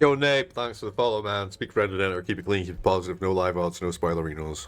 Yo, Nate, thanks for the follow, man. Speak Reddit enter, keep it clean, keep it positive, no live odds, no spoilerinos.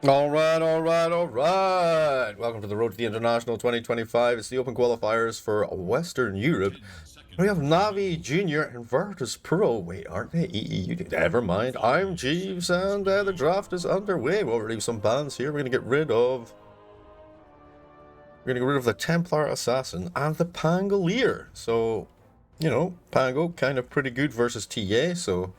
Alright. Welcome to the Road to the International 2025. It's the Open Qualifiers for Western Europe. We have NAVI Junior and Virtus Pro. Wait, aren't they EU? Never mind. I'm Jeeves, and the draft is underway. We'll leave some bans here. We're going to get rid of the Templar Assassin and the Pangolier. So, you know, Pango kind of pretty good versus TA, so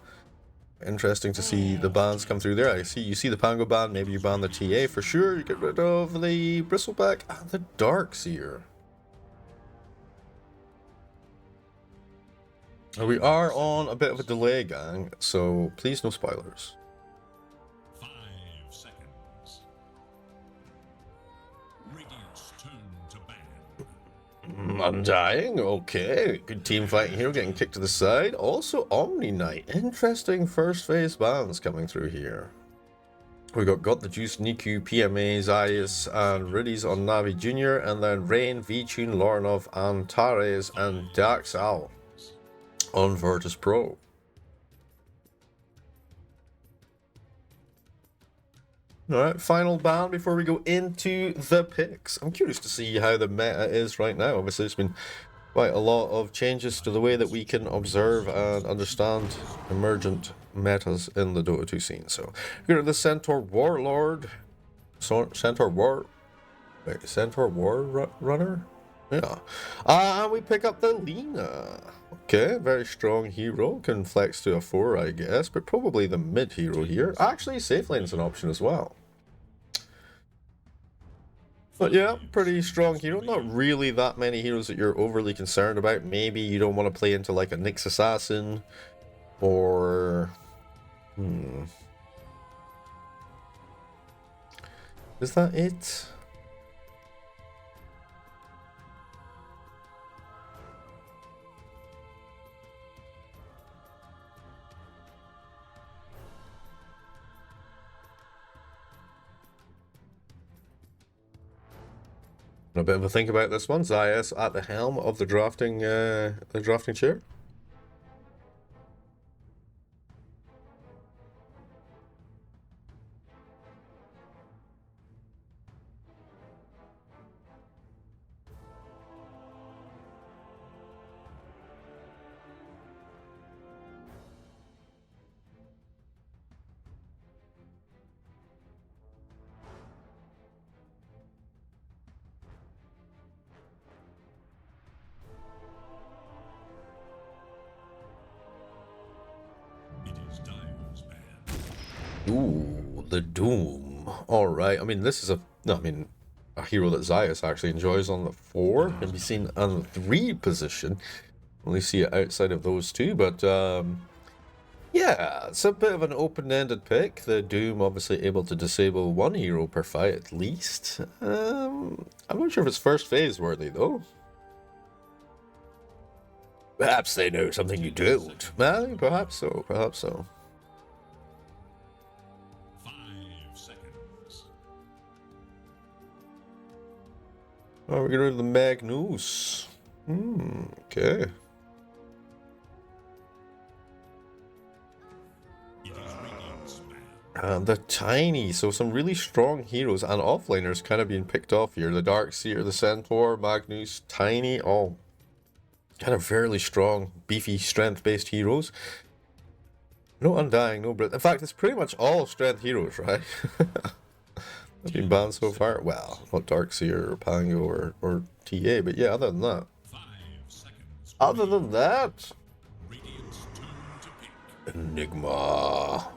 interesting to see the bans come through there. You see the Pango ban, maybe you ban the TA for sure. You get rid of the Bristleback and the Darkseer. We are on a bit of a delay, gang, so please no spoilers. 5 seconds. Radiant's turn to ban. Undying, okay. Good team fighting here, getting kicked to the side. Also, Omni Knight. Interesting first phase bans coming through here. We got the Juice, Niku, PMA, Zayas, and Rudy's on Navi Junior, and then Rain, V-Tune, Lorinov, Antares, and Daxal on Virtus Pro. Alright, final ban before we go into the picks. I'm curious to see how the meta is right now. Obviously, there's been quite a lot of changes to the way that we can observe and understand emergent metas in the Dota 2 scene. So, we're the Centaur Warlord. Centaur Runner? Yeah. And we pick up the Lina. Okay, very strong hero. Can flex to a 4, I guess, but probably the mid hero here. Actually, safe lane's an option as well. But yeah, pretty strong hero. Not really that many heroes that you're overly concerned about. Maybe you don't want to play into like a Nyx Assassin or... Is that it? A bit of a think about this one. Zayas at the helm of the drafting chair. Ooh, the Doom. Alright, I mean, this is a hero that Zayas actually enjoys on the 4. Can be seen on the 3 position. Only see it outside of those two, but yeah, it's a bit of an open-ended pick. The Doom obviously able to disable 1 hero per fight at least. I'm not sure if it's first phase worthy though. Perhaps they know something you don't. Well, perhaps so, perhaps so. Oh, we're going to the Magnus. Okay. And the Tiny, so some really strong heroes and offlaners kind of being picked off here. The Darkseer, the Centaur, Magnus, Tiny, all kind of fairly strong, beefy, strength-based heroes. No Undying, no Brit. In fact, it's pretty much all strength heroes, right? I've been banned so far. Well, not Darkseer or Pango or TA, but yeah, other than that. Enigma.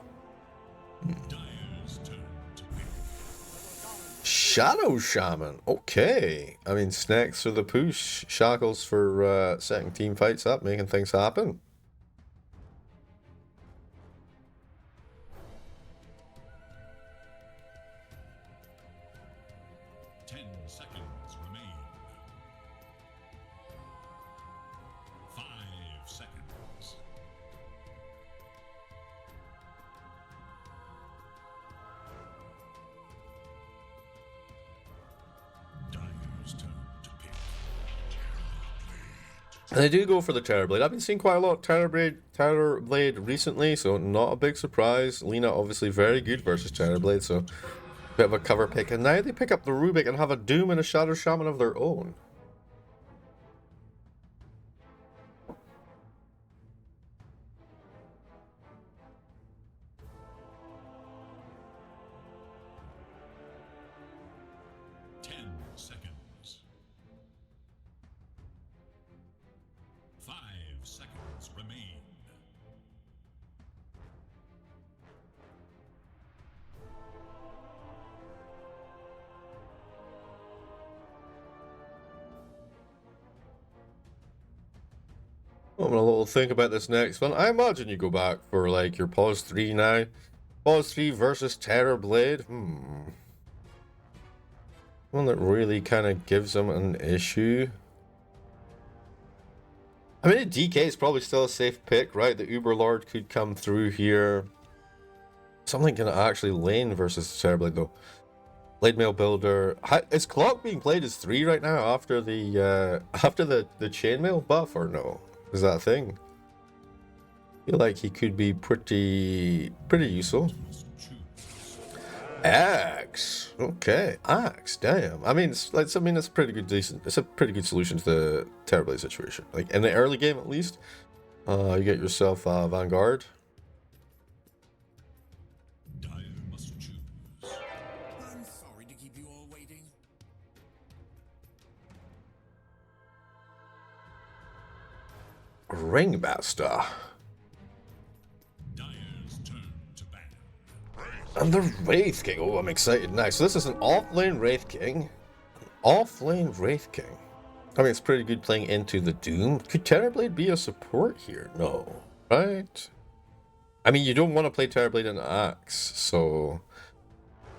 Shadow Shaman. Okay. I mean, snacks for the push. Shackles for setting team fights up, making things happen. And they do go for the Terrorblade. I've been seeing quite a lot of Terrorblade recently, so not a big surprise. Lina obviously very good versus Terrorblade, so Bit of a cover pick, and now they pick up the Rubik and have a Doom and a Shadow Shaman of their own. I'm gonna little think about this next one. I imagine you go back for like your pause 3 now. Pause 3 versus Terrorblade. One that really kind of gives them an issue. I mean, DK is probably still a safe pick, right? The Uber Lord could come through here. Something can actually lane versus Terrorblade though. Blade Mail Builder. Is Clock being played as 3 right now after the chainmail buff or no? Is that a thing? I feel like he could be pretty useful. Axe. Okay, Axe. Damn. I mean, it's a pretty good, it's a pretty good solution to the Terrorblade situation. Like in the early game, at least, you get yourself Vanguard. I'm sorry to keep you all waiting. Ringmaster. And the Wraith King. Oh, I'm excited. Nice. So this is an off-lane Wraith King. Off-lane Wraith King. I mean, it's pretty good playing into the Doom. Could Terrorblade be a support here? No. Right? I mean, you don't want to play Terrorblade in Axe, so...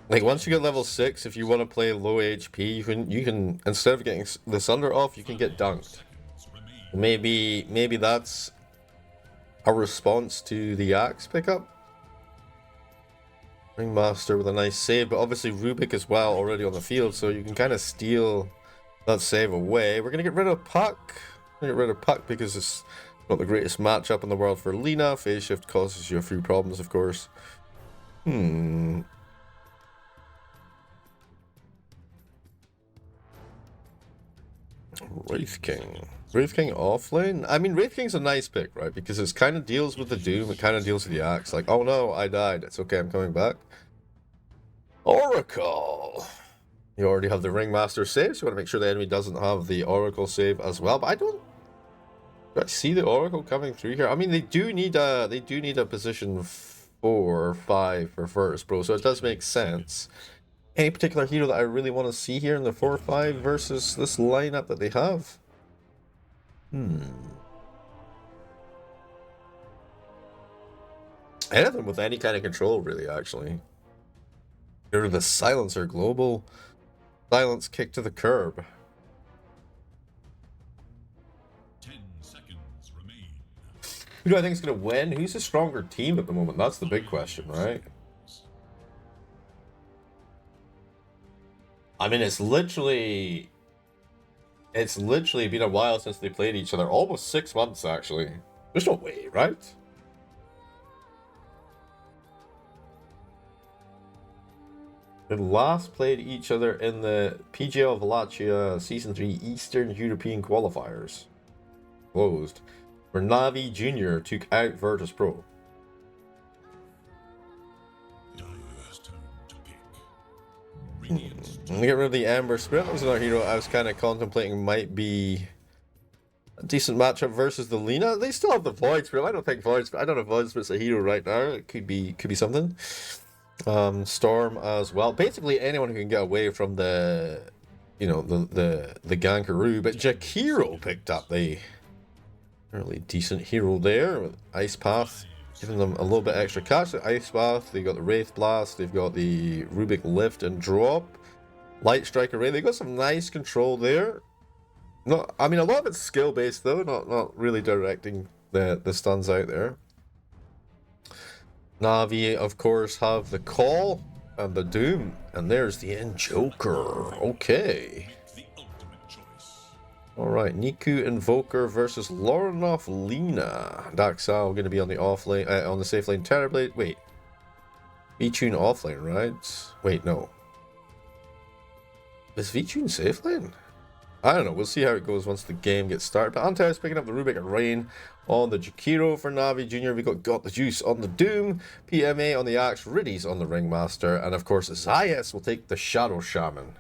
Like, once you get level 6, if you want to play low HP, you can instead of getting the Sunder off, you can get dunked. Maybe that's a response to the Axe pickup. Ringmaster with a nice save, but obviously Rubik as well already on the field, so you can kind of steal that save away. We're going to get rid of Puck. We're going to get rid of Puck because it's not the greatest matchup in the world for Lina. Phase shift causes you a few problems, of course. Wraith King. Wraith King offlane? I mean, Wraith King's a nice pick, right? Because it kind of deals with the Doom, it kind of deals with the Axe. Like, oh no, I died. It's okay, I'm coming back. Oracle. You already have the Ringmaster save, so you want to make sure the enemy doesn't have the Oracle save as well. But do I see the Oracle coming through here? I mean, they do need a position 4 or 5 for first, bro. So it does make sense. Any particular hero that I really want to see here in the 4 or 5 versus this lineup that they have? Anything with any kind of control, really, actually. Get rid of the Silencer. Global silence kick to the curb. 10 seconds remain. Who do I think is going to win? Who's a stronger team at the moment? That's the big question, right? I mean, it's literally been a while since they played each other. Almost 6 months, actually. There's no way, right? They last played each other in the PGL Wallachia Season 3 Eastern European Qualifiers. Closed. Where NAVI Jr. took out Virtus Pro. Get rid of the Amber Spirit. That was another hero I was kind of contemplating might be a decent matchup versus the Lina. They still have the Void Spirit. I don't know if Void Spirit's a hero right now. It could be something. Storm as well. Basically anyone who can get away from the gankaroo. But Jakiro picked up the really decent hero there with Ice Path, giving them a little bit extra cash. The Ice Path, they've got the Wraith Blast, they've got the Rubik Lift and Drop, Light Strike Array. They got some nice control there. I mean, a lot of it's skill based though, not really directing the stuns out there. Navi, of course, have the Call and the Doom, and there's the End Joker. Okay. Alright, Niku Invoker versus Lorinov Lina. Daxal going to be on the off lane, on the safe lane. Terrorblade. Wait. B-Tune off lane, right? Wait, no. Is VTune safe lane? I don't know. We'll see how it goes once the game gets started. But Antares picking up the Rubik and Rain on the Jakiro for Navi Jr. We got the Juice on the Doom, PMA on the Axe, Riddy's on the Ringmaster, and of course Zayas will take the Shadow Shaman.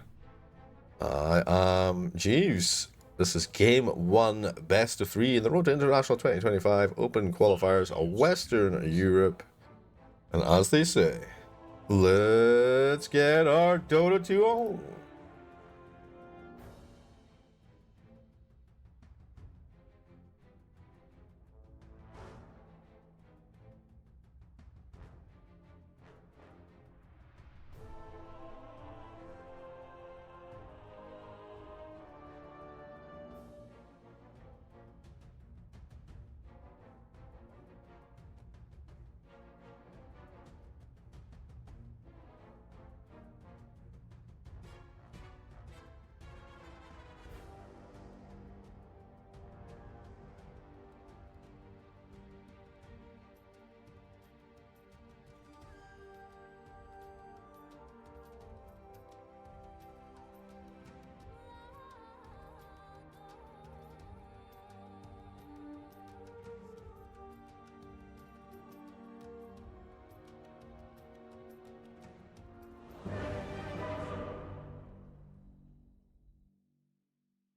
Jeeves. This is game 1, best of 3 in the Road to International 2025 Open Qualifiers of Western Europe. And as they say, let's get our Dota 2 on.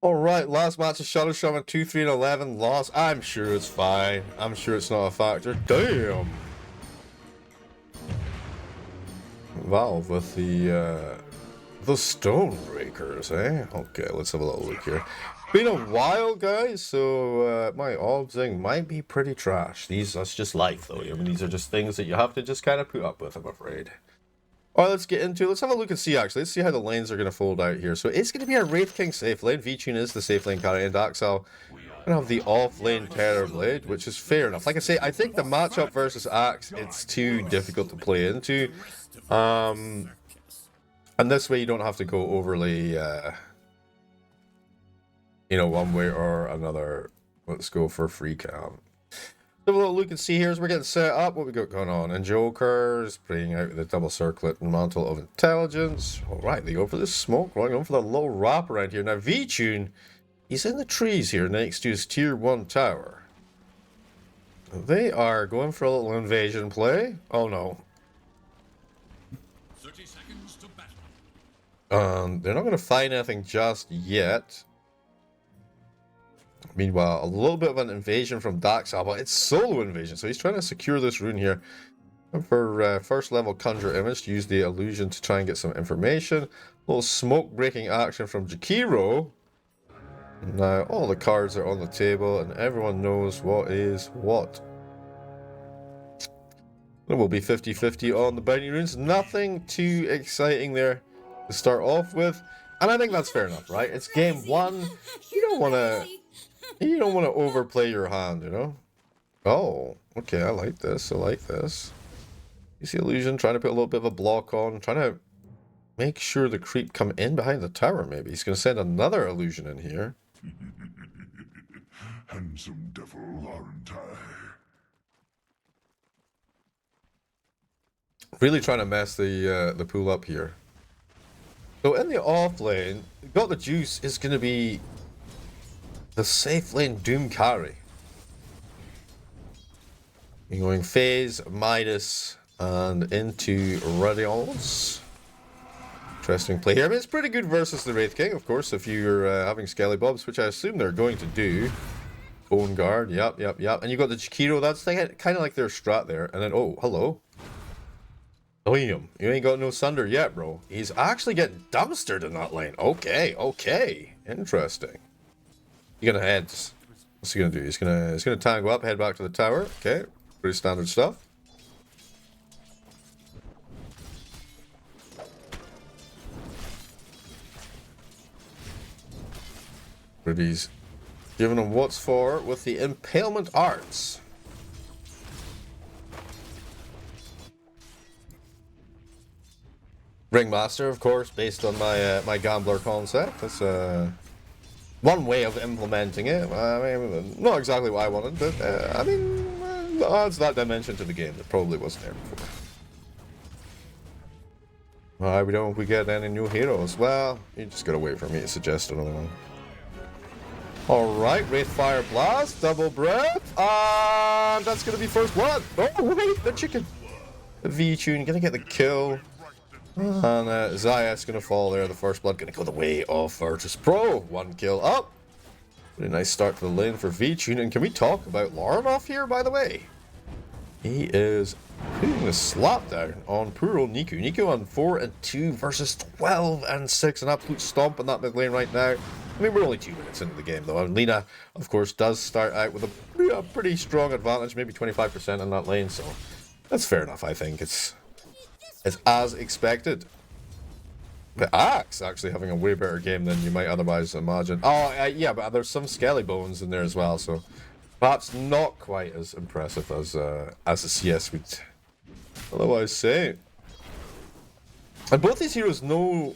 Alright, last match of Shadow Shaman 2-3-11 loss. I'm sure it's fine. I'm sure it's not a factor. Damn! Valve with the Stonebreakers, eh? Okay, let's have a little look here. Been a while, guys, so my oddsing might be pretty trash. That's just life, though. I mean, these are just things that you have to just kind of put up with, I'm afraid. Alright, let's get into it. Let's have a look and see, actually. Let's see how the lanes are going to fold out here. So it's going to be a Wraith King safe lane. VTune is the safe lane carry, and Daxal going to have the off lane Terror Blade, which is fair enough. Like I say, I think the matchup versus Axe, it's too difficult to play into. And this way you don't have to go overly, one way or another. Let's go for free cam. So what we can see here is we're getting set up. What we got going on? And Joker's playing out the double circlet and mantle of intelligence. Alright, they go for the smoke, going on for the low wrap around here. Now VTune, he's in the trees here next to his tier 1 tower. They are going for a little invasion play. Oh no. 30 seconds to battle. They're not going to find anything just yet. Meanwhile, a little bit of an invasion from Daxal, but it's solo invasion, so he's trying to secure this rune here. And for first level Conjure Image, to use the illusion to try and get some information. A little smoke breaking action from Jakiro. Now, all the cards are on the table, and everyone knows what is what. It will be 50-50 on the Bounty Runes. Nothing too exciting there to start off with. And I think that's fair enough, right? It's game 1. You don't want to overplay your hand, you know? Oh, okay, I like this. I like this. You see Illusion trying to put a little bit of a block on, trying to make sure the creep come in behind the tower, maybe. He's going to send another Illusion in here. Handsome devil, aren't I? Really trying to mess the pool up here. So in the off lane, got the Juice is going to be the safe lane Doom carry. You're going Phase, Midas, and into Radiance. Interesting play here. I mean, it's pretty good versus the Wraith King, of course, if you're having Skelly Bobs, which I assume they're going to do. Bone Guard, yep. And you got the Jakiro, that's kind of like their strat there. And then, oh, hello. Damn, you ain't got no Sunder yet, bro. He's actually getting dumpstered in that lane. Okay. Interesting. He's gonna head. What's he gonna do? He's gonna tango up, head back to the tower. Okay, pretty standard stuff. But he's giving him what's for with the Impalement Arts. Ringmaster, of course, based on my my gambler concept. That's one way of implementing it. I mean, not exactly what I wanted, but I mean, adds that dimension to the game that probably wasn't there before. Why we don't we get any new heroes? Well, you just gotta wait for me to suggest another one. Alright, Wraithfire Blast, double breath, and that's gonna be first blood. Oh wait, the chicken. The V-Tune gonna get the kill. And Zayas gonna fall there, the first blood gonna go the way of Virtus Pro. One kill up. Pretty nice start to the lane for V-Tune. And can we talk about Larnoff here, by the way? He is putting the slap down on poor old Niku. Niku on 4 and 2 versus 12 and 6. An absolute stomp in that mid lane right now. I mean, we're only 2 minutes into the game, though. And Lina, of course, does start out with a pretty strong advantage, maybe 25% in that lane. So that's fair enough, I think. It's as expected. But Axe actually having a way better game than you might otherwise imagine. Oh, yeah, but there's some skelly bones in there as well, so perhaps not quite as impressive as a CS would otherwise say. And both these heroes know,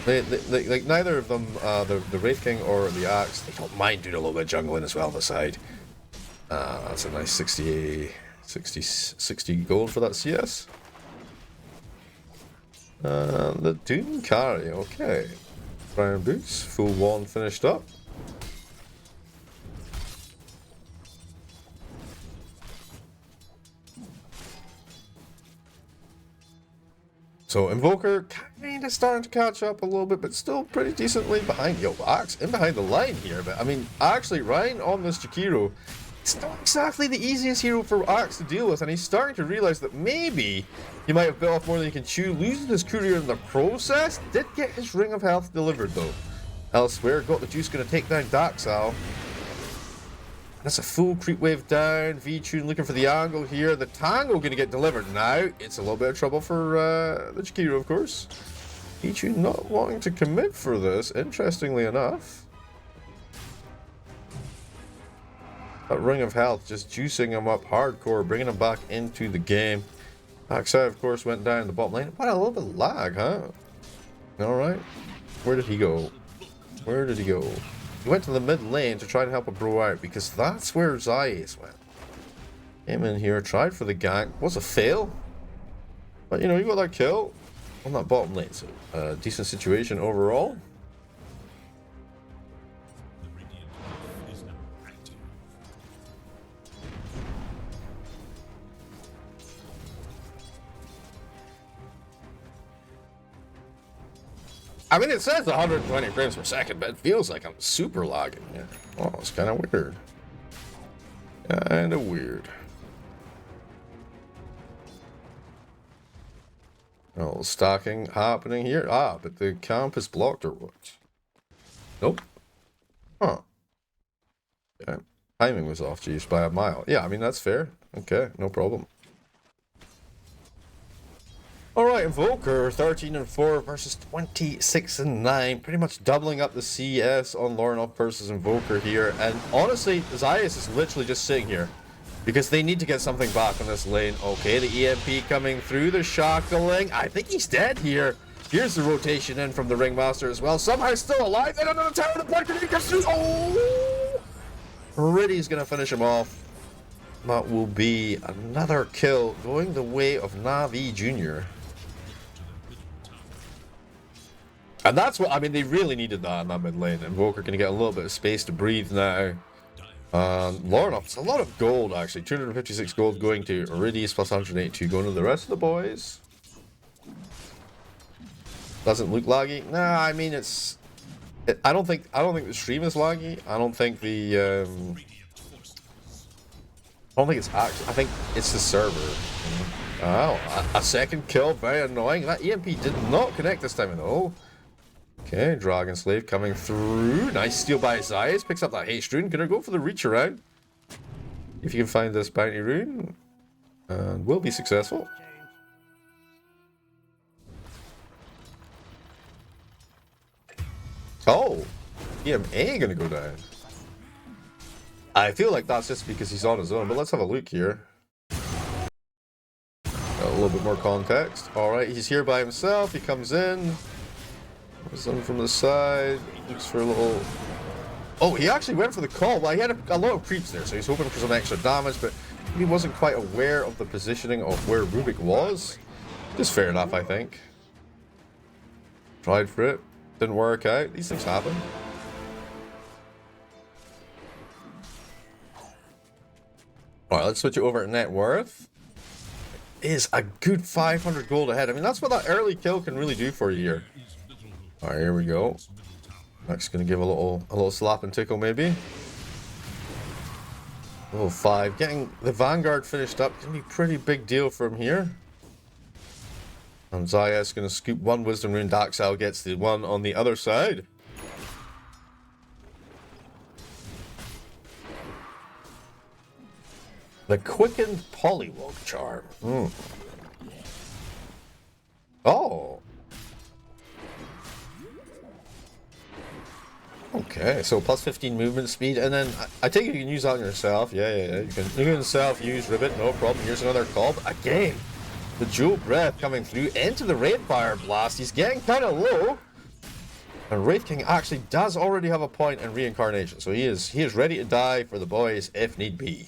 like neither of them, the Wraith King or the Axe, they don't mind doing a little bit of jungling as well on the side. That's a nice 60 gold for that CS. The Doom carry, okay. Brown boots, full one finished up. So Invoker kind of starting to catch up a little bit, but still pretty decently behind. Yo, Axe in behind the line here, but I mean, actually Ryan on this Jakiro, it's not exactly the easiest hero for Axe to deal with, and he's starting to realize that maybe he might have bit off more than he can chew. Losing his courier in the process, did get his Ring of Health delivered though. Elsewhere, got the juice, going to take down Daxal. That's a full creep wave down. V-Tune looking for the angle here. The Tango going to get delivered now. It's a little bit of trouble for the Jakiro, of course. V-Tune not wanting to commit for this, interestingly enough. That Ring of Health just juicing him up hardcore, bringing him back into the game. Aksai, of course, went down in the bottom lane. What a little bit of lag, huh? Alright. Where did he go? Where did he go? He went to the mid lane to try and help a bro out, because that's where Zayas went. Came in here, tried for the gank. Was a fail. But, you know, you got that kill on that bottom lane. So, decent situation overall. I mean, it says 120 frames per second, but it feels like I'm super lagging. Yeah. Oh, it's kind of weird. Kind of weird. Oh, stacking happening here. Ah, but the camp is blocked or what? Nope. Huh. Yeah. Timing was off, geez, by a mile. Yeah, I mean, that's fair. Okay, no problem. Alright, Invoker, 13 and 4 versus 26 and 9. Pretty much doubling up the CS on Larnoff versus Invoker here. And honestly, Zayas is literally just sitting here, because they need to get something back on this lane. Okay, the EMP coming through, the shackling. I think he's dead here. Here's the rotation in from the Ringmaster as well. Somehow still alive. And another tower, the point grenade comes through. Oh! Riddy's going to finish him off. That will be another kill going the way of Navi Jr. And that's what, I mean, they really needed that in that mid lane. Invoker can get a little bit of space to breathe now. Larnoff, it's a lot of gold actually. 256 gold going to Iridius plus 182 going to the rest of the boys. Doesn't look laggy. Nah, I mean I don't think the stream is laggy. I don't think the I don't think it's actually, I think it's the server. Oh, a second kill, very annoying. That EMP did not connect this time though. Okay, Dragon Slave coming through. Nice steal by Zayas. Picks up that haste rune. Gonna go for the reach around. If you can find this bounty rune. And will be successful. Oh! EMA gonna go down. I feel like that's just because he's on his own, but let's have a look here. Got a little bit more context. Alright, he's here by himself. He comes in. Some from the side, looks for a little... Oh, he actually went for the call. Well, he had a lot of creeps there, so he's hoping for some extra damage, but he wasn't quite aware of the positioning of where Rubik was. Just fair enough, I think. Tried for it. Didn't work out. These things happen. Alright, let's switch it over to net worth. Is a good 500 gold ahead. I mean, that's what that early kill can really do for you here. Alright, here we go. Next, gonna give a little slap and tickle maybe. Level 5. Getting the Vanguard finished up can be a pretty big deal from here. And Zaya's gonna scoop one Wisdom Rune. Daxal gets the one on the other side. The Quickened Polywog Charm. Oh. Okay, so plus 15 movement speed, and then I think you can use that on yourself. Yeah. You can self-use Ribbit, no problem. Here's another call. Again, the Jewel Breath coming through into the Wraithfire Blast. He's getting kind of low. And Wraith King actually does already have a point in Reincarnation, so he is ready to die for the boys if need be.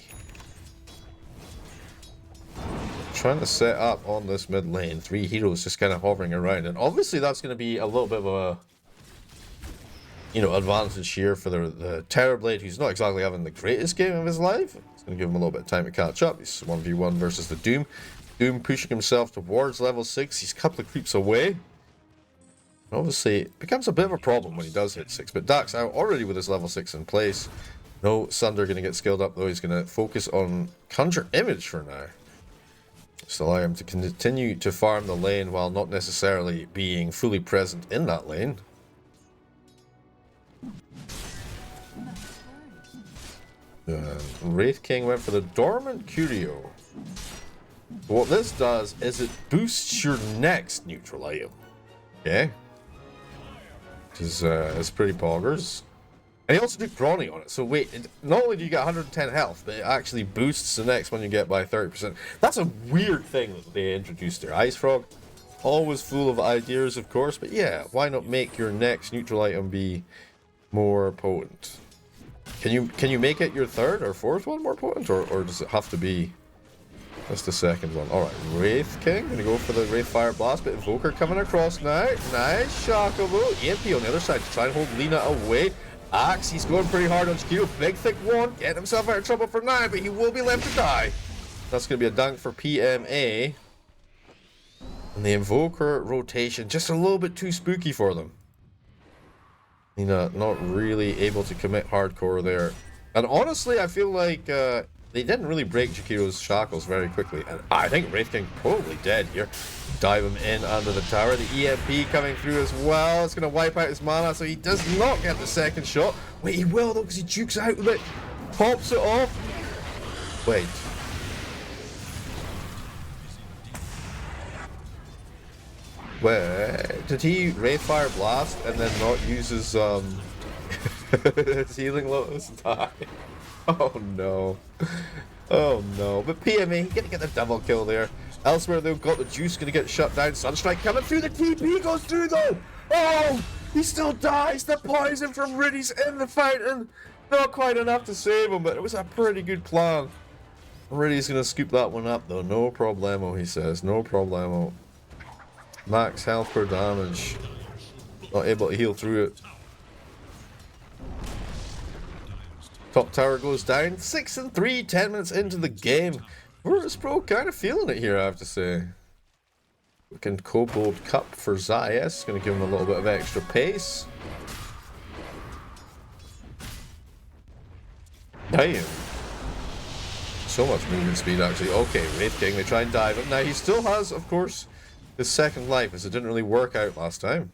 Trying to set up on this mid lane. 3 heroes just kind of hovering around, and obviously that's going to be a little bit of a, you know, advantage here for the Terrorblade, who's not exactly having the greatest game of his life. It's going to give him a little bit of time to catch up. He's 1v1 versus the Doom. Doom pushing himself towards level 6. He's a couple of creeps away. Obviously, it becomes a bit of a problem when he does hit 6. But Dax out already with his level 6 in place. No Sunder going to get skilled up, though. He's going to focus on Conjure Image for now. Just allow him to continue to farm the lane while not necessarily being fully present in that lane. Wraith King went for the Dormant Curio. What this does is it boosts your next neutral item. Okay? Which is pretty poggers. And you also do Brawny on it. So wait, not only do you get 110 health, but it actually boosts the next one you get by 30%. That's a weird thing that they introduced there. Ice Frog, always full of ideas, of course. But yeah, why not make your next neutral item be more potent? Can you make it your third or fourth one more potent, or does it have to be just the second one? Alright, Wraith King, gonna go for the Wraithfire Blast, but Invoker coming across now. Nice Shockwave. EMP on the other side to try and hold Lina away. Axe, he's going pretty hard on Shakiro. Big thick one, getting himself out of trouble for now, but he will be left to die. That's gonna be a dunk for PMA. And the Invoker rotation, just a little bit too spooky for them. Not really able to commit hardcore there. And honestly, I feel like they didn't really break Jakiro's shackles very quickly. And I think Wraith King probably dead here. Dive him in under the tower. The EMP coming through as well. It's going to wipe out his mana, so he does not get the second shot. Wait, he will though, because he jukes out with it. Pops it off. Wait. Wait, did he Wraithfire Blast and then not use his his healing lotus die? Oh no. Oh no. But PMA gonna get the double kill there. Elsewhere they've got the juice gonna get shut down. Sunstrike coming through, the TP goes through though! Oh! He still dies! The poison from Riddy's in the fountain! Not quite enough to save him, but it was a pretty good plan. Riddy's gonna scoop that one up though. No problemo, he says. No problemo. Max health per damage. Not able to heal through it. Top tower goes down. 6 and 3, 10 minutes into the game. Virtus Pro kind of feeling it here, I have to say. Looking Kobold Cup for Zayas. Going to give him a little bit of extra pace. Damn. So much movement speed, actually. Okay, Wraith King, they try and dive him. Now, he still has, of course, his second life, as it didn't really work out last time.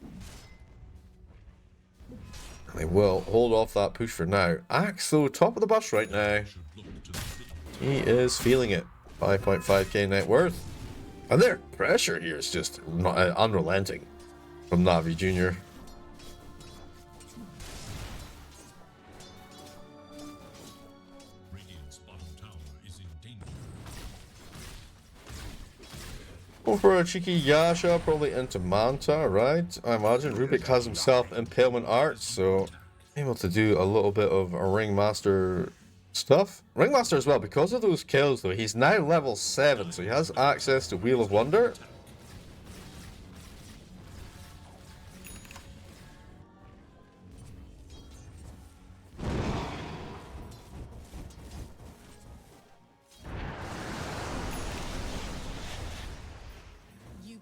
And they will hold off that push for now. Axe, though, top of the bus right now. He is feeling it. 5.5k net worth. And their pressure here is just not, unrelenting from Navi Jr. Go for a cheeky Yasha, probably into Manta, right? I imagine Rubik has himself Impalement Arts, so able to do a little bit of a Ringmaster stuff. Ringmaster as well, because of those kills though, he's now level 7, so he has access to Wheel of Wonder.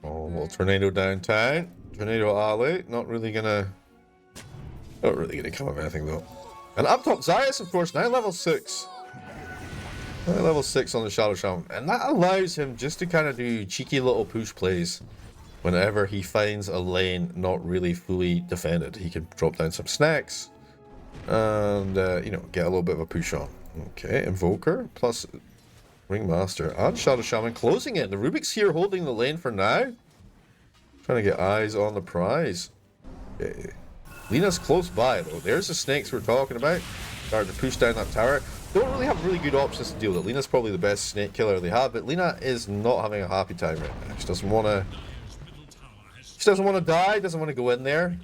Oh, well, tornado downtown. Tornado alley. Not really gonna come up with anything though. And up top, Zayas, of course, now level 6. Now level 6 on the Shadow Shaman. And that allows him just to kind of do cheeky little push plays whenever he finds a lane not really fully defended. He can drop down some snacks and, you know, get a little bit of a push on. Okay, Invoker plus Ringmaster and Shadow Shaman closing in. The Rubik's here holding the lane for now. Trying to get eyes on the prize. Okay. Lina's close by though. There's the snakes we're talking about. Starting to push down that tower. Don't really have really good options to deal with it. Lina's probably the best snake killer they have, but Lina is not having a happy time right now. She doesn't want to. She doesn't want to die. Doesn't want to go in there.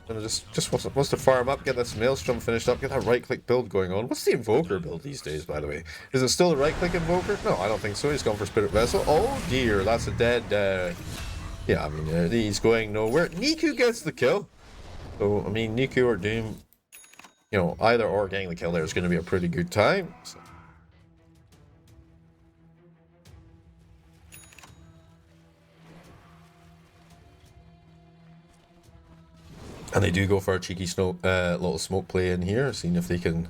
And just wants to farm up, get this Maelstrom finished up, get that right-click build going on. What's the Invoker build these days, by the way? Is it still the right-click Invoker? No, I don't think so. He's gone for Spirit Vessel. Oh dear, that's a dead. Yeah, I mean, he's going nowhere. Niku gets the kill. So, I mean, Niku or Doom, you know, either or getting the kill there is going to be a pretty good time. So. And they do go for a cheeky little smoke play in here, seeing if they can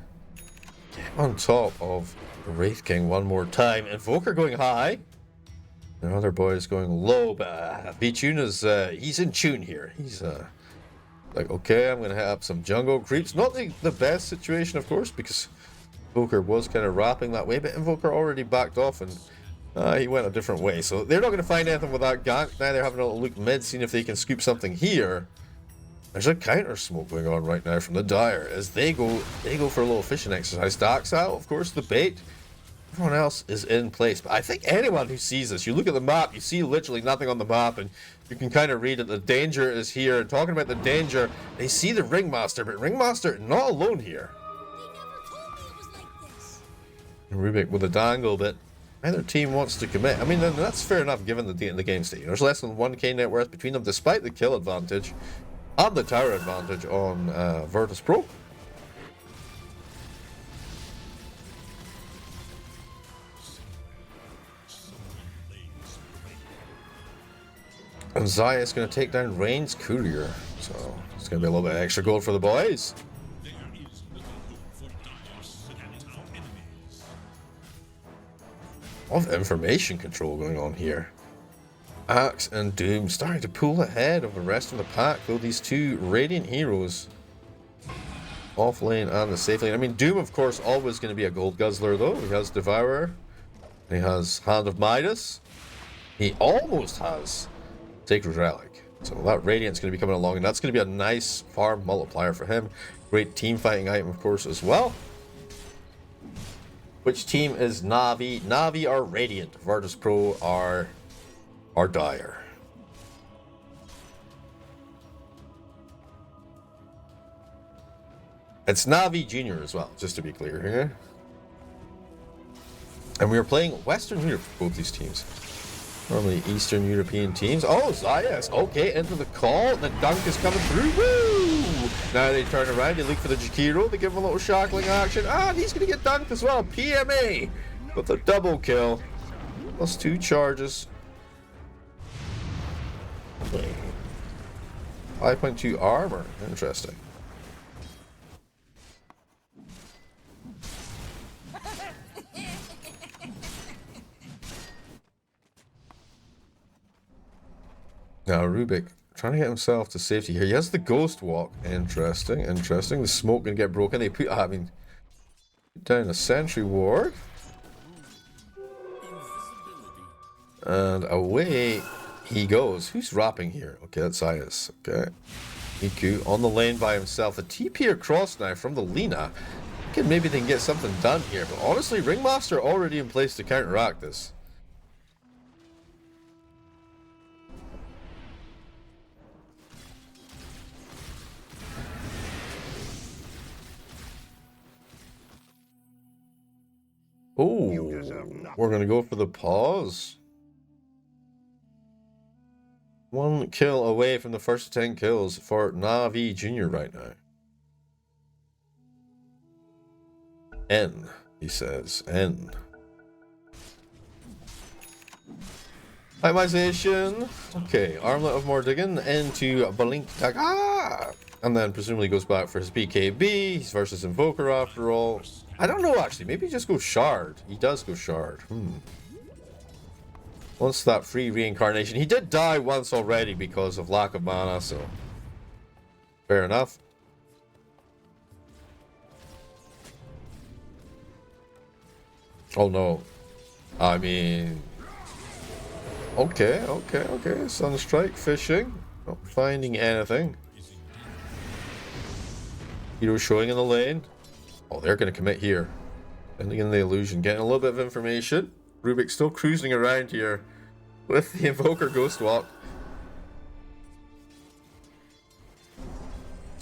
get on top of Wraith King one more time. Invoker going high. The other boy is going low, but B-Tune is, he's in tune here. He's, like, okay, I'm going to hit up some jungle creeps. Not the best situation, of course, because Invoker was kind of wrapping that way, but Invoker already backed off and he went a different way. So they're not going to find anything with that gank. Now they're having a little look mid, seeing if they can scoop something here. There's a counter smoke going on right now from the Dire as they go for a little fishing exercise. Dark's out, of course, the bait. Everyone else is in place. But I think anyone who sees this, you look at the map, you see literally nothing on the map, and you can kind of read that the danger is here. And talking about the danger, they see the Ringmaster, but Ringmaster not alone here. And Rubik with a dangle, but neither team wants to commit. I mean, that's fair enough given the game state. There's less than 1k net worth between them, despite the kill advantage and the tower advantage on Virtus Pro. And Zaya is going to take down Rain's Courier. So it's going to be a little bit of extra gold for the boys. There is little hope for Dire's Citadel enemies. A lot of information control going on here. Axe and Doom starting to pull ahead of the rest of the pack, though these two Radiant heroes off lane and the safe lane. I mean, Doom, of course, always going to be a gold guzzler, though. He has Devourer. He has Hand of Midas. He almost has Sacred Relic. So that Radiant's going to be coming along, and that's going to be a nice farm multiplier for him. Great team fighting item, of course, as well. Which team is Navi? Navi are Radiant. Virtus Pro are Dire. It's Navi Junior as well, just to be clear here. And we are playing Western Europe for both these teams. Normally Eastern European teams. Oh, Zayas. Okay, into the call. The dunk is coming through. Woo! Now they turn around. They look for the Jakiro. They give him a little shackling action. Ah, and he's going to get dunked as well. PMA with a double kill. Plus 2 charges. 5.2 armor. Interesting. Now Rubik trying to get himself to safety here. He has the Ghost Walk. Interesting, interesting. The smoke gonna get broken. They put, I mean, put down a Sentry Ward. And away he goes. Who's wrapping here? Okay, that's Zayas. Okay. Miku on the lane by himself. A TP across now from the Lina. Maybe they can get something done here. But honestly, Ringmaster already in place to counteract this. Oh, we're going to go for the pause. 1 kill away from the first 10 kills for Navi Jr. right now. N, he says. N. Itemization. Okay, Armlet of Mordigan into Blink Daga. And then presumably goes back for his BKB. He's versus Invoker after all. I don't know actually. Maybe he just goes Shard. He does go Shard. Wants that free reincarnation. He did die once already because of lack of mana, so fair enough. Oh no. I mean, okay. Sunstrike, fishing, not finding anything. Hero showing in the lane. Oh, they're going to commit here. Ending in the illusion, getting a little bit of information. Rubik still cruising around here with the Invoker Ghost Walk.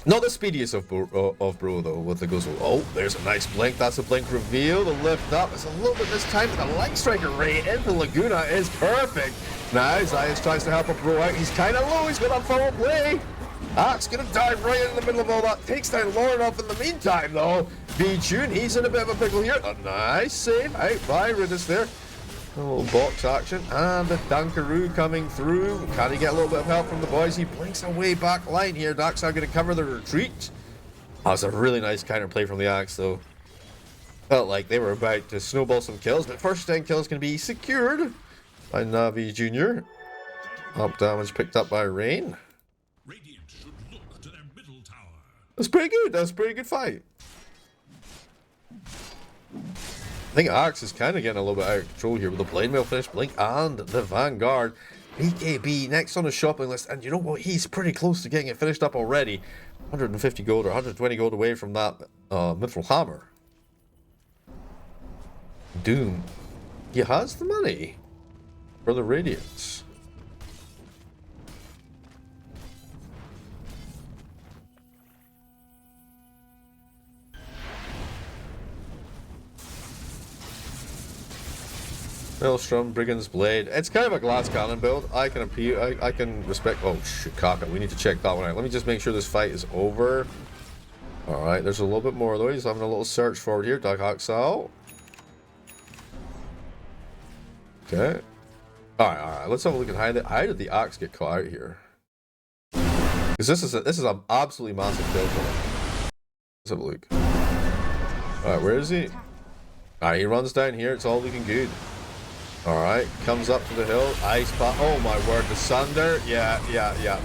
Not the speediest of Bro though, with the Ghost Walk. Oh, there's a nice blink. That's a blink reveal. The lift up. It's a little bit this time, but the Light Striker Ray into Laguna is perfect. Now, Zayas tries to help a Bro out. He's kind of low. He's got a full play. Axe gonna dive right in the middle of all that. Takes down Lauren off in the meantime, though. B-Tune, he's in a bit of a pickle here. A nice save out by Ridus there. A little box action. And the Dunkaroo coming through. Can he get a little bit of help from the boys? He blinks away back line here. Dark's now going to cover the retreat. That's a really nice counterplay from the Axe, though. Felt like they were about to snowball some kills, but first 10 kills can be secured by Navi Jr. Up damage picked up by Rain. Radiant should look to their middle tower. That's pretty good. That's a pretty good fight. I think Axe is kind of getting a little bit out of control here with the Blade Mail finish, Blink, and the Vanguard. BKB next on the shopping list, and you know what? He's pretty close to getting it finished up already. 150 gold or 120 gold away from that Mithril Hammer. Doom. He has the money for the Radiance. Maelstrom, Brigand's Blade. It's kind of a glass cannon build. I can appeal. I can respect. Oh shit, Kaka. We need to check that one out. Let me just make sure this fight is over. All right, there's a little bit more though. He's having a little search forward here. Dark Axe out. Okay. All right. Let's have a look at how did the Axe get caught out here? Because this is an absolutely massive kill for him. Let's have a look. All right, where is he? All right, he runs down here. It's all looking good. Alright, comes up to the hill, ice pot, oh my word, the Sunder, yeah,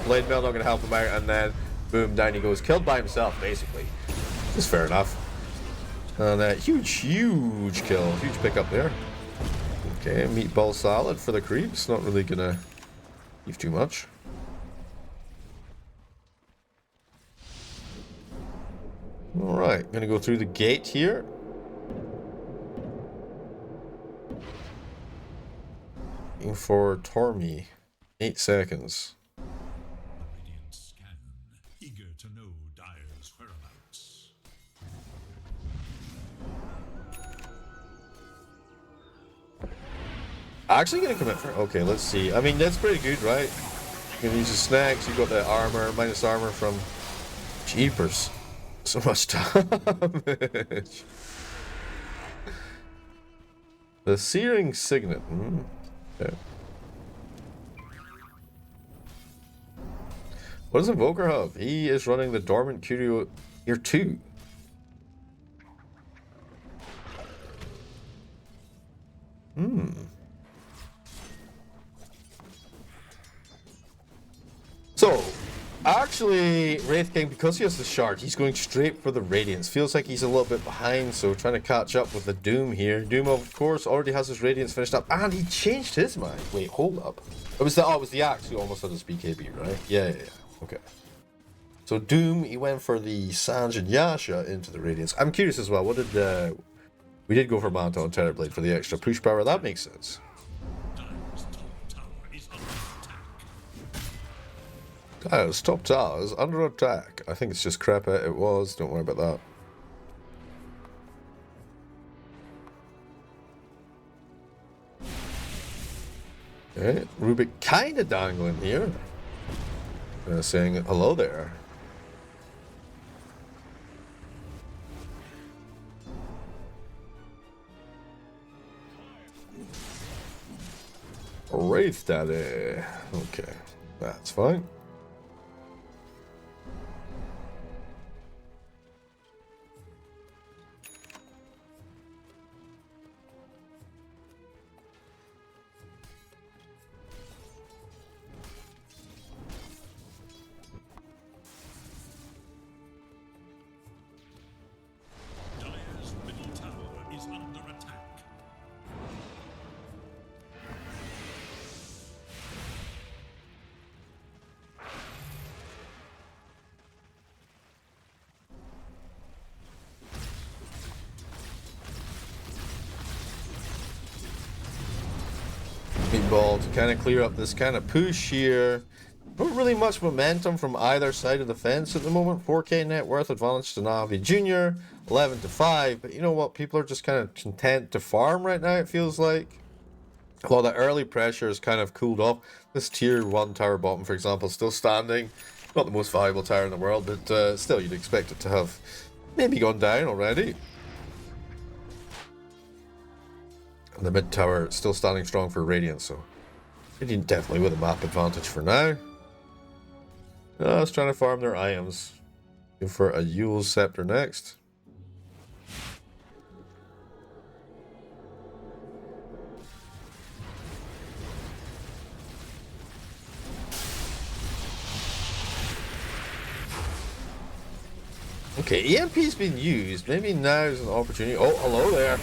Blade Mail not gonna help him out, and then, boom, down he goes, killed by himself, basically. It's fair enough. And huge kill, huge pickup there. Okay, meatball salad for the creeps, not really gonna leave too much. Alright, gonna go through the gate here. For Tormy, 8 seconds. Radiant scan, eager to know Dire's whereabouts. Actually gonna commit for. Okay, let's see. I mean, that's pretty good, right? You can use the snacks. You got the armor, minus armor from Jeepers. So much damage. The Searing Signet. Okay. What does Invoker have? He is running the Dormant Curio here too. So, actually, Wraith King, because he has the shard, he's going straight for the Radiance. Feels like he's a little bit behind, so trying to catch up with the Doom here. Doom, of course, already has his Radiance finished up, and he changed his mind. Wait, hold up. It was the Axe who almost had his BKB, right? Yeah. Okay. So Doom, he went for the Sanj and Yasha into the Radiance. I'm curious as well, what did, we did go for Mantle and Terrorblade for the extra push power. That makes sense. Dire's top tower is under attack. Dire's top tower is under attack. I think it's just Crepit. It was. Don't worry about that. Okay, Rubik kind of dangling here. Saying hello there. Wraith Daddy. Okay, that's fine. Dire's middle tower is under attack. Meatball to kind of clear up this kind of push here. Not really much momentum from either side of the fence at the moment. 4K net worth advantage to Navi Jr. 11 to 5. But you know what? People are just kind of content to farm right now, it feels like. While the early pressure is kind of cooled off. This tier 1 tower bottom, for example, is still standing. Not the most valuable tower in the world, but still you'd expect it to have maybe gone down already. And the mid tower still standing strong for Radiant, so Radiant definitely with a map advantage for now. I was trying to farm their items. Go for a Yule Scepter next. Okay, EMP's been used. Maybe now is an opportunity. Oh, hello there.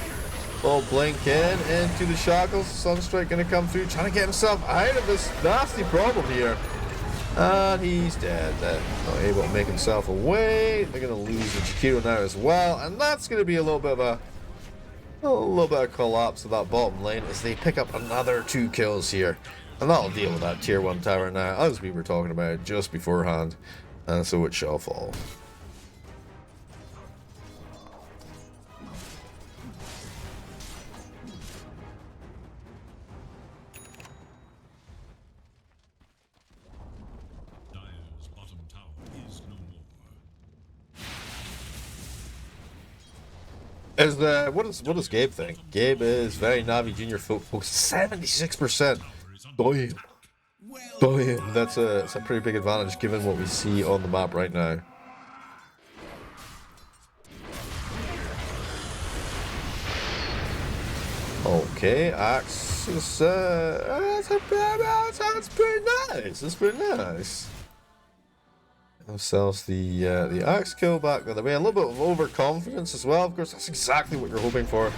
Oh, blink in into the shackles. Sunstrike gonna come through, trying to get himself out of this nasty problem here. And he's dead. Not able to make himself away. They're gonna lose the Jakiro now as well, and that's gonna be a little bit of a collapse of that bottom lane as they pick up another 2 kills here, and that'll deal with that tier 1 tower now, as we were talking about just beforehand, and so it shall fall. Dire's bottom tower is no more. What does Gabe think? Gabe is very Navi Junior focused. 76%. Damn. Damn. That's a pretty big advantage given what we see on the map right now. Okay, Axe is that's pretty nice. That's pretty nice. Themselves the Axe kill back the other way. A little bit of overconfidence as well. Of course, that's exactly what you're hoping for.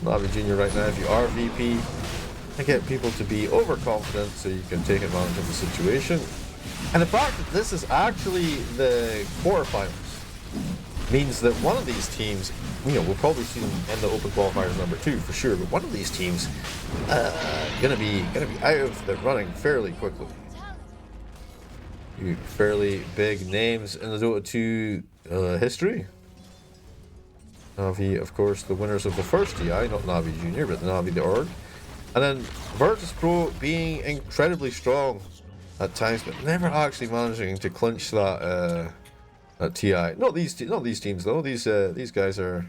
Navi Junior right now, if you are VP, and get people to be overconfident so you can take advantage of the situation. And the fact that this is actually the quarterfinals means that one of these teams, you know, we'll probably see them in the open qualifiers number 2 for sure, but one of these teams gonna be out of the running fairly quickly. Fairly big names in the Dota 2 history. Navi, of course, the winners of the first DI, not Navi Junior, but Navi the org. And then Virtus Pro being incredibly strong at times, but never actually managing to clinch that TI. Not these teams though. These guys are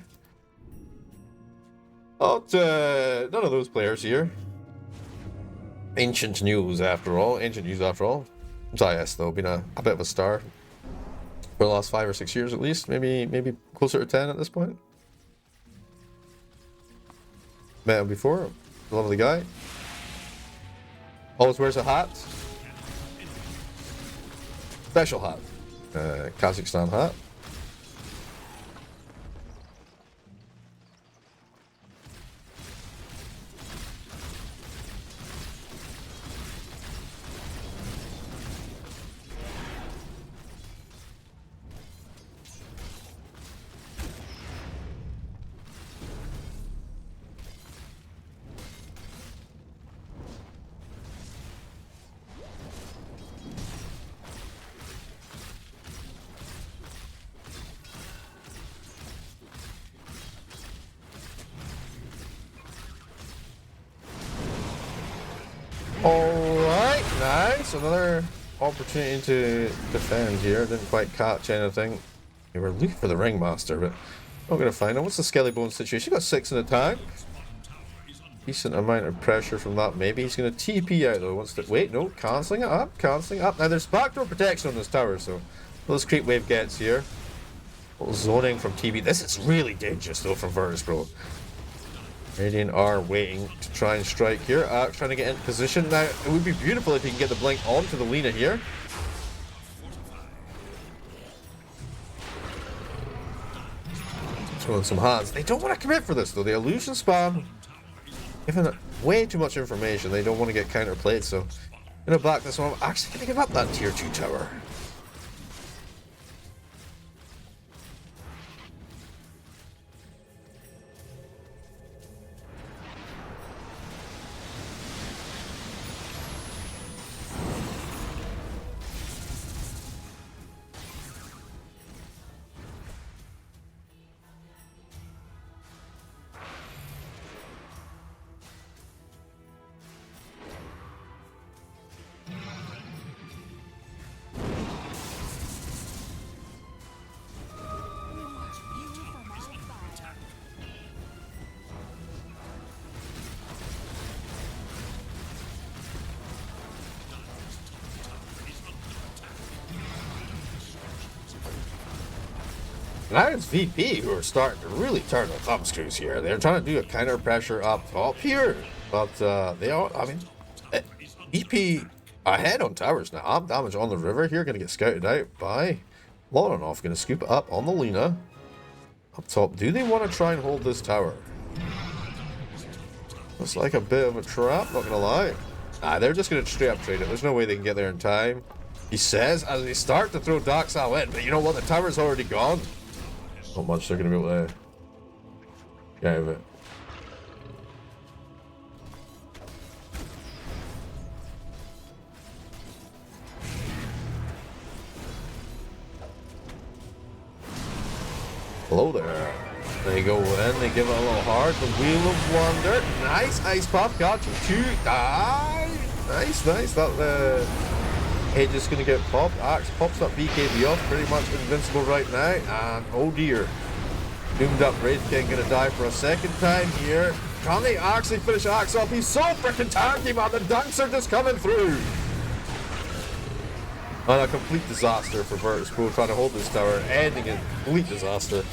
not none of those players here. Ancient news after all. Zayas though, been a bit of a star for the last 5 or 6 years at least. Maybe closer to 10 at this point. Met him before. Lovely guy. Always wears a hat. Special hat. Kazakhstan hat. Alright, nice. Another opportunity to defend here. Didn't quite catch anything. We were looking for the Ringmaster, but not going to find him. What's the Skelly Bone situation? He got 6 in the tank. decent amount of pressure from that. Maybe he's going to TP out though. Wants to wait. No, cancelling it up. Cancelling up. Now there's backdoor protection on this tower, so those creep wave gets here. Little zoning from TB. This is really dangerous though from Virtus Pro. Radiant are waiting to try and strike here. Trying to get into position. Now it would be beautiful if he can get the blink onto the Lina here. Throwing some hands. They don't want to commit for this though. The illusion spam, giving it way too much information. They don't want to get counterplayed, so I'm gonna back this one. I'm actually gonna give up that tier 2 tower. Now it's VP who are starting to really turn their thumbscrews here. They're trying to do a counter pressure up top here, but they are. I mean, VP ahead on towers now. Up damage on the river here, going to get scouted out by Lononoff. Going to scoop it up on the Lina up top. Do they want to try and hold this tower? Looks like a bit of a trap. Not going to lie. Nah, they're just going to straight up trade it. There's no way they can get there in time. He says as they start to throw Darksaw in, but you know what? The tower's already gone. Not much they're going to be able to get out of it. Hello there. They go in, they give it a little hard. The Wheel of Wonder. Nice ice pop. Got you two. Nice. That Edge is going to get popped. Axe pops that BKB off. Pretty much invincible right now. And oh dear. Doomed up Wraith King going to die for a second time here. Can they actually finish Axe off? He's so freaking tanky, man. The dunks are just coming through. And a complete disaster for Virtus Pro trying to hold this tower. Ending in complete disaster.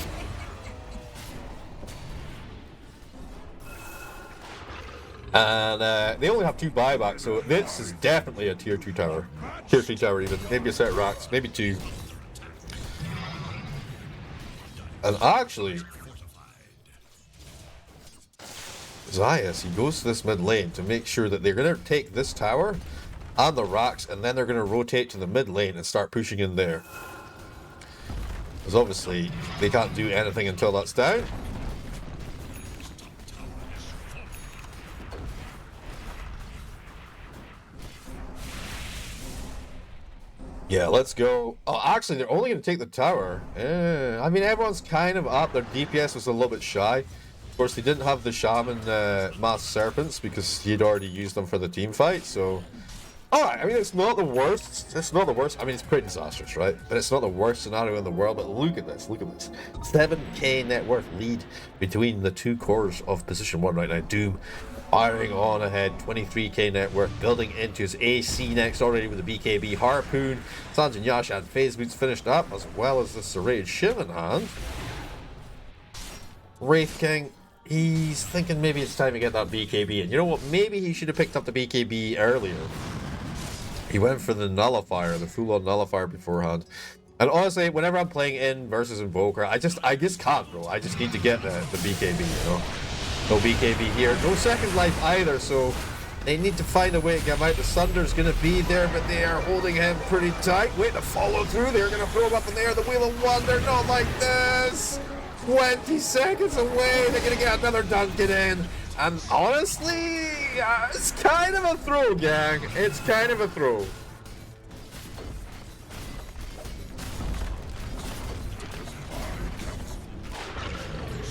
And they only have 2 buybacks, so this is definitely a tier 2 tower. Tier 3 tower even. Maybe a set of racks. Maybe 2. And actually, Zayas, he goes to this mid lane to make sure that they're going to take this tower and the racks, and then they're going to rotate to the mid lane and start pushing in there. Because obviously, they can't do anything until that's down. Yeah, let's go. Oh, actually, they're only going to take the tower. I mean, everyone's kind of up. Their DPS was a little bit shy. Of course, they didn't have the Shaman Mass Serpents because he'd already used them for the team fight, so... Alright, I mean, it's not the worst. It's not the worst. I mean, it's pretty disastrous, right? But it's not the worst scenario in the world. But look at this. Look at this. 7k net worth lead between the 2 cores of position 1 right now. Doom firing on ahead. 23k net worth. Building into his AC next already with the BKB. Harpoon. Sanjin Yasha and Phase Boots finished up, as well as the Serrated Shiv in hand. Wraith King. He's thinking maybe it's time to get that BKB. And you know what? Maybe he should have picked up the BKB earlier. He went for the nullifier, the full-on nullifier beforehand. And honestly, whenever I'm playing in versus Invoker, I just can't, bro. I just need to get the BKB, you know. No BKB here. No second life either, so they need to find a way to get him out. The Sunder's going to be there, but they are holding him pretty tight. Wait to follow through. They're going to throw him up in the air. The Wheel of Wonder, not like this. 20 seconds away. They're going to get another Duncan in. And honestly, it's kind of a throw, gang. It's kind of a throw.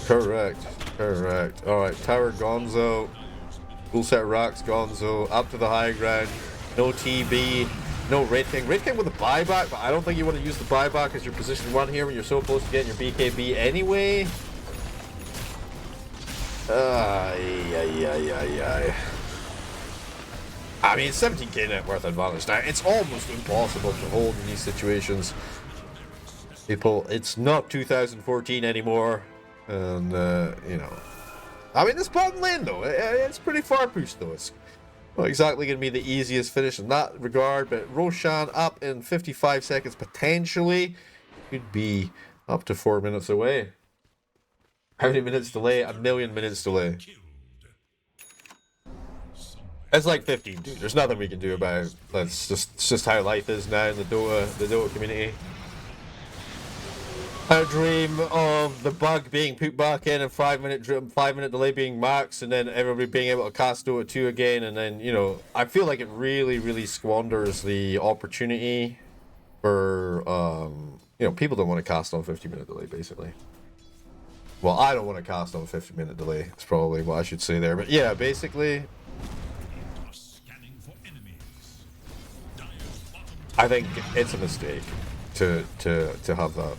Correct. Alright, Tower Gonzo. Full set racks Gonzo. Up to the high ground. No TB. No Wraith King. Wraith King with a buyback, but I don't think you want to use the buyback as your position 1 here when you're so close to getting your BKB anyway. Ay, ay, ay, ay, ay. I mean, 17k net worth advantage. Now, it's almost impossible to hold in these situations. People, it's not 2014 anymore. And, you know. I mean, this bottom lane, though, it's pretty far pushed, though. It's not exactly going to be the easiest finish in that regard, but Roshan up in 55 seconds potentially could be up to 4 minutes away. How many minutes delay? 1,000,000 minutes delay. It's like 15, dude. There's nothing we can do about it. It's just how life is now in the Dota community. I dream of the bug being put back in and 5-minute delay being max, and then everybody being able to cast Dota 2 again, and then, you know, I feel like it really squanders the opportunity for you know, people don't want to cast on 50-minute delay, basically. Well, I don't want to cast on 50-minute delay. It's probably what I should say there, but yeah, basically, I think it's a mistake to have that.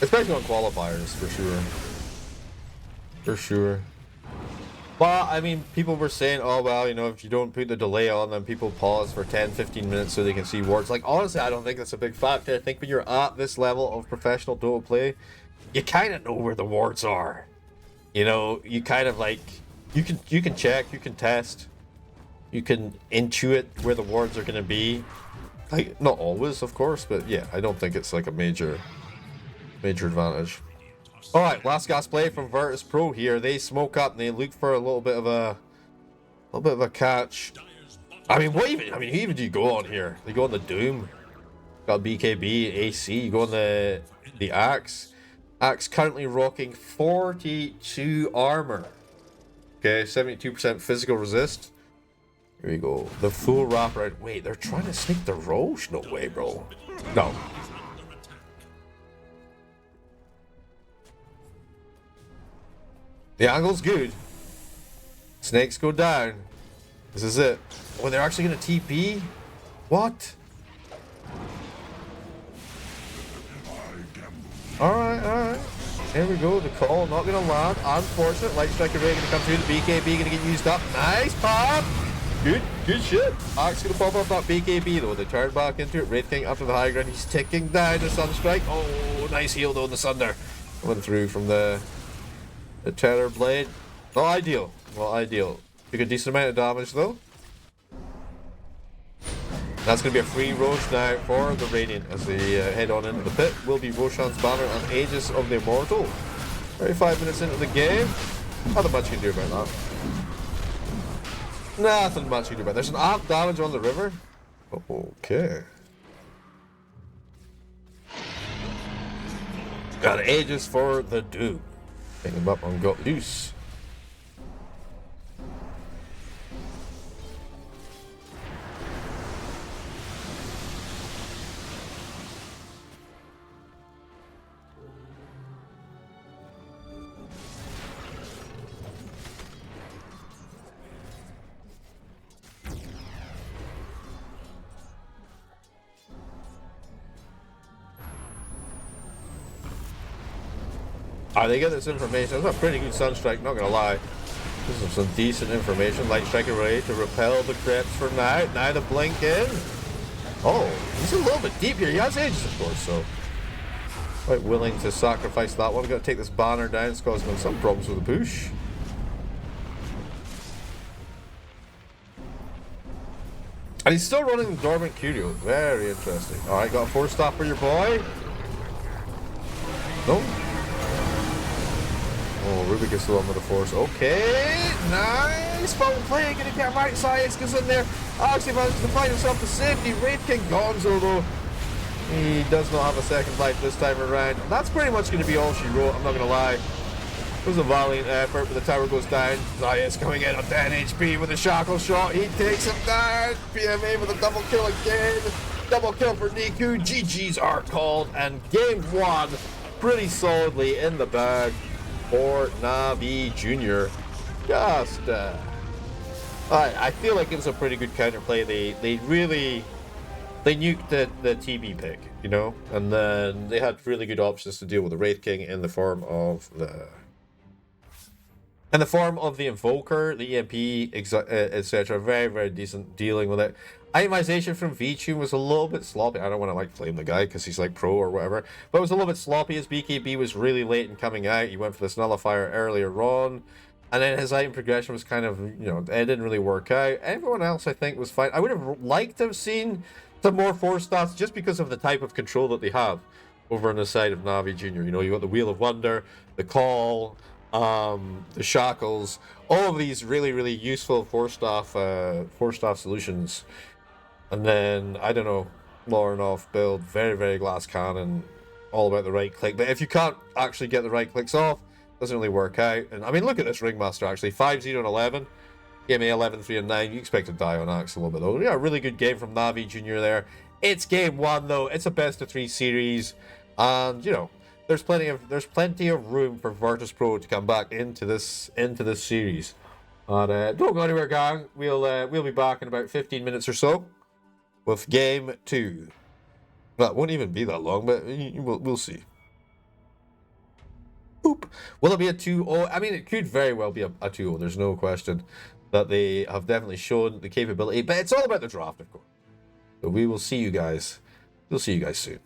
Especially on qualifiers, for sure. For sure. Well, I mean, people were saying, oh, well, you know, if you don't put the delay on, then people pause for 10-15 minutes so they can see wards. Like, honestly, I don't think that's a big factor. I think when you're at this level of professional Dota play, you kind of know where the wards are. You know, you kind of like, you can check, you can test, you can intuit where the wards are going to be. Like, not always, of course, but yeah, I don't think it's like a major advantage. All right, last gas play from Virtus Pro here. They smoke up and they look for a little bit of a catch. I mean, who even do you go on here? They go on the Doom. Got BKB, AC. You go on the Axe. Axe currently rocking 42 armor. Okay, 72% physical resist. Here we go. The full wraparound. Wait, they're trying to sneak the Roche? No way, bro. No. The angle's good. Snakes go down. This is it. Oh, they're actually going to TP? What? Alright. Here we go. The call not going to land. Unfortunate. Light Striker Ray going to come through. The BKB going to get used up. Nice pop. Good shit. Axe going to pop off that BKB though. They turn back into it. Wraith King after the high ground. He's ticking down the Sunstrike. Oh, nice heal though in the Sunder. Coming through from the Tether Blade. Not ideal. Not ideal. Took a decent amount of damage though. That's going to be a free Roche now for the Radiant as they head on into the pit. Will be Roshan's banner and Aegis of the Immortal. 35 minutes into the game. Nothing much you can do about that. Nothing much you can do about it. There's an amp damage on the river. Okay. Got Aegis for the Doom. Pick him up on Got Loose. They get this information. That's a pretty good Sunstrike, not gonna lie. This is some decent information. Light Striker Ray to repel the creeps for now. Now the blink in. Oh, he's a little bit deep here. He has Aegis, of course, so quite willing to sacrifice that one. Got to take this banner down. It's causing him some problems with the push. And he's still running the Dormant Curio. Very interesting. Alright, got a 4-stop for your boy. Nope. Oh, Rubik is still on with the force. Okay, nice foul play. Getting down right side. Goes in there. Actually manages to find himself to safety. Wraith King Gonzo, though. He does not have a second life this time around. And that's pretty much going to be all she wrote. I'm not going to lie. It was a valiant effort, but the tower goes down. Zayas coming in on 10 HP with a shackle shot. He takes him down. PMA with a double kill again. Double kill for Niku. GG's are called. And game 1 pretty solidly in the bag for Navi Jr. Just I feel like it was a pretty good counterplay. They really they nuked the TB pick, you know, and then they had really good options to deal with the Wraith King in the form of the Invoker, the EMP, etc. Very, very decent dealing with it. Itemization from V-Tune was a little bit sloppy. I don't want to like flame the guy because he's like pro or whatever, but it was a little bit sloppy as BKB was really late in coming out. He went for this nullifier earlier on, and then his item progression was kind of, you know, it didn't really work out. Everyone else, I think, was fine. I would have liked to have seen some more 4-stats just because of the type of control that they have over on the side of Navi Jr. You know, you got the Wheel of Wonder, the Call, the Shackles, all of these really, really useful 4-staff solutions. And then, I don't know, Lauren build, very, very glass cannon, all about the right click. But if you can't actually get the right clicks off, doesn't really work out. And I mean, look at this Ringmaster actually, 5-0 and 11. Gave me 11, 3 and 9. You expect to die on Axe a little bit though. Yeah, really good game from Navi Jr. there. It's game 1 though. It's a best of 3 series. And, you know, there's plenty of room for Virtus Pro to come back into this series. And don't go anywhere, gang. We'll be back in about 15 minutes or so with game 2. That won't even be that long, but we'll see. Boop. Will it be a 2-0? I mean, it could very well be a 2-0. There's no question that they have definitely shown the capability, but it's all about the draft, of course. So we will see you guys. We'll see you guys soon.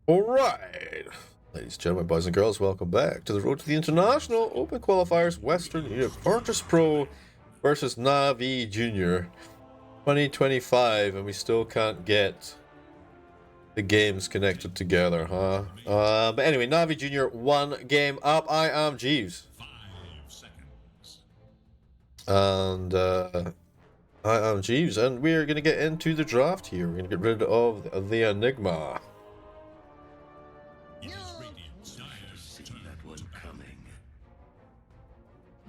Alright. Ladies and gentlemen, boys and girls, welcome back to the Road to the International Open Qualifiers Western Europe. Virtus Pro versus NAVI Junior 2025, and we still can't get the games connected together, huh? But anyway, NAVI Junior, one game up. I am Jeeves. 5 seconds. And I am Jeeves, and we're going to get into the draft here. We're going to get rid of the Enigma. It is Radiant's Dire's turn that one to ban. coming.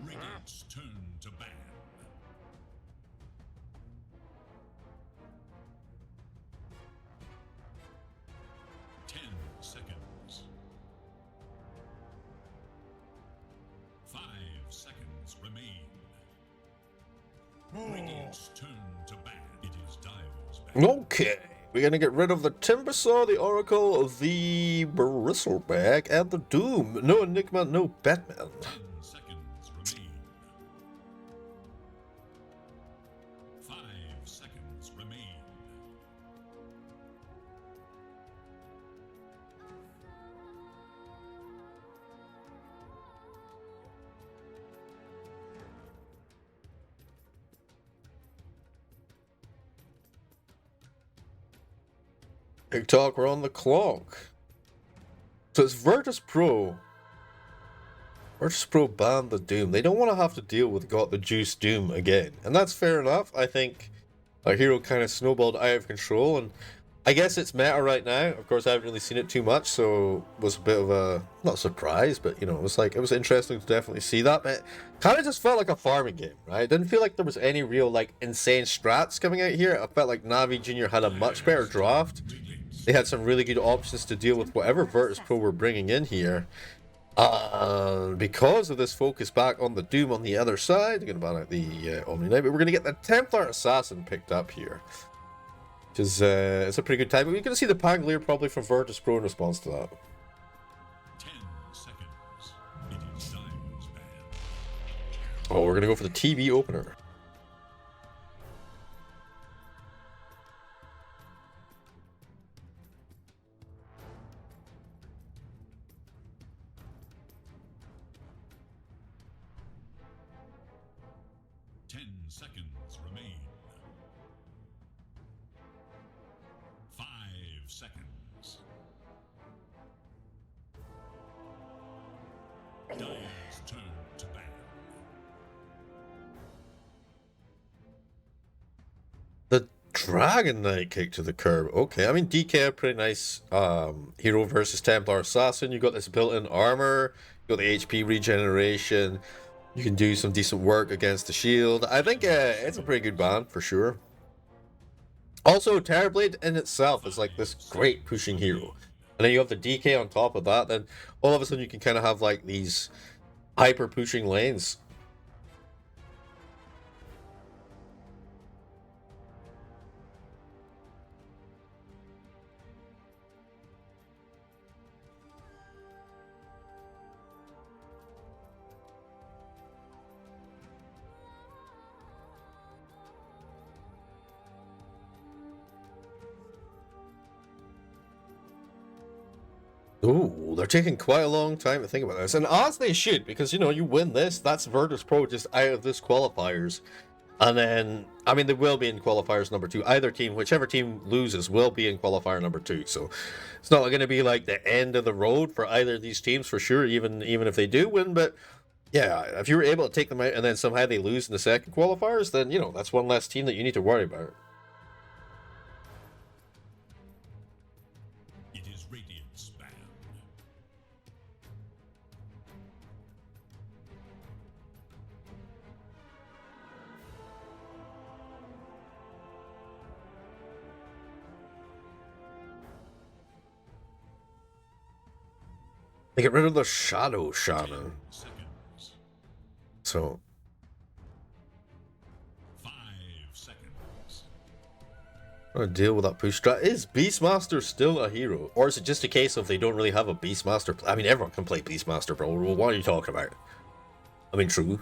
Radiant's turn to ban. 10 seconds. 5 seconds remain. Radiant's turn to ban. It is Dire's ban. Okay, we're gonna get rid of the Timbersaw, the Oracle, the Bristleback, and the Doom. No Enigma, no Batman. 10 seconds remain. 5 seconds remain. TikTok, we're on the clock. So it's Virtus Pro. Virtus Pro banned the Doom. They don't want to have to deal with Got the Juice Doom again. And that's fair enough. I think our hero kind of snowballed out of control, and I guess it's meta right now. Of course, I haven't really seen it too much, so it was a bit of a, not a surprise, but, you know, it was interesting to definitely see that. But it kind of just felt like a farming game, right? It didn't feel like there was any real, like, insane strats coming out here. I felt like Navi Junior had a much better draft. They had some really good options to deal with whatever Virtus Pro were bringing in here. Because of this focus back on the Doom on the other side, they're going to ban out the Omni Knight, but we're going to get the Templar Assassin picked up here. Which is it's a pretty good time. But we're going to see the Pangolier probably from Virtus Pro in response to that. 10 seconds. It is Dire's ban. Oh, we're going to go for the TV opener. Seconds remain. 5 seconds. Dire's turn to ban. The Dragon Knight kick to the curb. Okay, I mean, DK, a pretty nice hero versus Templar Assassin. You got this built-in armor, you got the HP regeneration. You can do some decent work against the shield. I think it's a pretty good ban for sure. Also, Terrorblade in itself is like this great pushing hero. And then you have the DK on top of that, then all of a sudden you can kind of have like these hyper pushing lanes. Ooh, they're taking quite a long time to think about this. And as they should, because, you know, you win this, that's Virtus Pro just out of this qualifiers. And then, I mean, they will be in qualifiers number 2. Either team, whichever team loses, will be in qualifier number 2. So it's not going to be like the end of the road for either of these teams for sure, even if they do win. But yeah, if you were able to take them out and then somehow they lose in the second qualifiers, then, you know, that's one less team that you need to worry about. It is Radiant's ban. They get rid of the Shadow Shaman. 10 seconds. So 5 seconds. I'm gonna deal with that push strat. Is Beastmaster still a hero? Or is it just a case of they don't really have a Beastmaster? I mean, everyone can play Beastmaster, bro. What are you talking about? I mean, true.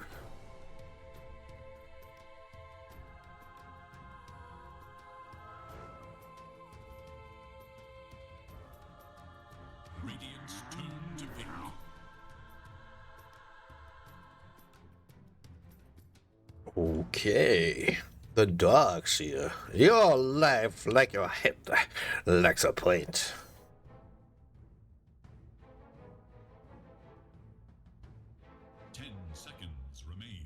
Okay. The dog's here. Your life like your head likes a plate. Ten seconds remain.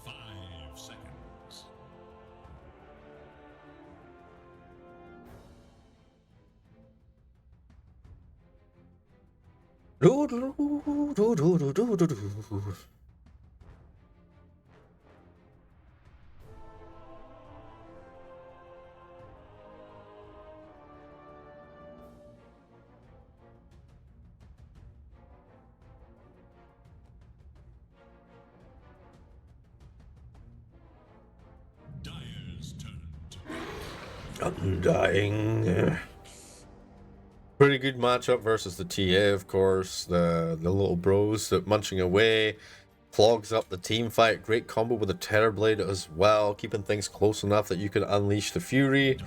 5 seconds. Do, do, do, do, do, do, do, do. Dyer's turn to Undying. Pretty good matchup versus the TA, of course. The little bros that munching away. Clogs up the team fight. Great combo with the Terrorblade as well. Keeping things close enough that you can unleash the Fury.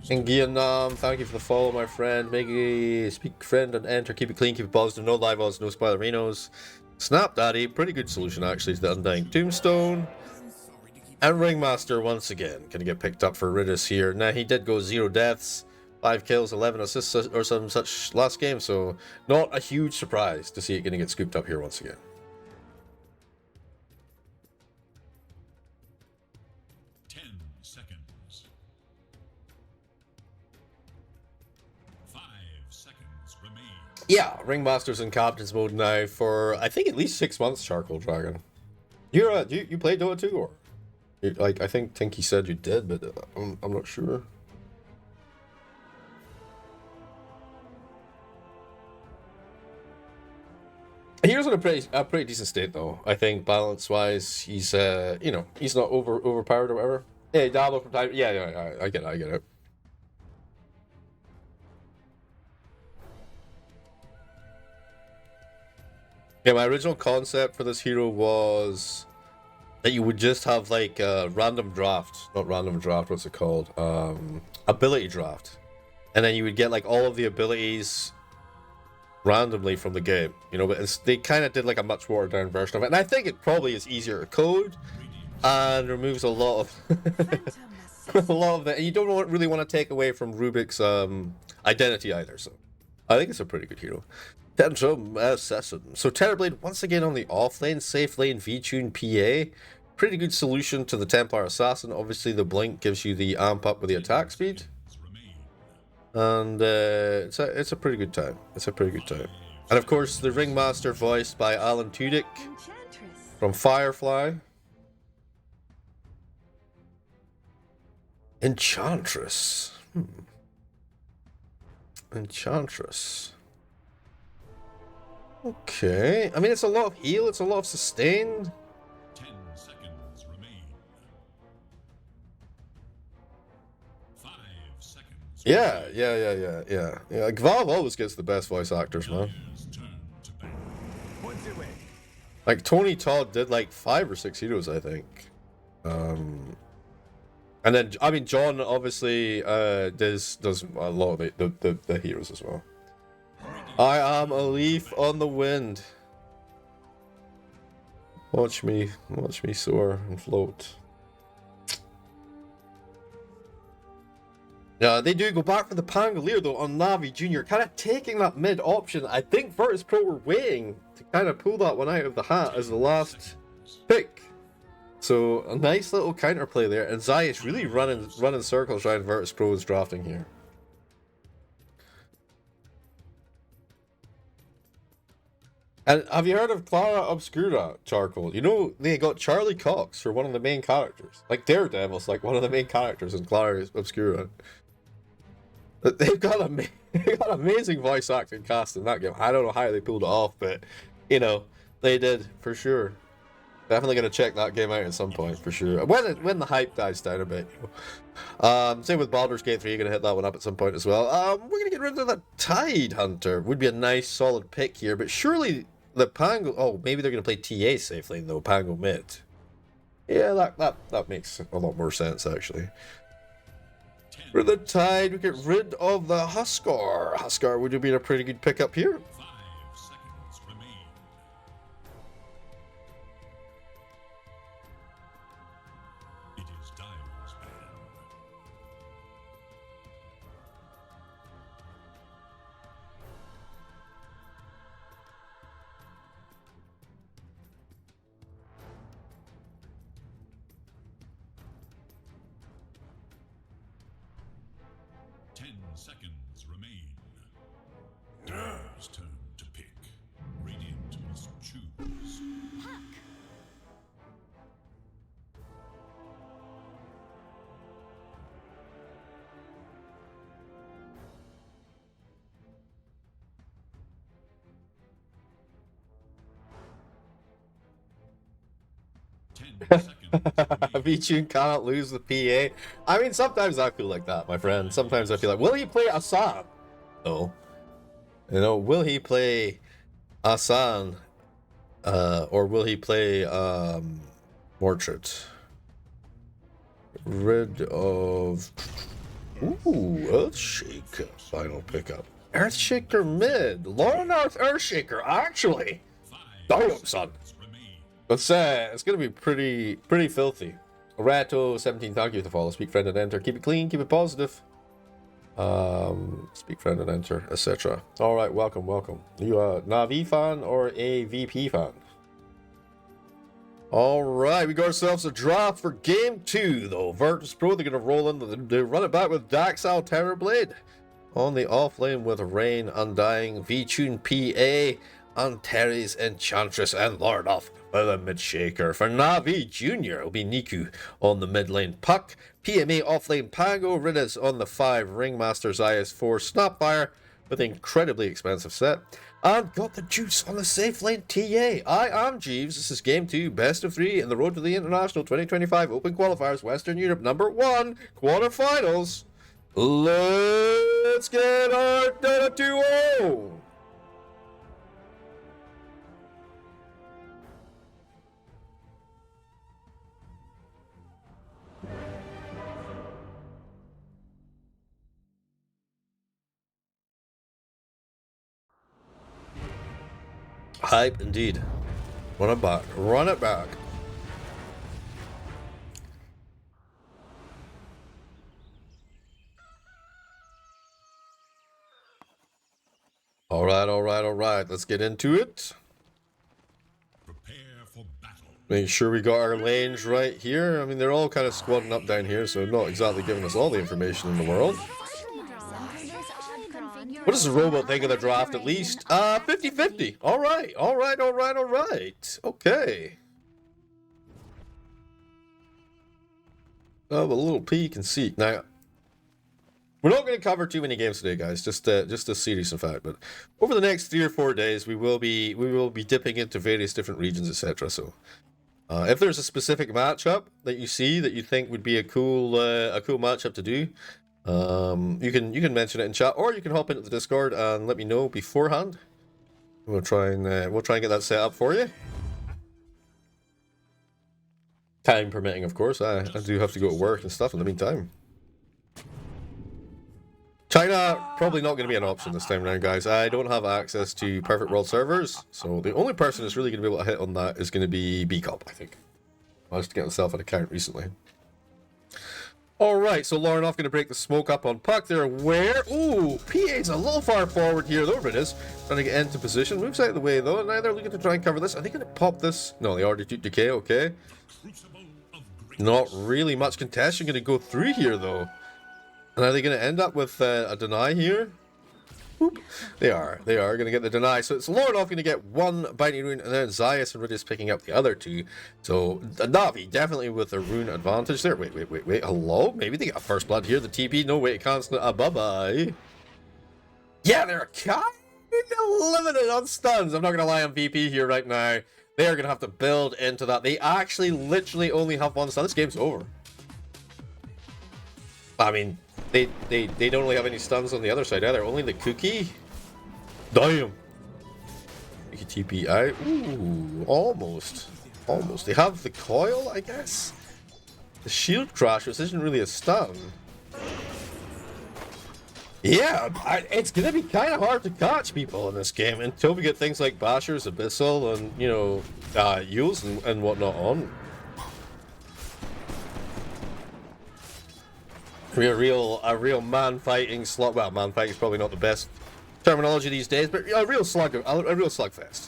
And Gianam, thank you for the follow, my friend. Make a speak friend and enter. Keep it clean, keep it positive. No live odds, no spoilerinos. Snap Daddy, pretty good solution actually to the Undying Tombstone. And Ringmaster once again gonna get picked up for Ridis here. Now he did go 0 deaths, 5 kills, 11 assists or some such last game, so not a huge surprise to see it gonna get scooped up here once again. seconds. 5 seconds remain. Yeah, Ringmaster's in captain's mode now for I think at least 6 months. Charcoal Dragon. You played Dota 2 or? Like, I think he said you did, but I'm not sure. Hero's in a pretty decent state though. I think balance wise, he's you know, he's not overpowered or whatever. Yeah, Diablo from time. Yeah, I get it. Yeah, my original concept for this hero was that you would just have like a random draft, not random draft, what's it called? Ability draft. And then you would get like all of the abilities randomly from the game, you know, but they kind of did like a much watered down version of it. And I think it probably is easier to code and removes a lot of a lot of that. And you don't really want to take away from Rubik's identity either, so I think it's a pretty good hero. Tantrum Assassin. So Terrorblade once again on the off lane, safe lane V-Tune PA. Pretty good solution to the Templar Assassin. Obviously the blink gives you the amp up with the attack speed. And it's a pretty good time. It's a pretty good time. And of course the Ringmaster voiced by Alan Tudyk from Firefly. Enchantress. Enchantress. Okay. I mean, it's a lot of heal, it's a lot of sustain. 10 seconds remain. 5 seconds. Yeah. Like, Valve always gets the best voice actors, man. Dyer's turn to battle. Like, Tony Todd did like 5 or 6 heroes, I think. And then, I mean, John obviously does a lot of the heroes as well. I am a leaf on the wind. Watch me soar and float. Yeah, they do go back for the Pangolier though on Navi Jr. Kind of taking that mid option. I think Virtus Pro were waiting to kind of pull that one out of the hat as the last pick. So a nice little counterplay there, and Zayas really running circles around Virtus Pro's drafting here. And have you heard of Clara Obscura, Charcoal? You know, they got Charlie Cox for one of the main characters. Like Daredevil's like one of the main characters in Clara Obscura. They've got amazing voice acting cast in that game. I don't know how they pulled it off, but, you know, they did, for sure. Definitely going to check that game out at some point, for sure. When the hype dies down a bit. Same with Baldur's Gate 3, you're going to hit that one up at some point as well. We're going to get rid of the Tide Hunter. Would be a nice, solid pick here, but surely the Pango... Oh, maybe they're going to play TA safe lane, though, Pango mid. Yeah, that makes a lot more sense, actually. For the Tide, we get rid of the Huskar. Huskar would have been a pretty good pickup here. 5 seconds remain. seconds remain. Dire's turn to pick. Radiant must choose. VTune cannot lose the PA. I mean, sometimes I feel like that, my friend. Sometimes I feel like, will he play Asan? No. You know, will he play Asan? Or will he play Mortrit? Rid of... Ooh, Earthshaker. Final pickup. Earthshaker mid. Lornarth Earthshaker, actually. Damn, son. It's gonna be pretty filthy. Rato17, thank you for the follow. Speak friend and enter. Keep it clean, keep it positive. Speak friend and enter, etc. Alright, welcome. Are you a NAVI fan or a VP fan? Alright, we got ourselves a draft for game 2 though. Virtus Pro, they're gonna roll in, they run it back with Daxal Terrorblade. On the off lane with Rain, Undying, VTune PA, Antares Enchantress, and Lord off with a mid shaker. For Navi Jr. it'll be Niku on the mid lane Puck, PMA off lane Pango, Riddis on the 5, Ringmaster Zayas 4, Snapfire with an incredibly expensive set, and got the juice on the safe lane TA. I am Jeeves, this is game 2, best of 3 in the road to the International 2025 Open Qualifiers, Western Europe number 1, quarterfinals. Let's get our Dota 2-0! Hype indeed. Run it back. Run it back. Alright. Let's get into it. Prepare for battle. Make sure we got our lanes right here. I mean, they're all kind of squadding up down here, so not exactly giving us all the information in the world. What does the robot think of the draft at least? 50-50. Alright. Okay. Oh, a little peek and see. Now, we're not going to cover too many games today, guys. Just a serious in fact. But over the next 3 or 4 days, we will be dipping into various different regions, etc. So, if there's a specific matchup that you see that you think would be a cool matchup to do, you can mention it in chat, or you can hop into the Discord and let me know beforehand. We'll try and get that set up for you. Time permitting, of course. I do have to go to work and stuff in the meantime. China, probably not going to be an option this time around, guys. I don't have access to Perfect World servers, so the only person that's really going to be able to hit on that is going to be BCOP, I think. I managed to get myself an account recently. Alright, so Lauren going to break the smoke up on Puck. They're aware. Ooh, PA's a little far forward here, though. It is trying to get into position. Moves out of the way, though. Now they're looking to try and cover this. Are they going to pop this? No, they already took decay, okay. Not really much contention going to go through here, though. And are they going to end up with a deny here? Whoop. They are going to get the deny. So it's Lordoff going to get 1 binding rune, and then Zayas and Riddis picking up the other 2. So Navi definitely with a rune advantage there. Wait. Hello? Maybe they got first blood here. The TP. No, wait, it can't. Bye-bye. Yeah, they're kind of limited on stuns. I'm not going to lie on VP here right now. They are going to have to build into that. They actually literally only have 1 stun. This game's over. I mean, they don't really have any stuns on the other side either. Only the cookie. Damn. You can TP out. Ooh, almost. They have the coil, I guess. The shield crash, which isn't really a stun. Yeah, it's gonna be kind of hard to catch people in this game until we get things like Bashers, Abyssal, and Yules and whatnot on. A real man fighting slug. Well, man fighting is probably not the best terminology these days, but a real slugfest.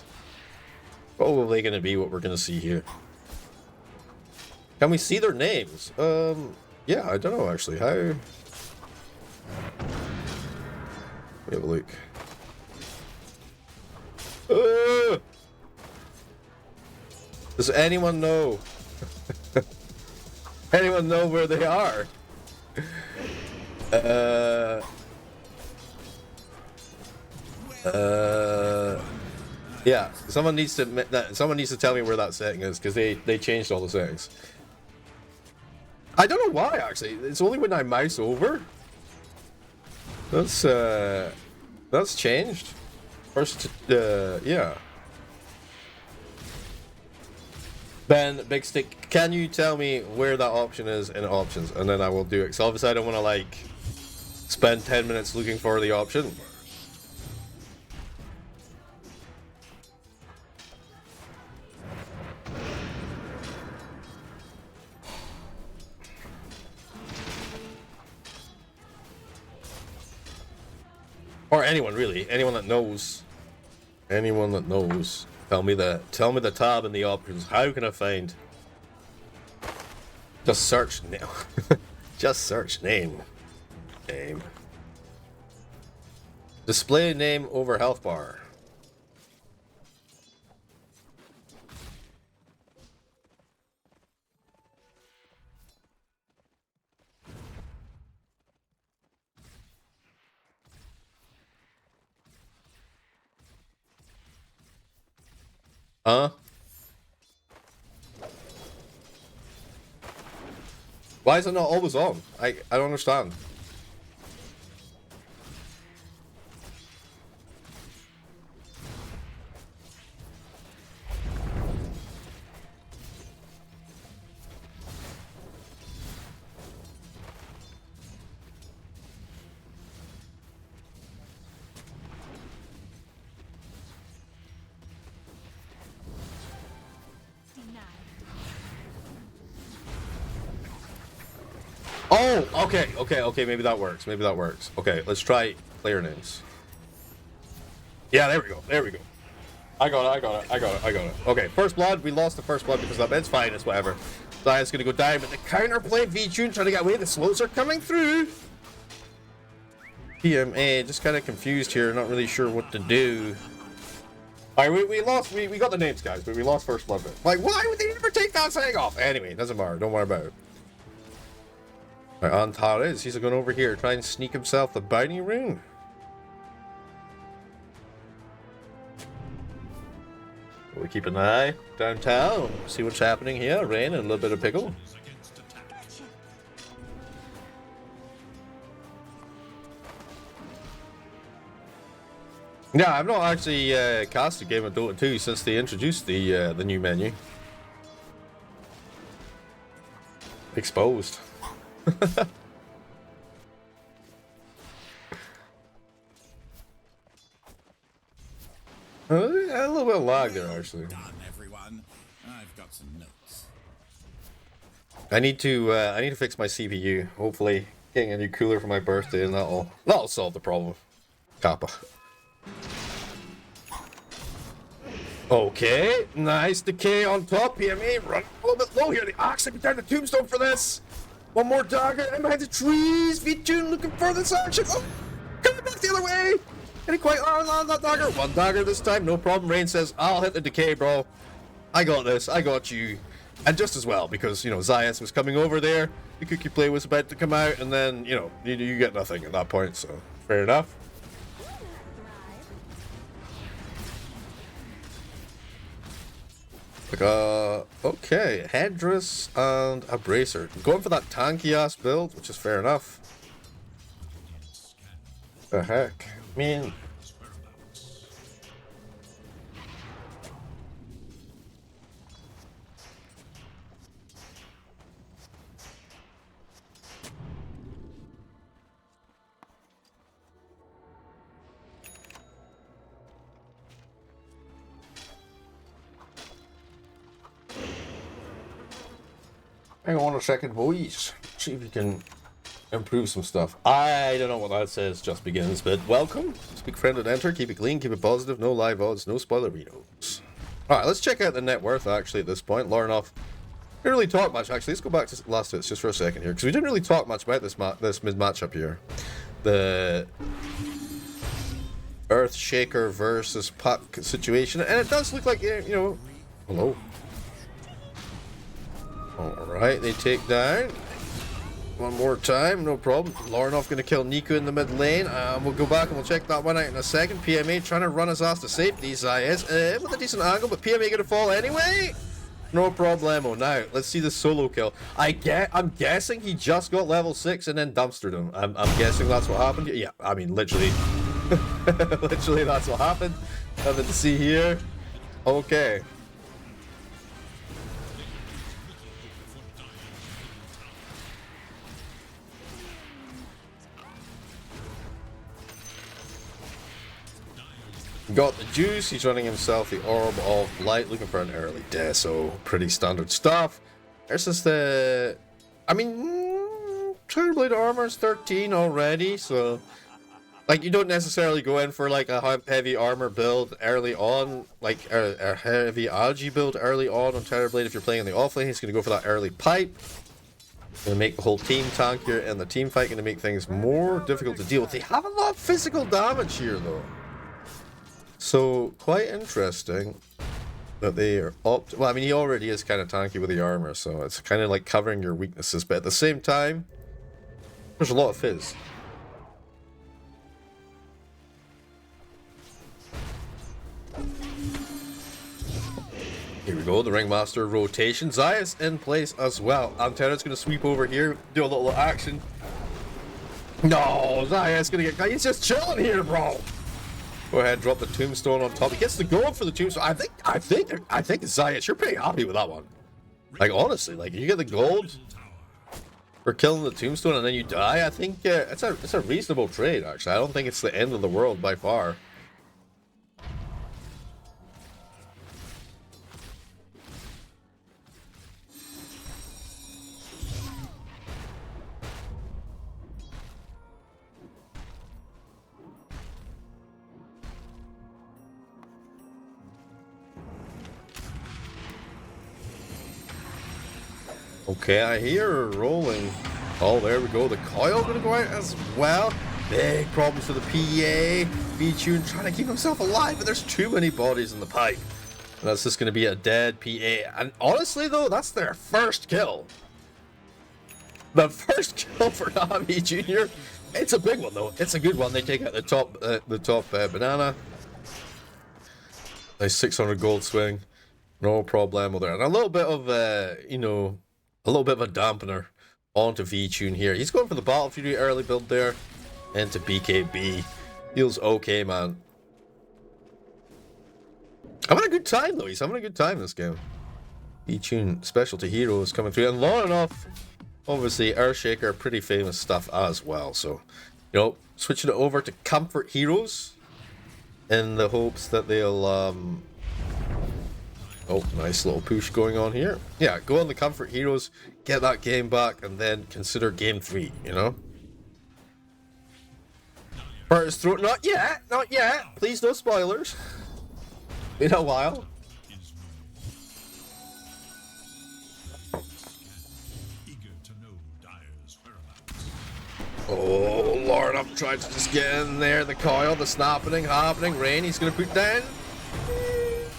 Probably going to be what we're going to see here. Can we see their names? Yeah, I don't know actually. How? We have a look. Uh, does anyone know? Anyone know where they are? Yeah. Someone needs to tell me where that setting is, because they changed all the settings. I don't know why, actually. It's only when I mouse over. That's changed. First, yeah. Ben, Big Stick, can you tell me where that option is in options, and then I will do it. Because obviously I don't want to like spend 10 minutes looking for the option. Or anyone really, anyone that knows. Anyone that knows. Tell me the tab in the options. How can I find? Just search name. Just search name. Name. Display name over health bar. Huh? Why is it not always on? I don't understand. Oh, okay, maybe that works. Maybe that works. Okay, let's try player names. Yeah, there we go. I got it. Okay, first blood. We lost the first blood because of that. It's fine, it's whatever. Zion's gonna go down, but the counterplay V-Tune trying to get away. The slows are coming through. PMA, just kind of confused here, not really sure what to do. Alright, we got the names, guys, but we lost first blood. Like, why would they never take that thing off? Anyway, it doesn't matter. Don't worry about it. Antares, he's going over here, trying to sneak himself the bounty rune. We keep an eye downtown, see what's happening here. Rain and a little bit of pickle. Yeah, I've not actually cast a game of Dota 2 since they introduced the new menu. Exposed. A little bit of lag there, actually. Done, everyone. I've got some notes. I need to fix my CPU. Hopefully, getting a new cooler for my birthday, and that'll solve the problem. Kappa. Okay, nice decay on top. PMA run a little bit low here. The Ox let me down the tombstone for this. One more dagger. I'm behind the trees. V-Tune looking for this action. Oh, coming back the other way. Any quite on that dagger. One dagger this time. No problem. Rain says, I'll hit the decay, bro. I got this. I got you. And just as well, because, you know, Zayas was coming over there. The cookie play was about to come out. And then, you know, you get nothing at that point. So, fair enough. Okay, headdress and a bracer. Going for that tanky ass build, which is fair enough. The heck? I mean, hang on a second, boys. See if we can improve some stuff. I don't know what that says, just begins, but welcome. Speak friend and enter. Keep it clean, keep it positive. No live odds, no spoilerinos. Alright, let's check out the net worth actually at this point. Larnoff didn't really talk much actually. Let's go back to last hits just for a second here, because we didn't really talk much about this mid matchup here. Earthshaker versus Puck situation, and it does look like, you know, hello. Alright, they take down. One more time, no problem. Larnov going to kill Nico in the mid lane. We'll go back and we'll check that one out in a second. PMA trying to run his ass to safety. Zayas with a decent angle, but PMA going to fall anyway. No problemo. Now, let's see the solo kill. I'm guessing he just got level 6 and then dumpstered him. I'm guessing that's what happened. Yeah, I mean, literally. Literally, that's what happened. Nothing to see here. Okay. Got the juice, he's running himself the Orb of Light, looking for an early death, so pretty standard stuff. There's just the... I mean, Terrorblade armor's 13 already, so... Like, you don't necessarily go in for, like, a heavy armor build early on, like, a heavy algae build early on Terrorblade if you're playing in the offlane. He's going to go for that early pipe. Going to make the whole team tankier, and the team fight going to make things more difficult to deal with. They have a lot of physical damage here, though. So, quite interesting that they are well, I mean, he already is kind of tanky with the armor, so it's kind of like covering your weaknesses, but at the same time, there's a lot of fizz. Here we go, the Ringmaster rotation. Zayas in place as well. Antenna's going to sweep over here, do a little action. No, Zayas going to get... He's just chilling here, bro. Go ahead, drop the tombstone on top. He gets the gold for the tombstone. I think Zayas, you're pretty happy with that one. Like, honestly, like, you get the gold for killing the tombstone and then you die. I think it's a reasonable trade, actually. I don't think it's the end of the world by far. Okay, I hear rolling. Oh, there we go. The coil gonna go out as well. Big problems for the PA. B-Tune trying to keep himself alive, but there's too many bodies in the pipe. And that's just gonna be a dead PA. And honestly, though, that's their first kill. The first kill for NAVI Jr. It's a big one, though. It's a good one. They take out the top banana. Nice 600 gold swing. No problemo there. And a little bit of, you know, a little bit of a dampener onto V-Tune here. He's going for the Battle Fury early build there. Into BKB. Feels okay, man. Having a good time, though. He's having a good time this game. V-Tune specialty heroes coming through. And Larnov, obviously, Earthshaker, pretty famous stuff as well. So, you know, switching it over to comfort heroes in the hopes that they'll, Oh, nice little push going on here. Yeah, go on the comfort heroes, get that game back, and then consider game 3, you know? First throw, not yet, not yet. Please, no spoilers. Been a while. Oh, Lord, I'm trying to just get in there. The coil, the snapping happening. Rain, he's going to put down.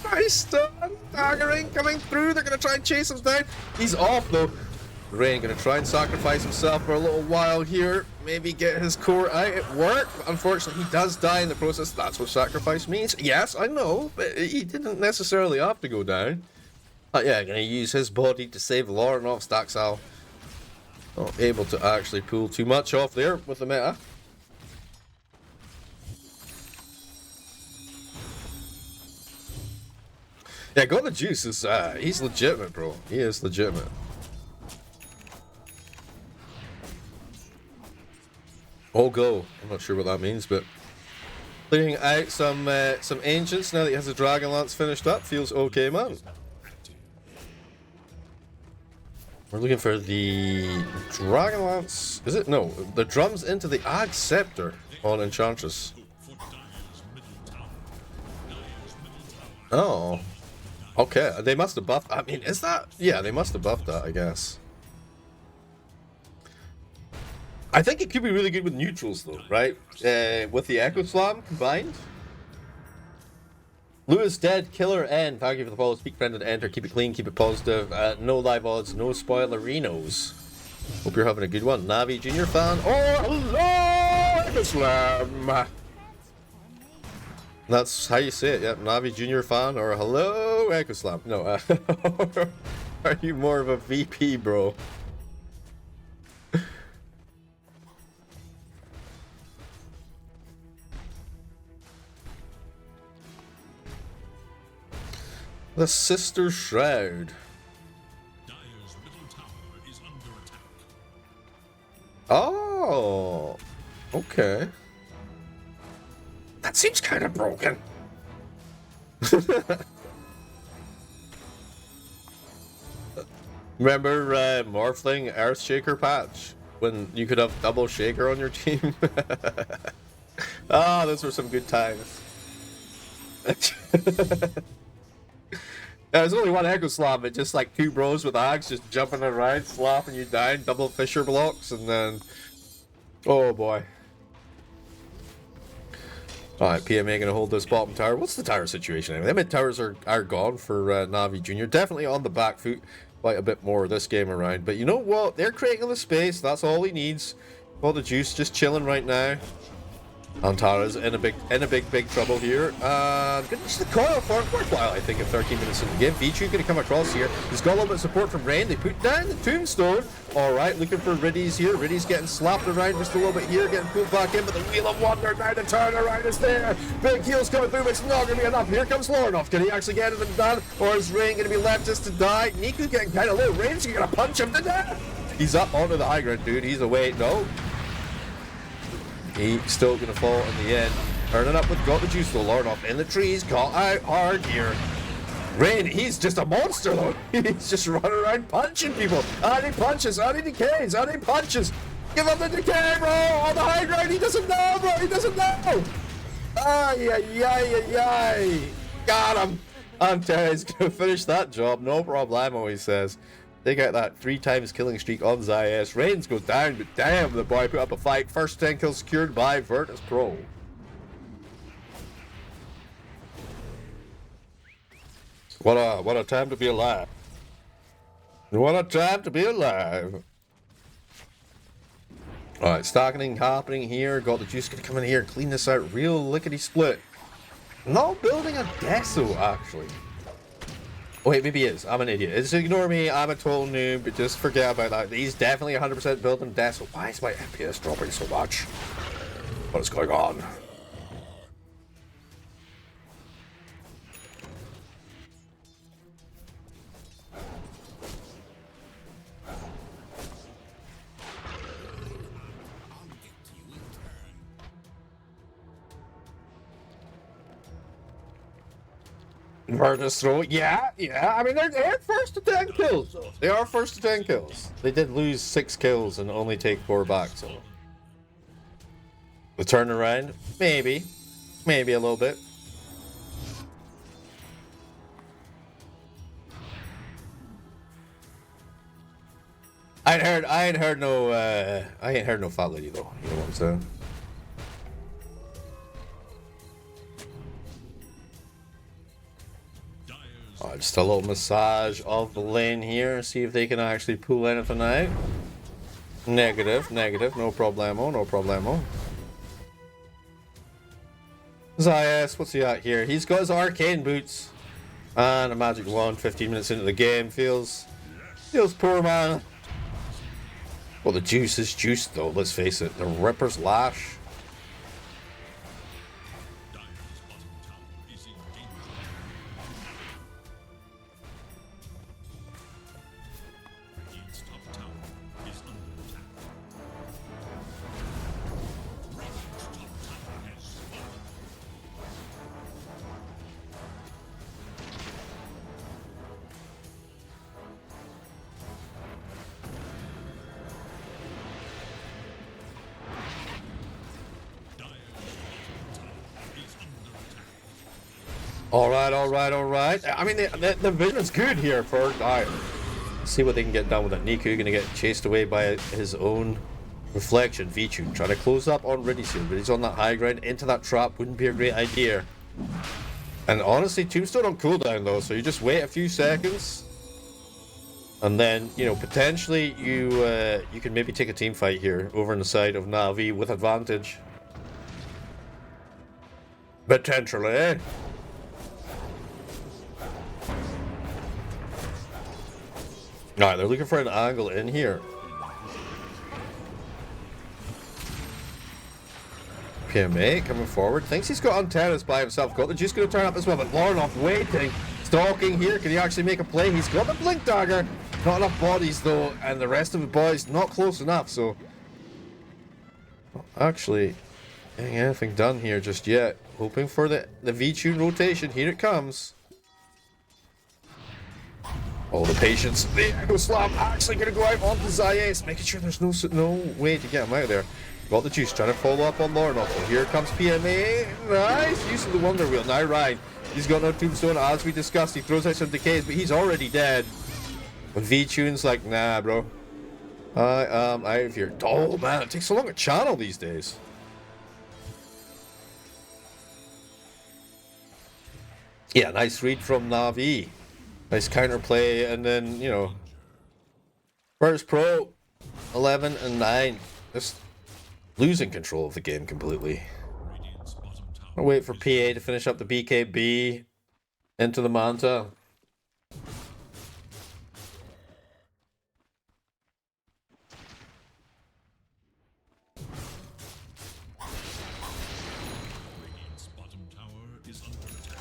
Nice stun. Daggering coming through. They're going to try and chase him down. He's off, though. Rain going to try and sacrifice himself for a little while here. Maybe get his core out. It worked. Unfortunately, he does die in the process. That's what sacrifice means. Yes, I know. But he didn't necessarily have to go down. But yeah, going to use his body to save Larnov. Staxal not able to actually pull too much off there with the meta. Yeah, got the juice. He's legitimate, bro. He is legitimate. All go. I'm not sure what that means, but clearing out some ancients now that he has the Dragon Lance finished up feels okay, man. We're looking for the Dragon Lance. Is it? No, the drums into the Ag Scepter on Enchantress. Oh. Okay, they must have buffed. I mean, is that? Yeah, they must have buffed that, I guess. I think it could be really good with neutrals, though, right? With the Echo Slam combined. Lewis Dead Killer N. Thank you for the follow. Speak friend and enter. Keep it clean. Keep it positive. No live odds. No spoilerinos. Hope you're having a good one. Navi Junior fan. Oh, hello, Islam. That's how you say it, yep. Navi Junior fan or hello, Ecoslam. No, are you more of a VP, bro? The Sister Shroud. Dire's middle tower is under attack. Oh, okay. That seems kind of broken. Remember Morphling Earthshaker patch? When you could have double Shaker on your team? Ah, those were some good times. There's only one Echo Slam, but just like two bros with axe just jumping around, slapping you down, double Fisher blocks, and then... Oh boy. Alright, PMA gonna hold this bottom tower. What's the tower situation anyway? The mid towers are gone for Navi Jr. Definitely on the back foot quite a bit more this game around. But you know what? They're creating the space. That's all he needs. All the juice just chilling right now. Antara's in a big trouble here. Gonna use the coil for it. Worthwhile, I think, at 13 minutes in the game. Vichu gonna come across here. He's got a little bit of support from Rain. They put down the tombstone. Alright, looking for Riddies here. Riddies getting slapped around just a little bit here, getting pulled back in, but the Wheel of Wonder now the turnaround is there. Big heels coming through, but it's not gonna be enough. Here comes Lornoff. Can he actually get it done? Or is Rain gonna be left just to die? Niku getting kind of low. Rain's gonna punch him to death. He's up onto the high ground, dude. He's away. No. He's still going to fall in the end. Turning up with got the juice though. Lornoff in the trees. Caught out hard here. Rain, he's just a monster though. He's just running around punching people. And he punches. And he decays. And he punches. Give him the decay, bro. On the high ground. He doesn't know, bro. He doesn't know. Ay, ay, ay, ay, ay. Got him. And Terry's going to finish that job. No problemo, he says. They got that 3 times killing streak on Zayas. Reigns goes down, but damn, the boy put up a fight. First 10 kills secured by Virtus Pro. What a time to be alive. What a time to be alive. Alright, stacking happening here. Got the juice gonna come in here and clean this out real lickety split. Not building a Deso, actually. Oh, wait, maybe he is. I'm an idiot. Just ignore me. I'm a total noob, but just forget about that. He's definitely 100% building Deso. Why is my FPS dropping so much? What is going on? Virtus throw, yeah. I mean, they're first to 10 kills. They are first to 10 kills. They did lose 6 kills and only take 4 back, so. The turnaround, maybe a little bit. I ain't heard no fat lady though. You know what I'm saying? Just a little massage of the lane here. See if they can actually pull anything out. Negative. No problemo. Zayas, what's he at here? He's got his arcane boots. And a magic wand 15 minutes into the game. Feels poor, man. Well, the juice is juiced though, let's face it. The Ripper's Lash. All right. I mean, the vision is good here for Dire. See what they can get done with it. Niku gonna get chased away by his own reflection. Vichu trying to close up on Riddies here. Riddies on that high ground into that trap wouldn't be a great idea. And honestly, Tombstone on cooldown though, so you just wait a few seconds, and then you know potentially you can maybe take a team fight here over on the side of Navi with advantage. Potentially. Alright, they're looking for an angle in here. PMA coming forward. Thinks he's got antennas by himself. Got the juice going to turn up as well, but Lornoff waiting. Stalking here. Can he actually make a play? He's got the blink dagger. Not enough bodies though, and the rest of the boys not close enough, so not actually getting anything done here just yet. Hoping for the V-tune rotation. Here it comes. Oh, the patience. The Echo Slam actually going to go out onto Zayas, making sure there's no way to get him out of there. Got the juice, trying to follow up on Lornoff. So here comes PMA. Nice use of the Wonder Wheel. Now Ryan, he's got no tombstone as we discussed. He throws out some decays, but he's already dead. When V-tune's like, nah, bro. I am out of here. Oh man, it takes so long to channel these days. Yeah, nice read from Navi. Nice counterplay, and then, you know, first pro, 11 and 9. Just losing control of the game completely. I'll wait for PA to finish up the BKB into the Manta. Radiant's bottom tower is under attack.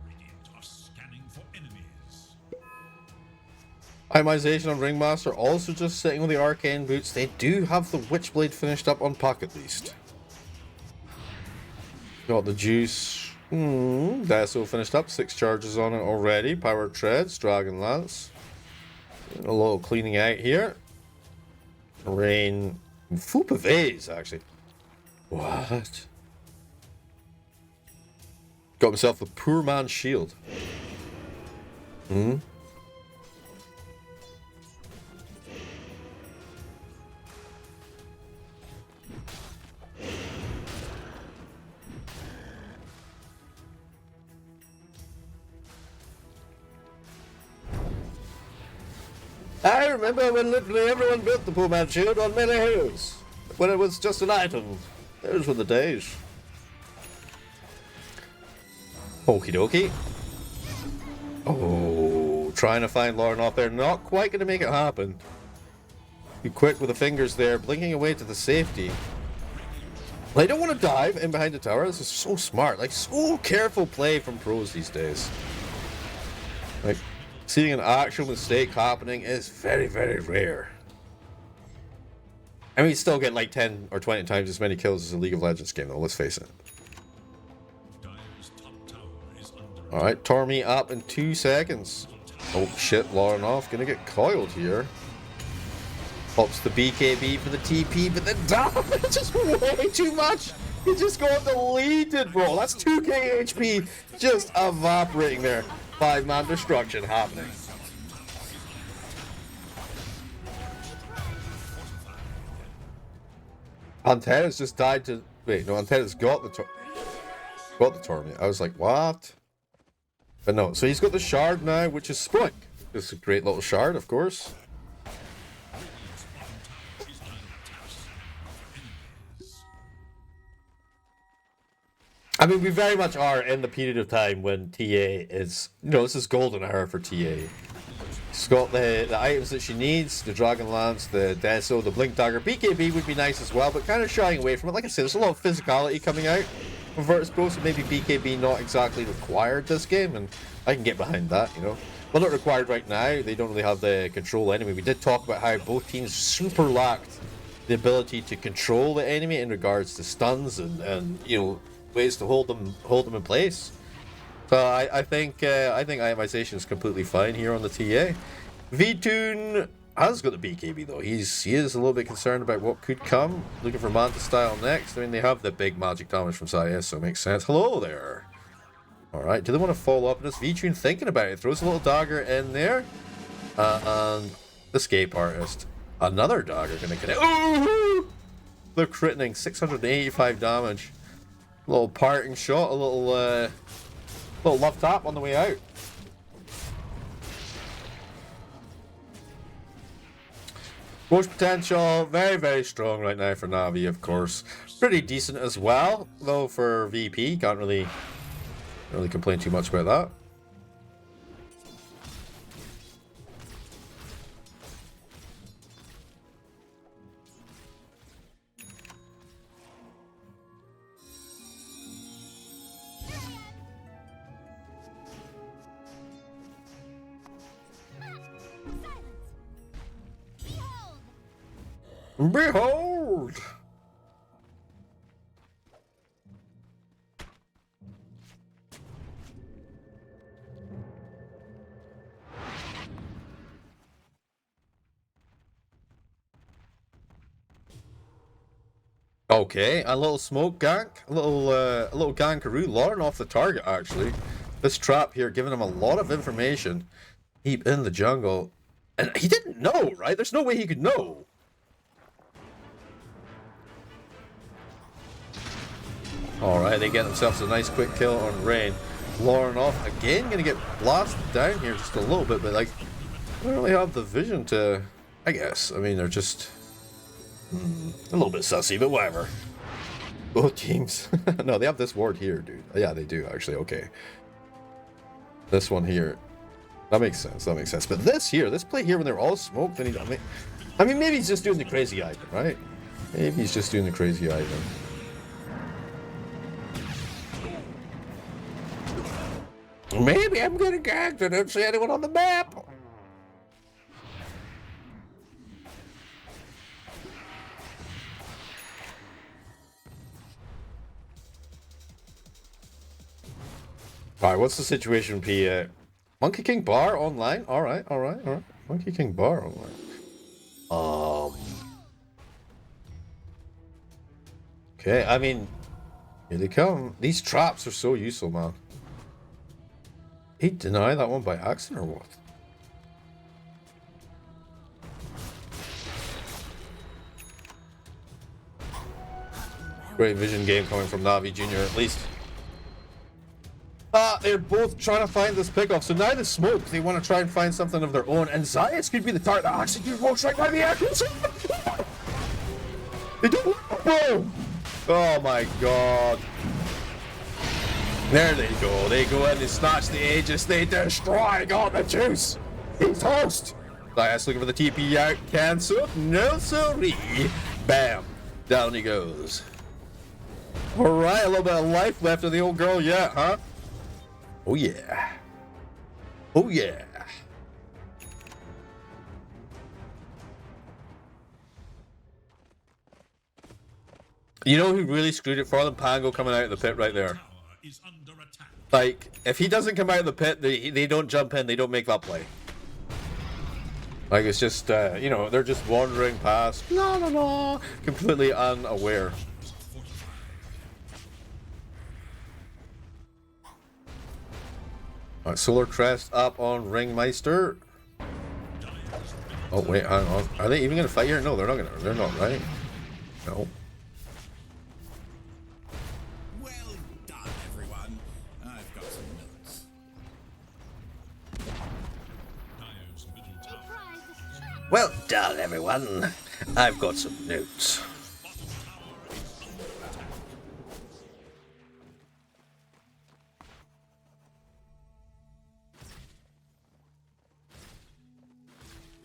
Radiant are scanning for enemies. Itemization on Ringmaster, also just sitting with the Arcane Boots. They do have the Witchblade finished up on Puck at least. Got the Juice. Deso finished up, 6 charges on it already. Power Treads, Dragon Lance. A little cleaning out here. Rain. Full pavés, actually. What? Got himself a poor man's shield. I remember when literally everyone built the poor man's shield on many hills. When it was just an item. Those were the days. Okie dokie. Oh, trying to find Lauren off there. Not quite going to make it happen. Be quick with the fingers there, blinking away to the safety. Well, I don't want to dive in behind the tower. This is so smart. Like, so careful play from pros these days. Like, seeing an actual mistake happening is very, very rare. I mean, you still get like 10 or 20 times as many kills as a League of Legends game, though. Let's face it. Dire's top tower is under Alright, Tormy up in 2 seconds. Oh shit, Lauren off. Gonna get coiled here. Pops the BKB for the TP, but the damage is way too much. He just got deleted, bro. That's 2k HP just evaporating there. 5-man destruction happening. Antenna's just died to... Wait, no, Antenna's got the Tormy. I was like, what? But no, so he's got the shard now, which is Spike. It's a great little shard, of course. I mean, we very much are in the period of time when TA is... You know, this is golden era for TA. She's got the items that she needs, the Dragon Lance, the Deso, the Blink Dagger. BKB would be nice as well, but kind of shying away from it. Like I said, there's a lot of physicality coming out from Virtus Pro, so maybe BKB not exactly required this game, and I can get behind that, you know. Well, not required right now. They don't really have the control anyway. We did talk about how both teams super lacked the ability to control the enemy in regards to stuns and you know, ways to hold them in place. So I think itemization is completely fine here on the TA. V-Tune has got the BKB though. He is a little bit concerned about what could come. Looking for Manta style next. I mean, they have the big magic damage from Zayas, so it makes sense. Hello there. Alright, do they want to follow up on this? V-Tune thinking about it. Throws a little dagger in there. And Escape Artist. Another dagger gonna connect. Ooh! They're critting 685 damage. A little parting shot, a little love tap on the way out. Roach potential, very, very strong right now for Navi, of course. Pretty decent as well, though, for VP. Can't really complain too much about that. Behold! Okay, a little smoke gank, a little gankaroo, luring off the target actually. This trap here giving him a lot of information. Deep in the jungle. And he didn't know, right? There's no way he could know. Alright, they get themselves a nice quick kill on Rain. Luring off again, gonna get blasted down here just a little bit, but like, they don't really have the vision to, I guess. I mean, they're just a little bit sussy, but whatever. Both teams. No, they have this ward here, dude. Yeah, they do, actually. Okay. This one here. That makes sense. That makes sense. But this here, this play here, when they're all smoked, then I mean, maybe he's just doing the crazy item, right? Maybe he's just doing the crazy item. Maybe I'm getting gagged. I don't see anyone on the map. Alright, what's the situation, P? Monkey King Bar online? Alright. Monkey King Bar online. Okay, I mean, here they come. These traps are so useful, man. He denied that one by accident or what? Great vision game coming from Navi Jr. at least. They're both trying to find this pickoff. So now the smoke, they want to try and find something of their own. And Zayas could be the target that actually gets walked right by the accuracy. They don't. Boom! Oh my god. There they go. They go in, they snatch the Aegis, they destroy. Got the juice. He's toast. Zayas looking for the TP out. Cancel. No sorry. Bam. Down he goes. Alright, a little bit of life left of the old girl yet, huh? Oh yeah. Oh yeah. You know who really screwed it for them? Pango coming out of the pit right there. Like, if he doesn't come out of the pit, they don't jump in, they don't make that play. Like, it's just, you know, they're just wandering past, completely unaware. Alright, Solar Crest up on Ringmeister. Oh, wait, hang on. Are they even going to fight here? No, they're not going to. They're not, right? No. Well done, everyone. I've got some notes. Well done, everyone. I've got some notes.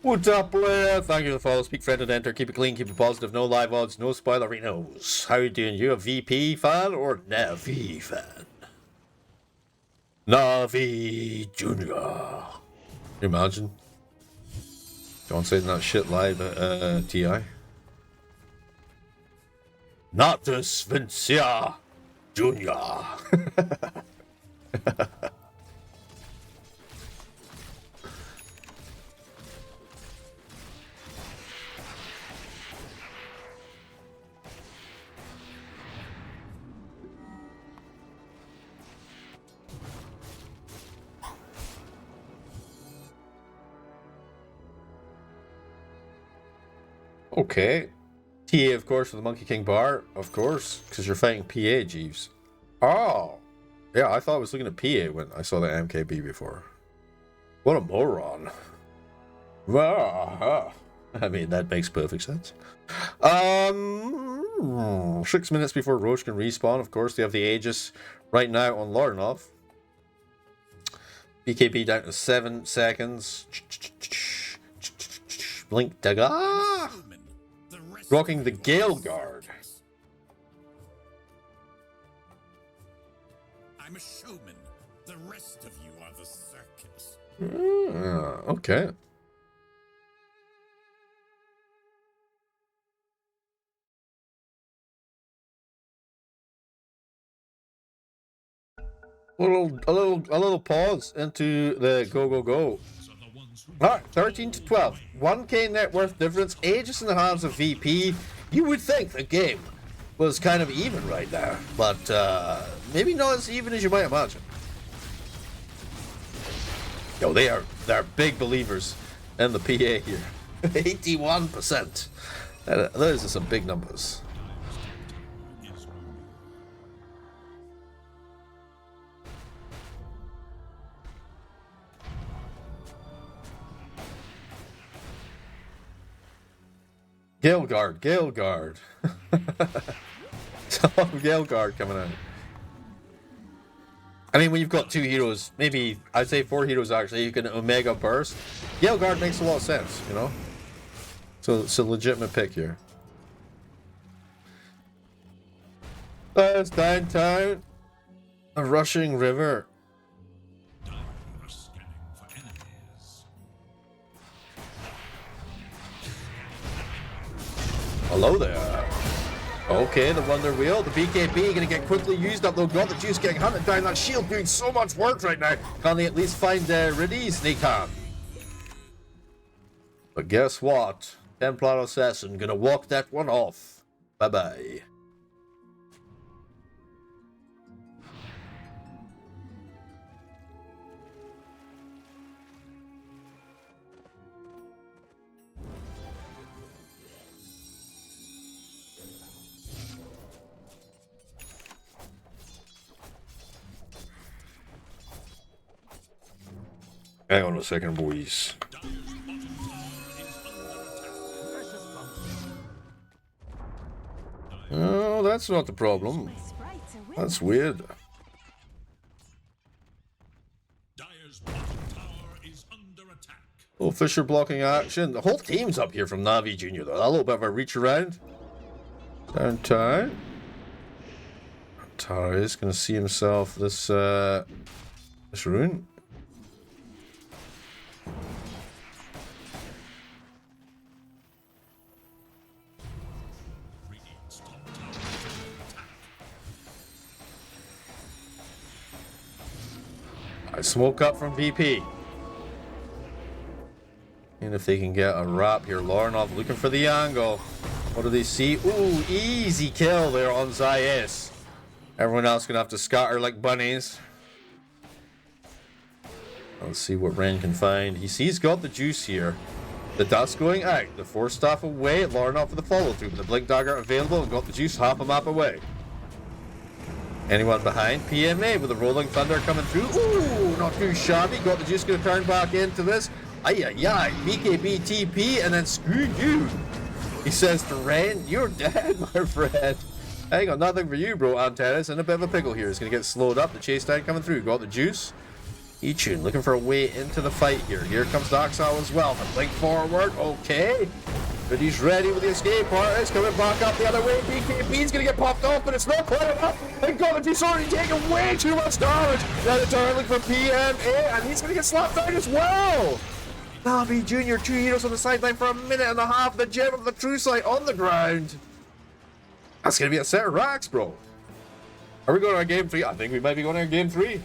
What's up, player? Thank you for the follow. Speak friend and enter. Keep it clean, keep it positive. No live odds, no spoilerinos. How you doing? You a VP fan or NAVI fan? NAVI Jr. Can you imagine? John saying that shit live at TI. Natus Vincia Jr. Okay. TA, of course, for the Monkey King bar, of course, because you're fighting PA, Jeeves. Oh! Yeah, I thought I was looking at PA when I saw the MKB before. What a moron. Ah, I mean, that makes perfect sense. 6 minutes before Roche can respawn, of course, they have the Aegis right now on Lornov. BKB down to 7 seconds. Blink dagger. Rocking the Gale Guard. I'm a showman. The rest of you are the circus. Okay. A little pause into the go. Alright, 13 to 12. 1k net worth difference, Aegis in the hands of VP. You would think the game was kind of even right now, but maybe not as even as you might imagine. Yo, they're big believers in the PA here. 81%. Those are some big numbers. Gale Guard. Some Gale Guard coming out. I mean, when you've got 2 heroes, maybe I'd say 4 heroes actually, you can Omega burst. Gale Guard makes a lot of sense, you know? So it's a legitimate pick here. It's downtown. A rushing river. Hello there. Okay, the Wonder Wheel, the BKB gonna get quickly used up though. Got the juice getting hunted down. That shield doing so much work right now. Can they at least find Riddies? They can. But guess what? Templar Assassin gonna walk that one off. Bye bye. Hang on a second, boys. Oh, that's not the problem. That's weird. Oh, Fisher blocking action. The whole team's up here from Navi Jr. though. A little bit of a reach around. Downtown. Tara is gonna see himself this rune. I smoke up from VP. And if they can get a wrap here, Lornov looking for the angle. What do they see? Ooh, easy kill there on Zayas. Everyone else gonna have to scatter like bunnies. Let's see what Ren can find. He's got the juice here. The dust going out. The Force Staff away. Lornov for the follow through. But the Blink Dagger available and got the juice half a map away. Anyone behind? PMA with the Rolling Thunder coming through. Ooh, not too shabby. Got the juice going to turn back into this. Ay. BKB TP and then screw you. He says to Ren, you're dead, my friend. I ain't got nothing for you, bro. Antennas in a bit of a pickle here. It's going to get slowed up. The chase down coming through. Got the juice. E-Tune looking for a way into the fight here. Here comes Darksaw as well. The blink forward. Okay. But he's ready with the escape artist coming back up the other way. BKB's gonna get popped off, but it's not quite enough. And God, he's already taking way too much damage. Now the turn looking for PMA, and he's gonna get slapped down as well. Navi Jr. 2 heroes on the sideline for a minute and a half. The gem of the true sight on the ground. That's gonna be a set of racks, bro. Are we going on game 3? I think we might be going on game 3.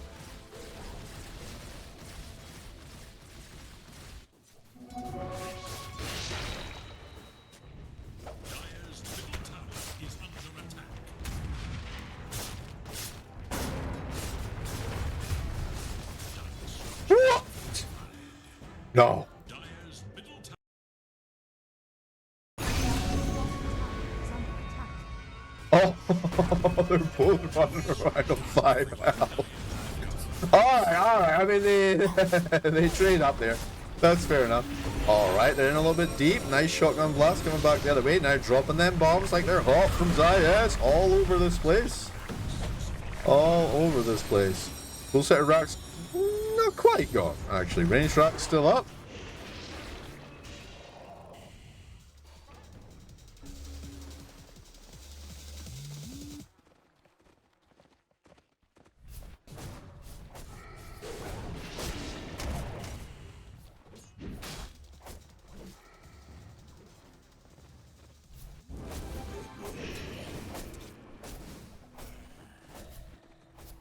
What? No. They're both running around on 5 health. Alright. I mean, they trade up there. That's fair enough. Alright, they're in a little bit deep. Nice shotgun blast coming back the other way. Now dropping them bombs like they're hot from Zayas all over this place. All over this place. Full set of racks. Not quite gone, actually. Range rack's still up.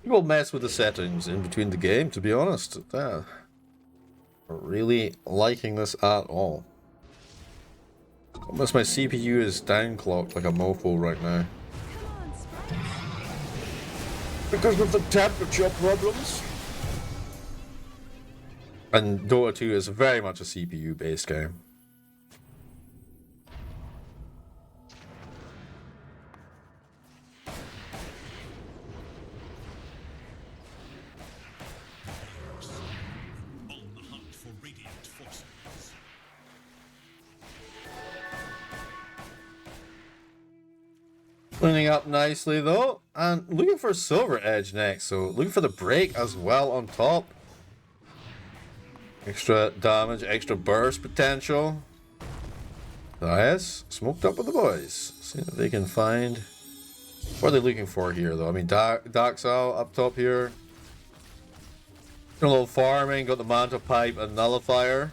People mess with the settings in between the game, to be honest. Not really liking this at all. Almost my CPU is downclocked like a mofo right now. Because of the temperature problems. And Dota 2 is very much a CPU-based game. Cleaning up nicely though, and looking for Silver Edge next, so looking for the break as well on top. Extra damage, extra burst potential. Nice, smoked up with the boys. See if they can find... What are they looking for here though? I mean, Daxal up top here. A little farming, got the Manta Pipe and Nullifier.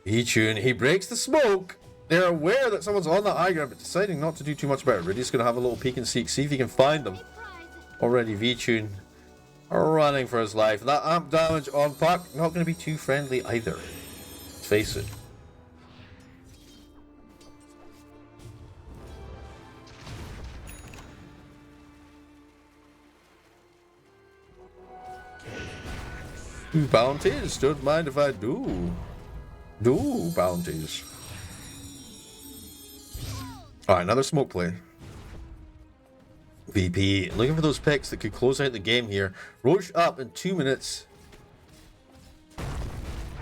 E-Tune, he breaks the smoke. They're aware that someone's on the high ground, but deciding not to do too much about it. Really just going to have a little peek and seek, see if he can find them. Already V-Tune running for his life. That amp damage on Puck, not going to be too friendly either. Let's face it. Bounties? Don't mind if I do. Do bounties. Alright, another smoke play. VP, looking for those picks that could close out the game here. Roach up in 2 minutes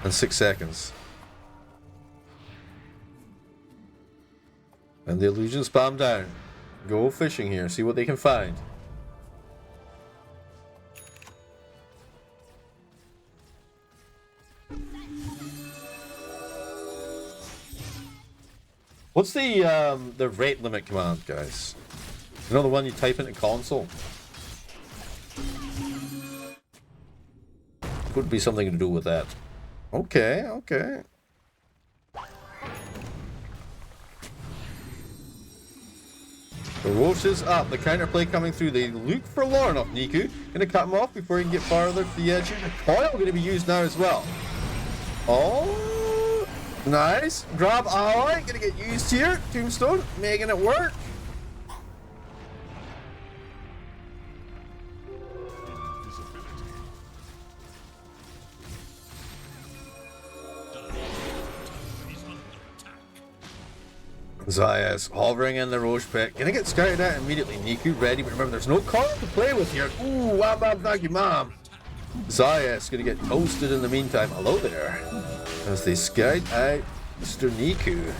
and 6 seconds. And the illusion spam down. Go fishing here, see what they can find. What's the rate limit command, guys? You know, the one you type into console? Could be something to do with that. Okay, okay. The Roche is up. The counterplay coming through. They look for Lauren off Niku. Gonna cut him off before he can get farther to the edge. Coil gonna be used now as well. Oh, nice. Grab ally. Gonna get used here. Tombstone making it work. Zayas hovering in the Roche pit. Gonna get scouted out immediately. Niku ready, but remember there's no card to play with here. Ooh, wab bab thank you, mom. Zayas gonna get toasted in the meantime. Hello there. As they scout out Mr. Niku.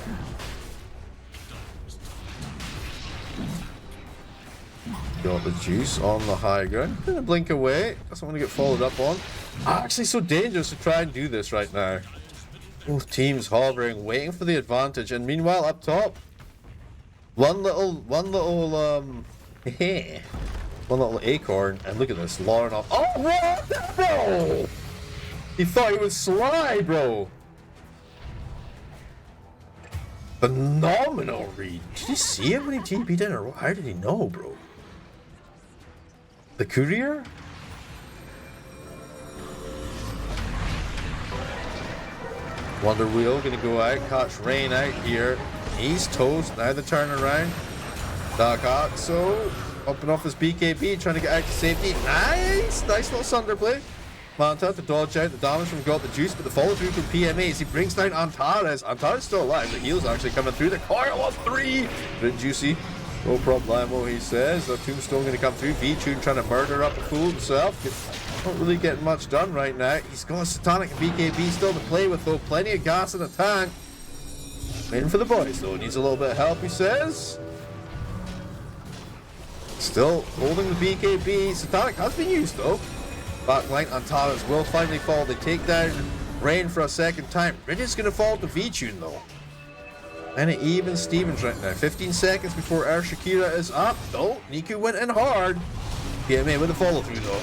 Got the juice on the high ground. Gonna blink away. Doesn't want to get followed up on. Actually so dangerous to try and do this right now. Both teams hovering, waiting for the advantage, and meanwhile up top, one little acorn, and look at this, Lauren off. Oh, what the bro? He thought he was Sly, bro. Phenomenal read. Did he see it when he TP'd in, or how did he know, bro? The courier? Wonder Wheel gonna go out, catch Rain out here. He's toast. Now the turnaround. Dark Axo up and off his BKB, trying to get out to safety. Nice! Nice little Sunder play. Manta to dodge out the damage from Got the Juice, but the follow through from PMA as he brings down Antares. Antares still alive, the heal's actually coming through. The coil of 3! Bit juicy. No problemo, he says. The Tombstone going to come through. V-Tune trying to murder up the fool himself. Not really getting much done right now. He's got a Satanic and BKB still to play with, though. Plenty of gas in the tank. Waiting for the boys, though. Needs a little bit of help, he says. Still holding the BKB. Satanic has been used, though. Backline Antares will finally fall. They take down Rain for a second time. Riddick's going to fall to V-Tune, though. And it even Stevens right now. 15 seconds before our Shakira is up. Oh, Niku went in hard. PMA with a follow through though.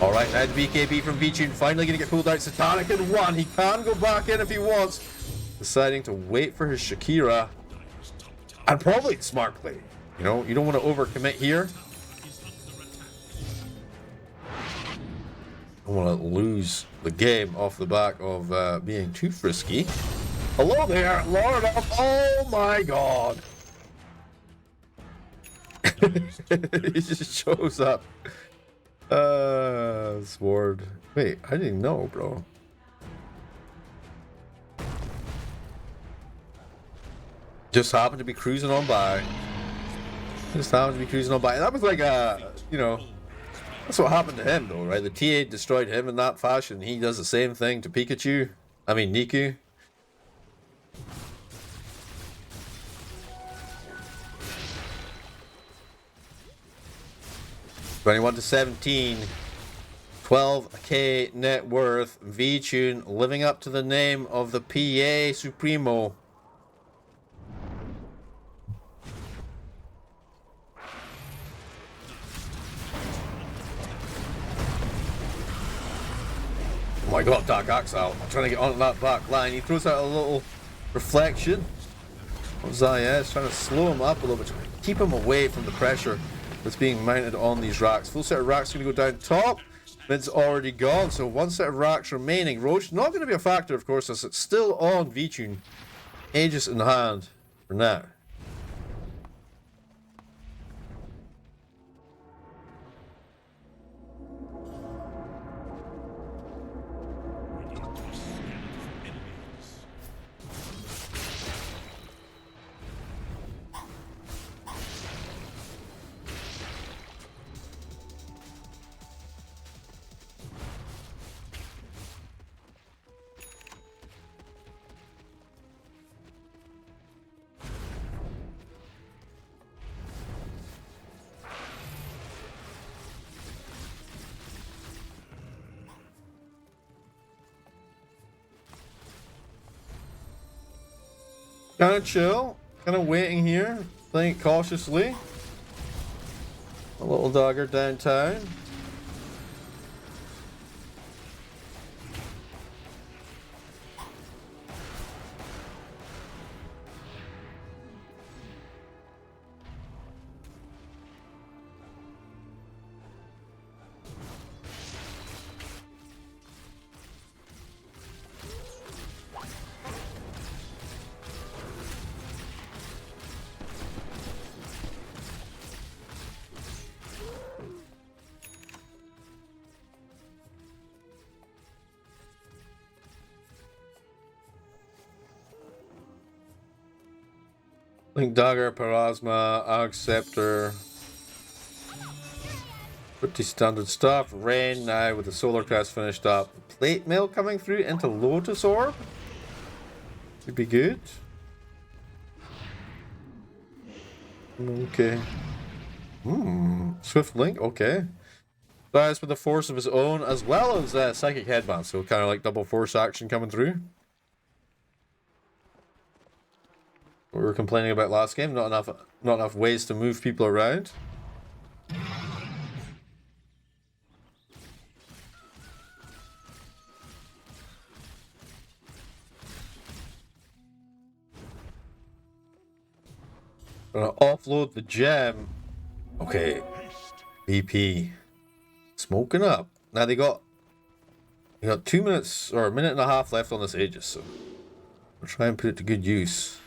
Alright, now the BKB from V-Tune finally going to get pulled out. Satanic in 1. He can go back in if he wants. Deciding to wait for his Shakira. And probably a smart play. You know, you don't want to overcommit here. Don't want to lose the game off the back of being too frisky. Hello there, Lord of... Oh my god! He just shows up. Sword. Wait, I didn't know, bro. Just happened to be cruising on by. Just happened to be cruising on by. That was like a, you know, that's what happened to him though, right? The TA destroyed him in that fashion. He does the same thing to Pikachu. I mean, Niku. 21 to 17, 12k net worth. V-Tune living up to the name of the PA Supremo. Oh my god, Dark Axe out. I'm trying to get on that back line. He throws out a little reflection of Zayas, trying to slow him up a little bit, keep him away from the pressure that's being mounted on these racks. Full set of racks going to go down top. Mid's already gone, so one set of racks remaining. Roach not going to be a factor, of course, as it's still on V-Tune. Aegis in hand for now. Kind of chill, kind of waiting here, playing it cautiously. A little dogger downtown. Link Dagger, Parasma, Arc Scepter. Pretty standard stuff. Rain now with the Solar Crest finished up. Plate Mail coming through into Lotus Orb. Could be good. Okay. Swift Link, okay. Dies with a force of his own as well as Psychic Headband, so kind of like double force action coming through. What we were complaining about last game, not enough ways to move people around. Gonna offload the gem. Okay. BP. Smoking up. Now they got 2 minutes or a minute and a half left on this Aegis, so we'll try and put it to good use.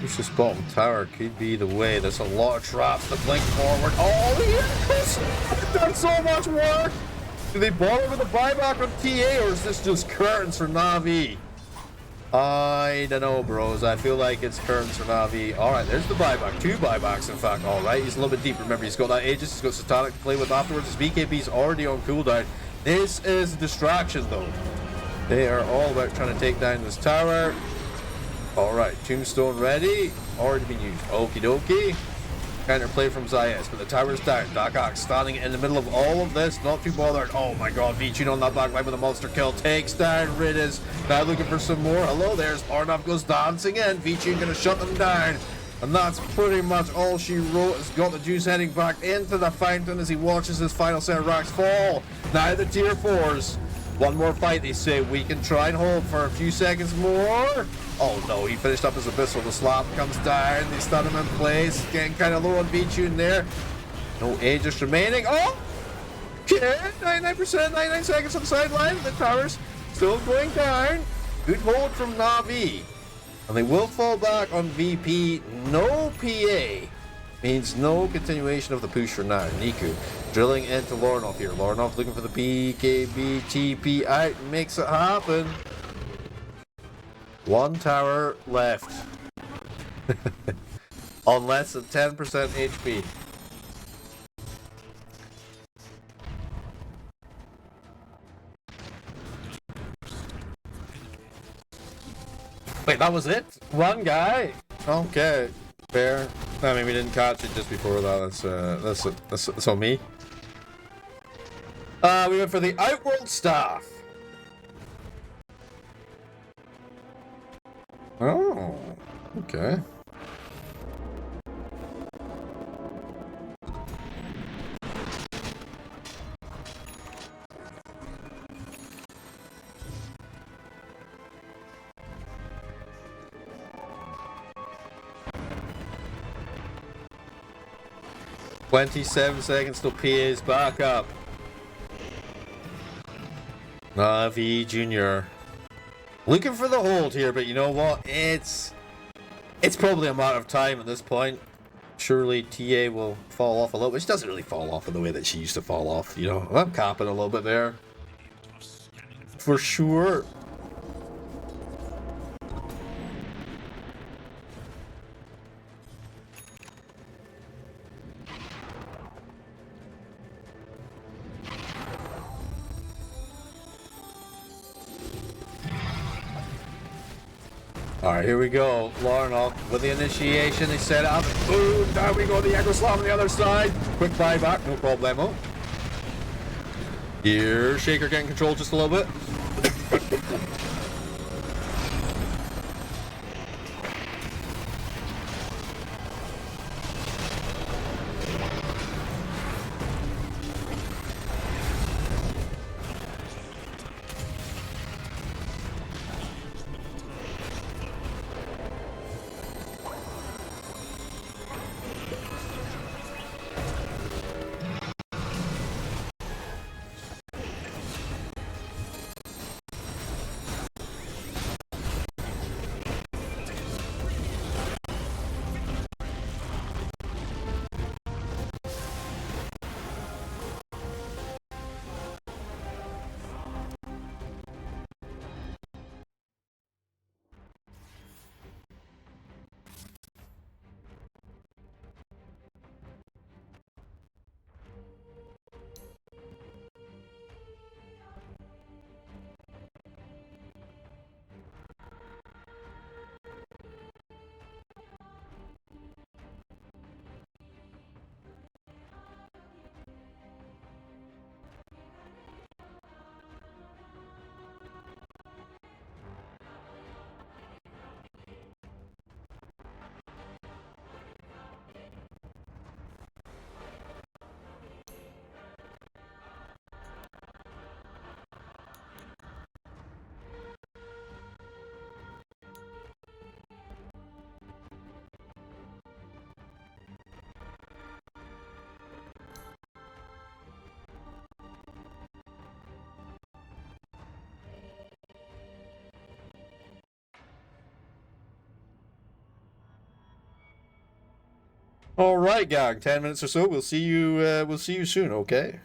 Lucius bottom tower could be the way. There's a lot of traps to blink forward. Oh, yes! I've done so much work! Do they bother with a buyback on TA, or is this just curtains for NAVI? I don't know, bros. I feel like it's curtains for NAVI. Alright, there's the buyback. 2 buybacks, in fact. Alright, he's a little bit deep. Remember, he's got that Aegis, he's got Satanic to play with afterwards. His BKB's already on cooldown. This is a distraction, though. They are all about trying to take down this tower. Alright, Tombstone ready. Already been used. Okie dokie. Counterplay from Zayas, but the tower's down. Dakak standing in the middle of all of this, not too bothered. Oh my god, V-Tune on that back line with a monster kill. Takes down Ridis. Now looking for some more. Hello, there's Arnav goes dancing in. V-Tune gonna shut them down. And that's pretty much all she wrote. Has got the juice heading back into the fountain as he watches his final set of racks fall. Now the tier 4s. One more fight, they say. We can try and hold for a few seconds more. Oh no, he finished up his Abyssal. The slap comes down. They stun him in place. Getting kind of low on V-Tune there. No Aegis remaining. Oh! Okay, 99%, 99 seconds on the sideline. The tower's still going down. Good hold from NAVI. And they will fall back on VP. No PA. Means no continuation of the push for now. Niku drilling into Lornoff here. Lornoff looking for the BKB TP out. Makes it happen. 1 tower left. On less than 10% HP. Wait, that was it? 1 guy? Okay. Fair. I mean, we didn't catch it just before that. That's on me. We went for the Outworld Staff. Oh, okay. "27 seconds till PA is back up." NAVI Jr. Looking for the hold here, but you know what? It's probably a matter of time at this point. Surely TA will fall off a little bit. She doesn't really fall off in the way that she used to fall off, you know. I'm capping a little bit there. For sure. Alright, here we go. Lornoff with the initiation. They set up. Boom! Down we go. The Echo Slam on the other side. Quick buyback. No problemo. Here, Shaker getting control just a little bit. All right, gang. 10 minutes or so. We'll see you. We'll see you soon. Okay.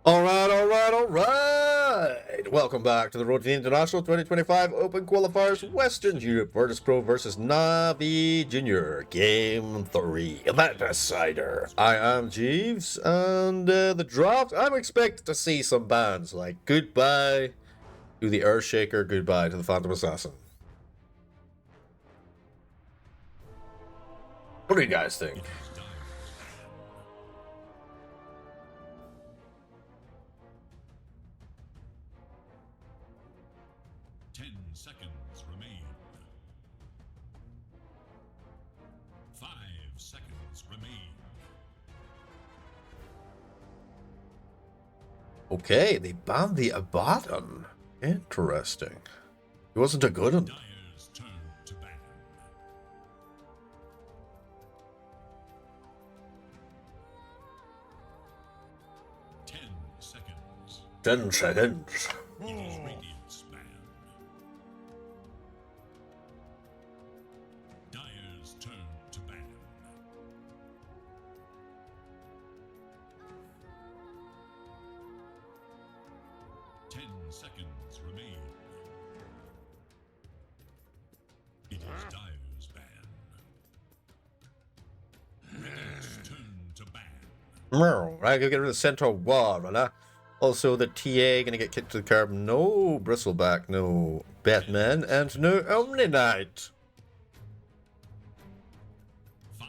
Alright! Welcome back to the Road to the International 2025 Open Qualifiers Western Europe Virtus Pro versus NAVI Junior Game 3. That decider. I am Jeeves, and the draft, I'm expected to see some bans like goodbye to the Earthshaker, goodbye to the Phantom Assassin. What do you guys think? 10 seconds remain. 5 seconds remain. Okay, they banned the Abaddon. Interesting. He wasn't a good one. Dyer's turn to ban. 10 seconds. 10 seconds. It is Radiant's ban. Dyer's turn to ban. 10 seconds remain. It is Dyer's ban. Radiant's turn to ban. I gotta get rid of the Centaur Ward, right? Also, the TA gonna get kicked to the curb. No Bristleback, no Batman, and no Omni Knight. 5.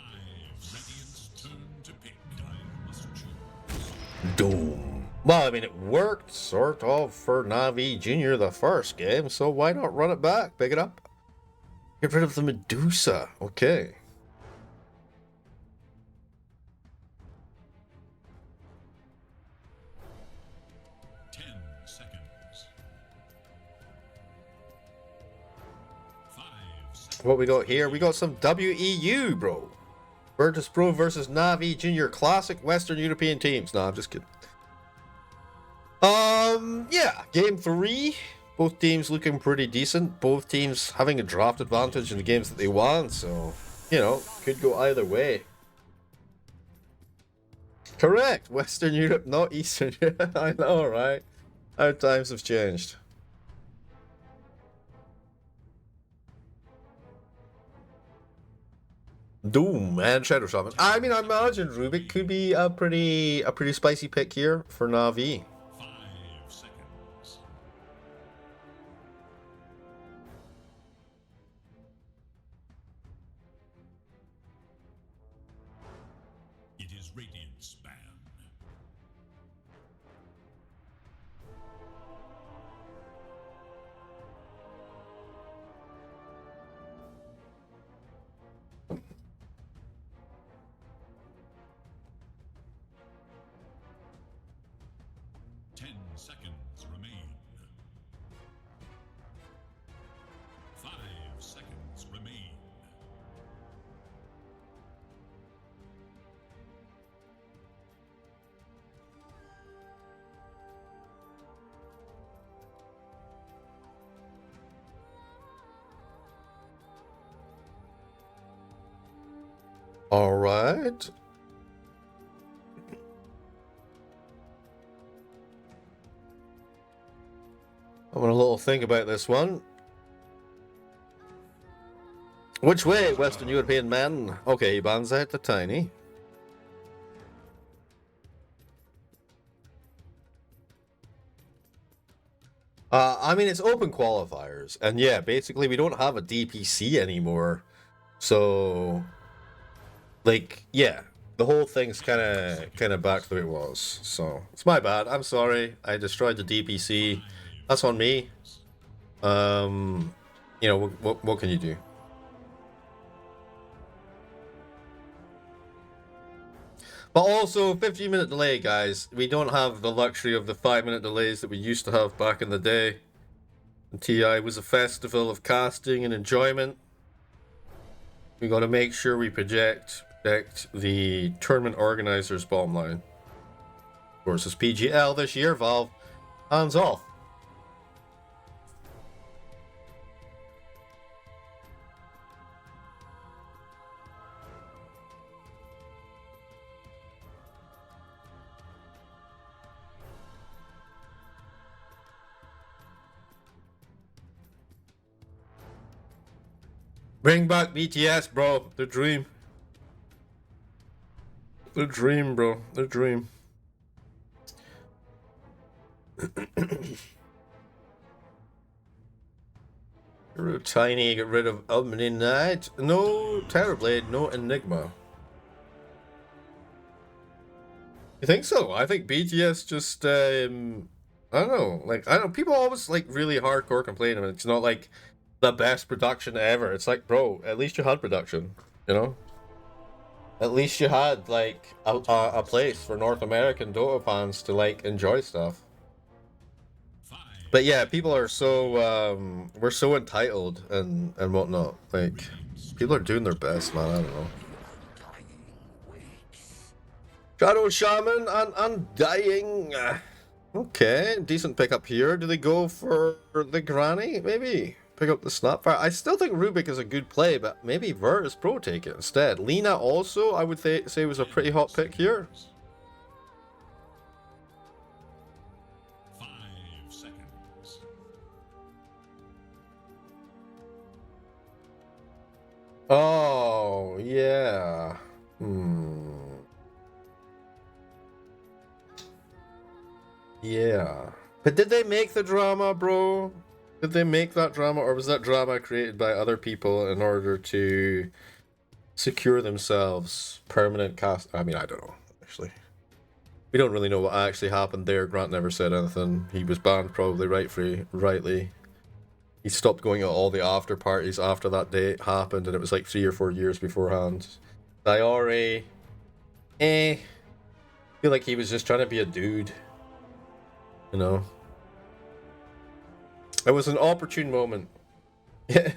Radiant's turn to pick. Dyer must choose. Doom. Well, I mean, it worked, sort of, for Navi Junior the first game, so why not run it back? Pick it up. Get rid of the Medusa. Okay. What we got here? We got some WEU, bro. Virtus Pro versus Navi Junior Classic Western European teams. No, I'm just kidding. Yeah, game 3. Both teams looking pretty decent. Both teams having a draft advantage in the games that they won, so, you know, could go either way. Correct. Western Europe, not Eastern Europe. I know, right? How times have changed. Doom and Shadow Shaman. I mean, I imagine Rubik could be a pretty spicy pick here for Navi. 5 seconds. It is Radiant's ban. Seconds remain. 5 seconds remain. All right. I'm gonna little think about this one. Which way, Western European man? Okay, he bans out the tiny. I mean, it's open qualifiers, and yeah, basically we don't have a DPC anymore, so like, yeah, the whole thing's kind of back to the way it was. So it's my bad. I'm sorry. I destroyed the DPC. That's on me. You know, what can you do? But also, 15-minute delay, guys. We don't have the luxury of the 5-minute delays that we used to have back in the day. And TI was a festival of casting and enjoyment. We got to make sure we protect the tournament organizers' bottom line. Versus PGL this year, Valve, hands off. Bring back BTS, bro. The dream. The dream, bro. The dream. Tiny, get rid of Omni-Knight. No Terrorblade, no Enigma. You think so? I think BTS just, I don't know. Like, I don't know. People always, like, really hardcore complain. I mean, it's not, like, the best production ever. It's like, bro, at least you had production, you know? At least you had, like, a place for North American Dota fans to, like, enjoy stuff. But yeah, people are so, we're so entitled and whatnot. Like, people are doing their best, man. I don't know. Shadow Shaman and Undying. Okay, decent pickup here. Do they go for the Granny? Maybe. Pick up the Snapfire. I still think Rubik is a good play, but maybe Virtus Pro take it instead. Lina also, I would say was a pretty hot pick here. 5 seconds. Oh, yeah. Yeah. But did they make the drama, bro? Did they make that drama, or was that drama created by other people in order to secure themselves permanent cast? I mean, I don't know, actually. We don't really know what actually happened there. Grant never said anything. He was banned, probably rightly. He stopped going to all the after parties after that date happened, and it was like 3 or 4 years beforehand. Diori, I feel like he was just trying to be a dude, you know. It was an opportune moment. Yeah.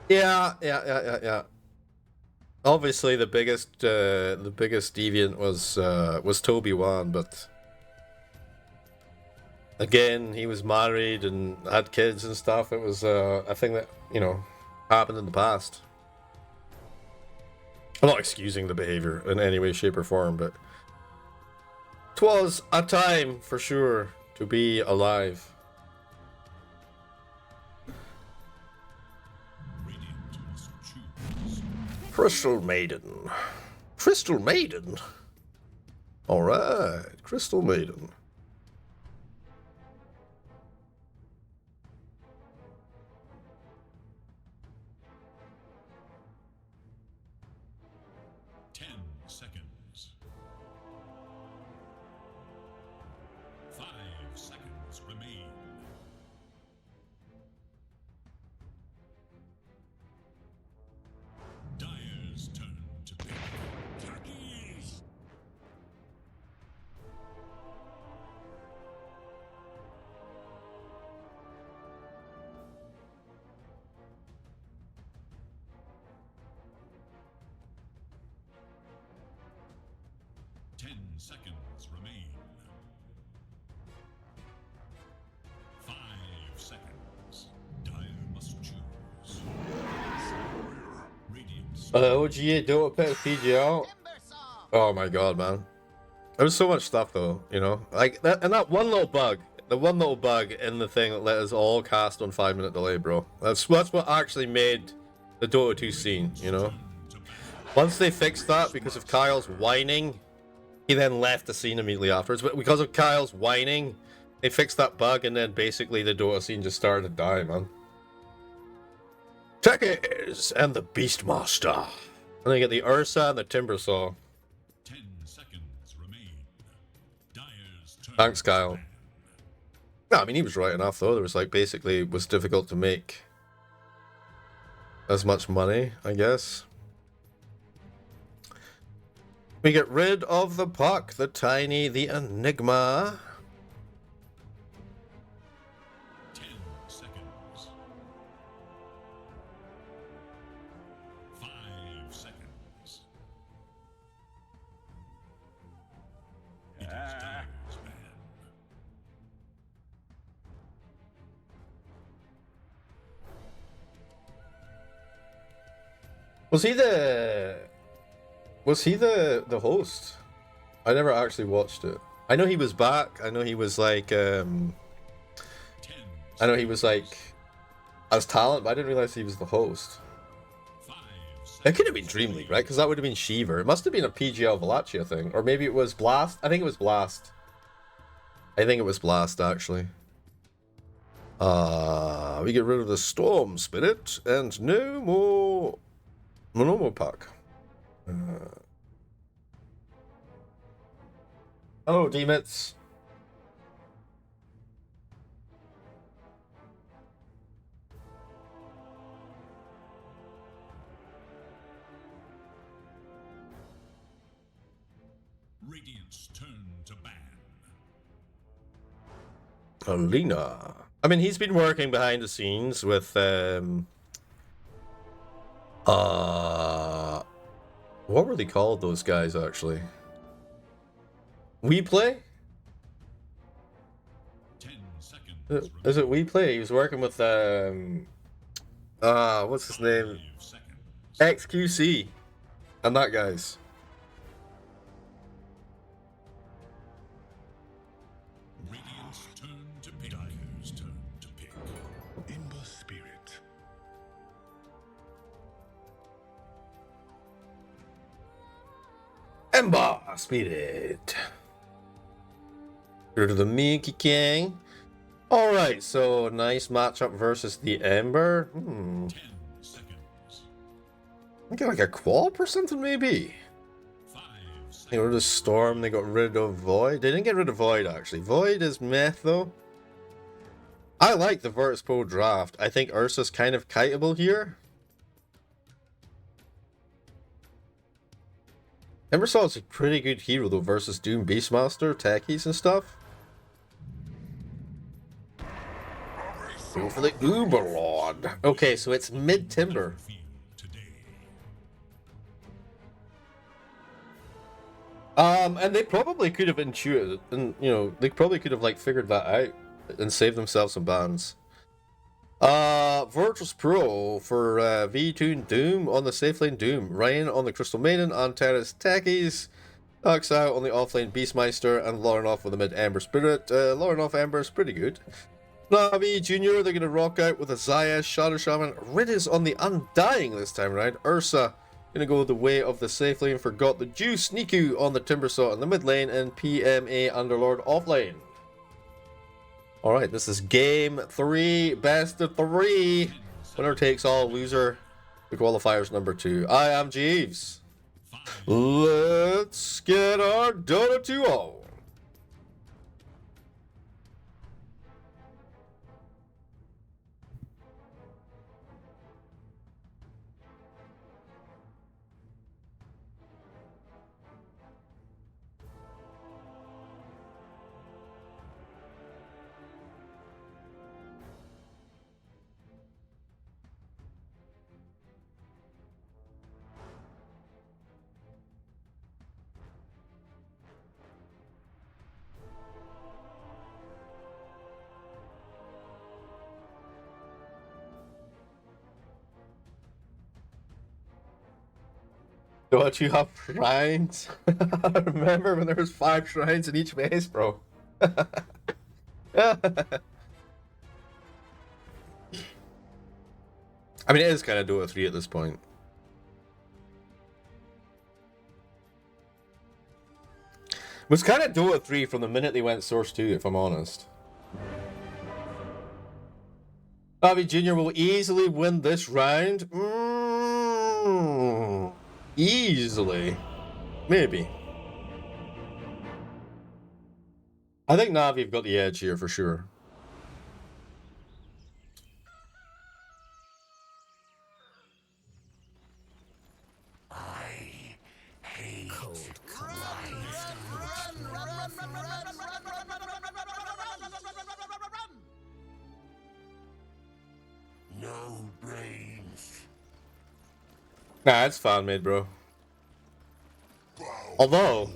Yeah. Obviously, the biggest deviant was Toby Wan, but again, he was married and had kids and stuff. It was a thing that, you know, happened in the past. I'm not excusing the behavior in any way, shape, or form, but 'twas a time for sure to be alive. Radiant must choose. Crystal Maiden. Crystal Maiden. Alright, Crystal Maiden. Seconds. 5 seconds remain. Dyer's turn to pick. Khakis. Seconds remain. 5 seconds. Dyer must choose. Radiance. OGA Dota Pets PGL. Oh my god, man. There was so much stuff though, you know? Like, that one little bug. The one little bug in the thing that let us all cast on 5-minute delay, bro. That's what actually made the Dota 2 scene, you know? Once they fixed that because of Kyle's whining, he then left the scene immediately afterwards. But because of Kyle's whining, they fixed that bug, and then basically the Dota scene just started to die, man. Techies and the Beastmaster. And then you get the Ursa and the Timbersaw. 10 seconds remain. Dyer's turn. Thanks, Kyle. No, I mean, he was right enough, though. There was, like, basically, it was difficult to make as much money, I guess. We get rid of the Puck, the Tiny, the Enigma. 10 seconds. 5 seconds. It is Dyer's man. Was he the host? I never actually watched it. I know he was back. I know he was like 10 I know he was like as talent, but I didn't realize he was the host. 5 It could have been Dream League, right? Because that would have been Shiver. It must have been a PGL Valachi thing. Or maybe it was Blast. I think it was Blast. Actually. We get rid of the Storm Spirit and no more Monomo Pack. Hello, Demits. Radiance turn to ban. Alina. I mean, he's been working behind the scenes with what were they called, those guys, actually? We Play? 10 seconds. Is it We Play? He was working with what's his name? 5 seconds. XQC. And that guy's. Radiance turn to pick. Dyer's turn to pick. Ember Spirit. Ember Spirit. Go to the Mickey King. Alright, so nice matchup versus the Ember. 10 seconds. I get like a Qualp or something, maybe. 5 seconds. They got rid of Storm, they got rid of Void. They didn't get rid of Void, actually. Void is meh, though. I like the Virtus Pro draft. I think Ursa's kind of kiteable here. Embersaw's a pretty good hero, though, versus Doom Beastmaster, techies and stuff. Go for the Uberlord. Okay, so it's mid-timber. Field today. And they probably could have intuited, and they probably could have like figured that out and saved themselves some bans. Virtus Pro for V2 and Doom on the safe lane Doom, Ryan on the Crystal Maiden, Antares Techies, Hux out on the offlane Beastmeister, and Lauren off with the mid Ember Spirit. Lauren off Ember is pretty good. Navi Junior, they're gonna rock out with a Zaya, Shadow Shaman, Riddis on the Undying this time around. Ursa gonna go the way of the safe lane, forgot the Juice, Niku on the Timbersaw in the mid lane, and PMA Underlord off lane. Alright, this is game 3, best of 3. Winner takes all, loser. The qualifiers number 2. I am Jeeves. Let's get our Dota 2 on. Don't you have shrines? Remember when there was 5 shrines in each base, bro? I mean, it is kind of Dota 3 at this point. It was kind of Dota 3 from the minute they went Source 2, if I'm honest. Navi Jr. will easily win this round. Easily. Maybe. I think Navi have got the edge here for sure. No brains. Nah, it's fan made, bro. Although,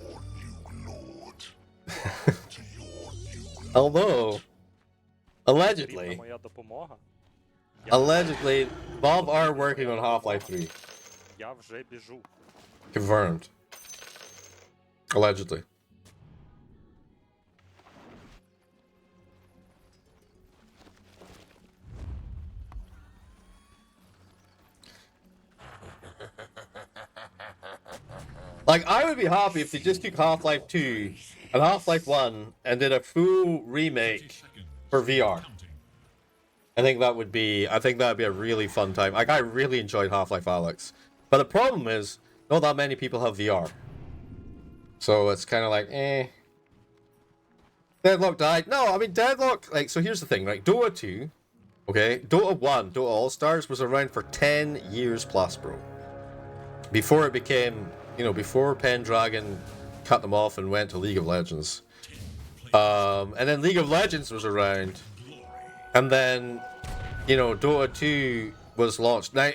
allegedly, Valve are working on Half-Life 3. Я вже біжу. Confirmed. Allegedly. Like, I would be happy if they just took Half-Life 2 and Half-Life 1 and did a full remake for VR. I think that would be a really fun time. Like, I really enjoyed Half-Life Alyx. But the problem is, not that many people have VR. So it's kind of like, eh. Deadlock died. No, I mean, Deadlock, like, so here's the thing, right? Dota 2, okay? Dota 1, Dota All-Stars was around for 10 years plus, bro. Before it became, you know, before Pendragon cut them off and went to League of Legends. And then League of Legends was around. And then, you know, Dota 2 was launched. Now,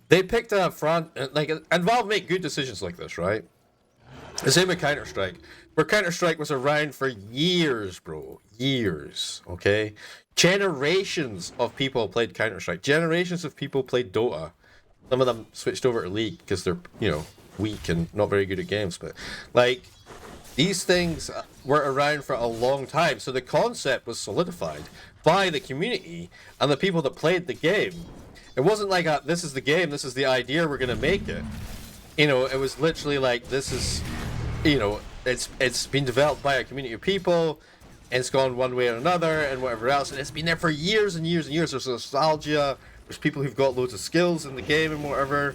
they picked a front, like, and Valve make good decisions like this, right? The same with Counter-Strike. Where Counter-Strike was around for years, bro. Years, okay? Generations of people played Counter-Strike. Generations of people played Dota. Some of them switched over to League because they're, you know, weak and not very good at games. But, like, these things were around for a long time. So the concept was solidified by the community and the people that played the game. It wasn't like, this is the game, this is the idea, we're going to make it. You know, it was literally like, this is, you know, it's been developed by a community of people, and it's gone one way or another, and whatever else, and it's been there for years and years and years. There's nostalgia, there's people who've got loads of skills in the game and whatever.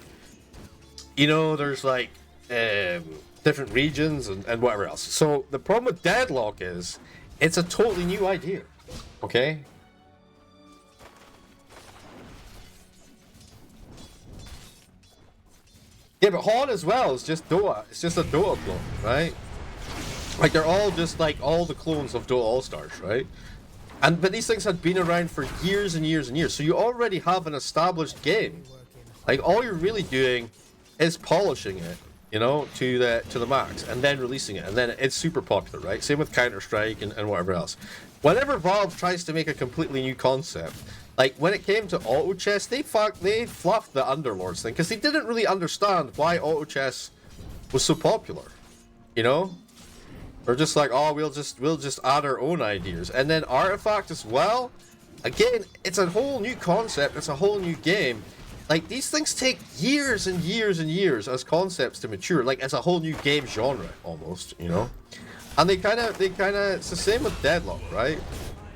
You know, there's like, different regions and whatever else. So the problem with Deadlock is, it's a totally new idea, okay? Yeah, but Han as well is just Dota. It's just a Dota clone, right? Like, they're all just like all the clones of Dota All-Stars, right? But these things had been around for years and years and years, so you already have an established game. Like, all you're really doing is polishing it, you know, to the max, and then releasing it, and then it's super popular, right? Same with Counter-Strike and whatever else. Whenever Valve tries to make a completely new concept, like, when it came to auto chess, they fluffed the Underlords thing, because they didn't really understand why auto chess was so popular, you know? They're just like, oh, we'll just add our own ideas. And then Artifact as well, again, it's a whole new concept, it's a whole new game. Like, these things take years and years and years as concepts to mature, like, as a whole new game genre, almost, you know? And they kind of, it's the same with Deadlock, right?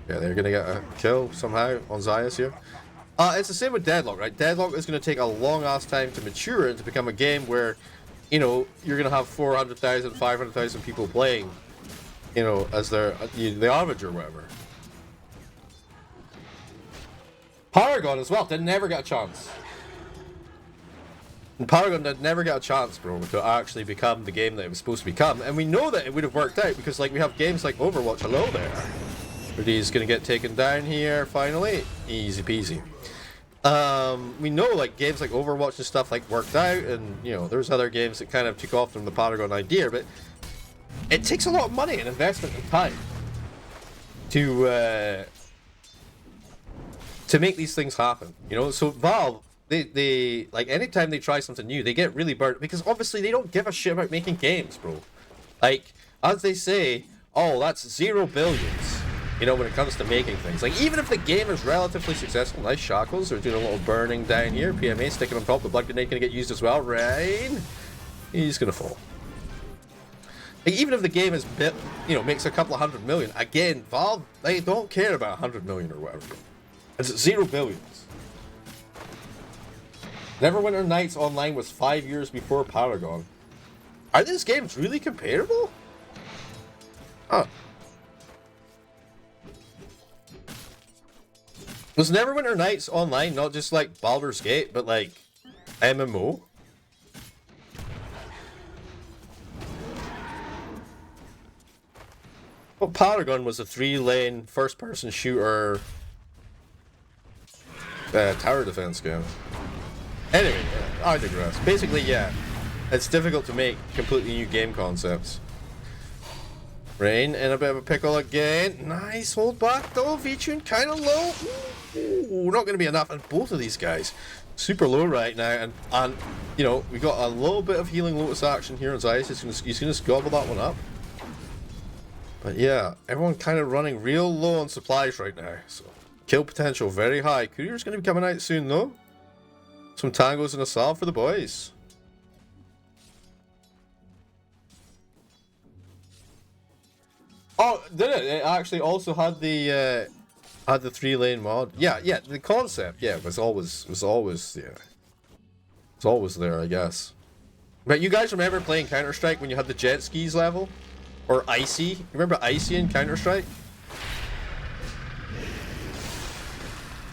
Yeah, they're gonna get a kill somehow on Zayas here. It's the same with Deadlock, right? Deadlock is gonna take a long ass time to mature and to become a game where, you know, you're gonna have 400,000, 500,000 people playing, you know, as the average or whatever. Paragon as well did never get a chance. And Paragon did never get a chance, bro, to actually become the game that it was supposed to become. And we know that it would have worked out because, like, we have games like Overwatch. Hello there. He's gonna get taken down here finally. Easy peasy. We know, like, games like Overwatch and stuff, like, worked out, and, you know, there's other games that kind of took off from the Paragon idea, but it takes a lot of money and investment and time to make these things happen, you know. So Valve, they like, anytime they try something new, they get really burnt because obviously they don't give a shit about making games, bro. Like, as they say, oh, that's 0 billions. You know, when it comes to making things. Like, even if the game is relatively successful, nice shackles, they're doing a little burning down here. PMA sticking on top, the blood grenade gonna get used as well. Rain, he's gonna fall. Like, even if the game is, you know, makes a couple of 100 million, again, Valve, they don't care about 100 million or whatever. It's 0 billions. Neverwinter Nights Online was 5 years before Paragon. Are these games really comparable? Huh. Was Neverwinter Nights Online not just like Baldur's Gate, but like MMO? Well, Paragon was a 3-lane first-person shooter tower defense game. Anyway, I digress. Basically, yeah, it's difficult to make completely new game concepts. Rain in a bit of a pickle again. Nice hold back though. V-tune kind of low. Ooh, not going to be enough. And both of these guys super low right now. And you know, we got a little bit of healing Lotus action here on Zeiss. He's going to gobble that one up. But yeah, everyone kind of running real low on supplies right now. So kill potential very high. Courier's going to be coming out soon though. Some tangos and a salve for the boys. Oh, did it? It actually also had the 3-lane mod. Yeah, yeah. The concept, yeah, was always yeah, it's always there, I guess. But you guys remember playing Counter-Strike when you had the jet skis level, or Icy? You remember Icy in Counter-Strike?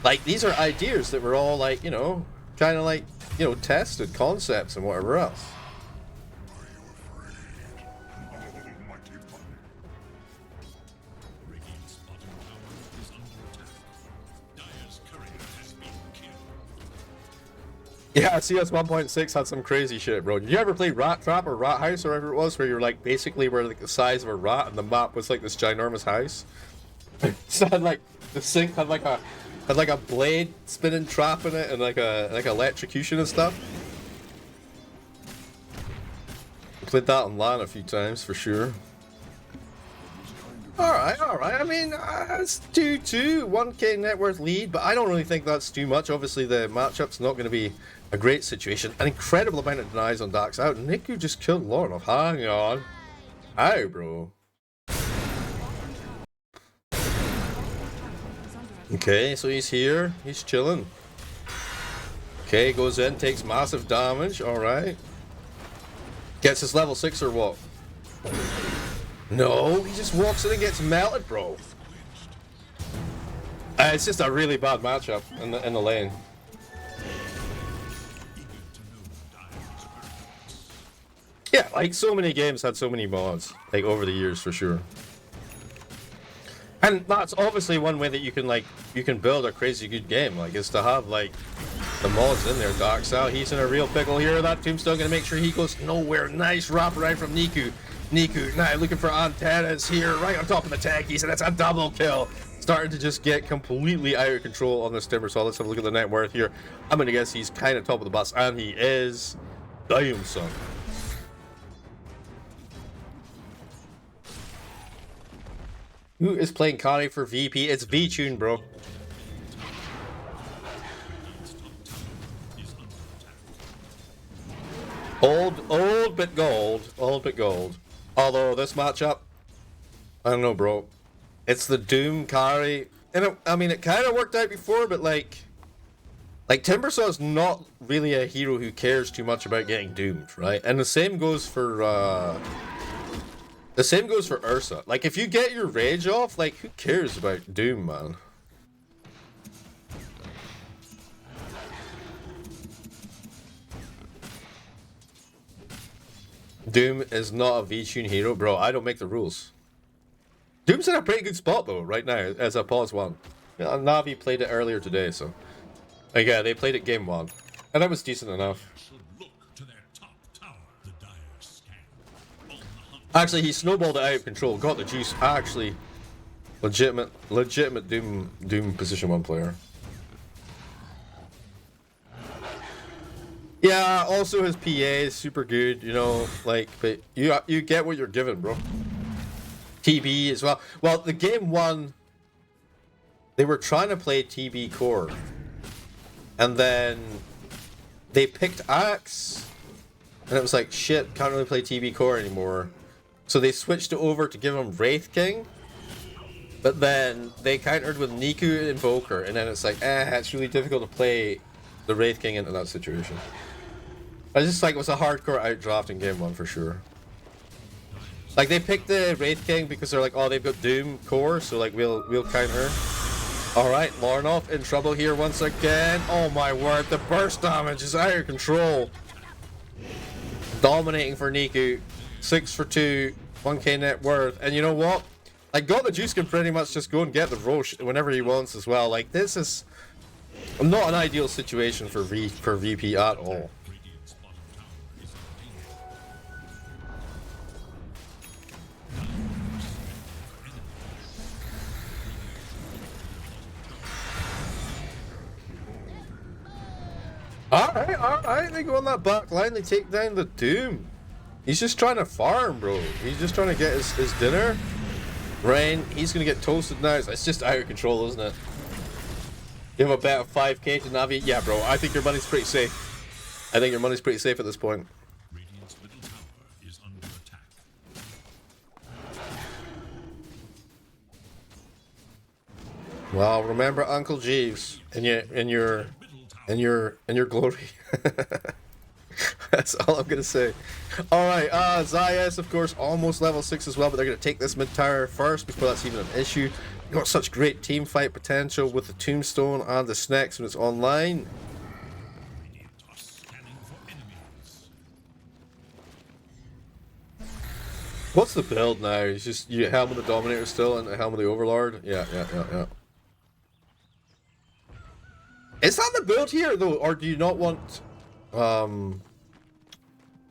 Like, these are ideas that were all like, you know, kind of like, you know, tested concepts and whatever else. Radiant's bottom tower is under attack. Dire's courier has been killed. Yeah, CS 1.6 had some crazy shit, bro. Did you ever play Rat Trap or Rat House or whatever it was, where you're like basically were like the size of a rat and the map was like this ginormous house? So had like the sink had like a blade spinning trap in it and like electrocution and stuff. Played that on LAN a few times for sure. Alright. I mean, it's 2-2, 1k net worth lead, but I don't really think that's too much. Obviously, the matchup's not going to be a great situation. An incredible amount of denies on Dax out. Niku just killed Lornoff. Hang on. Ow, bro. Okay, so he's here. He's chilling. Okay, goes in, takes massive damage. Alright. Gets his level 6 or what? No, he just walks in and gets melted, bro. It's just a really bad matchup in the lane. Yeah, like so many games had so many mods, like over the years for sure. And that's obviously one way that you can build a crazy good game, like, is to have like the mods in there. Dark's out, he's in a real pickle here. That tombstone gonna make sure he goes nowhere. Nice wrap around from Niku. Niku now looking for antennas here, right on top of the tankies, and that's a double kill. Starting to just get completely out of control on this Timbersaw. Let's have a look at the net worth here. I'm gonna guess he's kind of top of the bus, and he is. Damn, son. Who is playing carry for VP? It's V-Tune, bro. Old but gold. Although this matchup, I don't know, bro. It's the Doom carry, and I mean, it kind of worked out before, but like Timbersaw is not really a hero who cares too much about getting doomed, right? And the same goes for Ursa. Like, if you get your rage off, like, who cares about Doom, man? Doom is not a V-Tune hero, bro. I don't make the rules. Doom's in a pretty good spot, though, right now, as a pause one. Yeah, Navi played it earlier today, so... yeah, they played it game one. And that was decent enough. Should look to their top tower. The Dire scan. On the hunt. Actually, he snowballed it out of control, got the juice. Actually, legitimate Doom position 1 player. Yeah, also his PA is super good, you know, like, but you get what you're given, bro. TB as well. Well, the game 1, they were trying to play TB core, and then they picked Axe, and it was like, shit, can't really play TB core anymore. So they switched it over to give him Wraith King, but then they countered with Niku Invoker, and then it's like, it's really difficult to play the Wraith King into that situation. I just like, it was a hardcore outdraft in game 1 for sure. Like, they picked the Wraith King because they're like, oh, they've got Doom core, so like we'll counter. Alright, Lornoff in trouble here once again. Oh my word, the burst damage is out of control. Dominating for Niku. 6 for 2, 1k net worth. And you know what? Like, got the juice can pretty much just go and get the Roche whenever he wants as well. Like, this is not an ideal situation for VP at all. Radiant's bottom tower is Alright, they go on that back line, they take down the Doom. He's just trying to farm, bro. He's just trying to get his dinner. Rain, he's gonna get toasted now. It's just out of control, isn't it? Give a bet of 5k to Navi. Yeah, bro, I think your money's pretty safe. I think your money's pretty safe at this point. Radiant's middle tower is under attack. Well, remember Uncle Jeeves in your glory. That's all I'm gonna say. Alright, Zayas, of course, almost level 6 as well, but they're gonna take this mid tower first before that's even an issue. You've got such great team fight potential with the Tombstone and the Snacks when it's online. Scanning for enemies. What's the build now? It's just you Helm of the Dominator still and the Helm of the Overlord? Yeah. Is that the build here though, or do you not want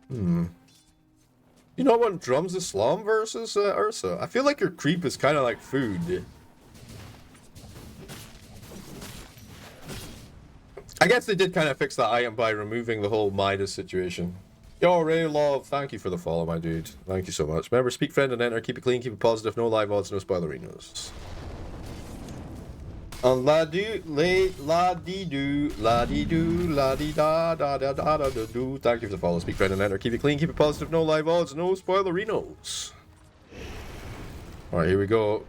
you not want Drums of Slum versus Ursa? I feel like your creep is kind of like food. I guess they did kind of fix that item by removing the whole Midas situation. Yo, Ray Love, thank you for the follow, my dude. Thank you so much. Remember, speak friend and enter, keep it clean, keep it positive, no live odds, no spoilerinos. La dee do, la dee do, la dee da da da da da do. Thank you for the follow, speak friend and enter, keep it clean, keep it positive, no live odds, no spoilerinos. Alright, here we go.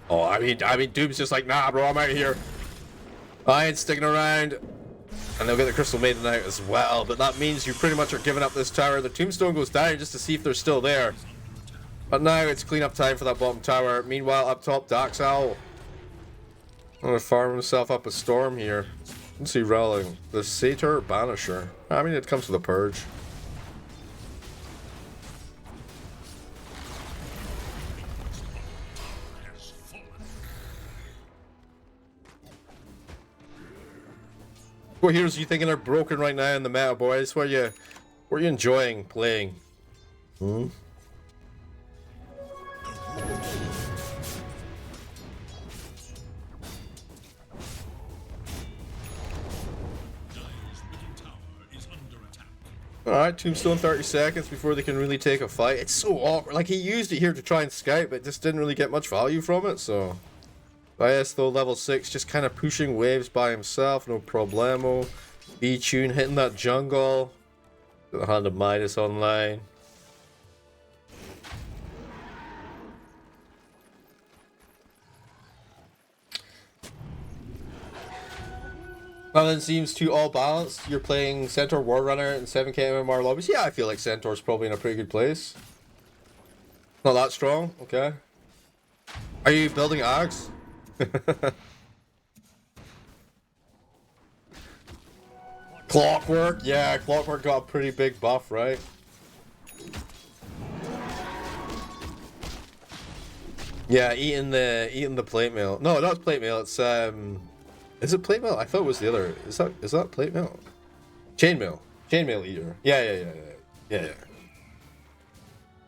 Oh, I mean, Doom's just like, nah, bro, I'm out of here. I ain't sticking around. And they'll get the Crystal Maiden out as well, but that means you pretty much are giving up this tower. The Tombstone goes down just to see if they're still there. But now it's cleanup time for that bottom tower. Meanwhile, up top, Dax Owl. I'm gonna farm himself up a storm here. Let's see, Relling. The Satyr Banisher. I mean, it comes with a purge. What heroes are you thinking are broken right now in the meta, boys? Where you enjoying playing? Alright, Tombstone 30 seconds before they can really take a fight. It's so awkward. Like, he used it here to try and scout, but just didn't really get much value from it, so... Bias though, level 6, just kind of pushing waves by himself, no problemo. B-Tune hitting that jungle. Got the Hand of Midas online. Balance seems too all balanced. You're playing Centaur Warrunner and 7k MMR lobbies. Yeah, I feel like Centaur's probably in a pretty good place. Not that strong, okay. Are you building Ags? Clockwork, yeah, Clockwork got a pretty big buff, right? Yeah, eating the plate mail. No, not plate mail. It's is it plate mail? I thought it was the other. Is that plate mail? Chainmail eater. Yeah.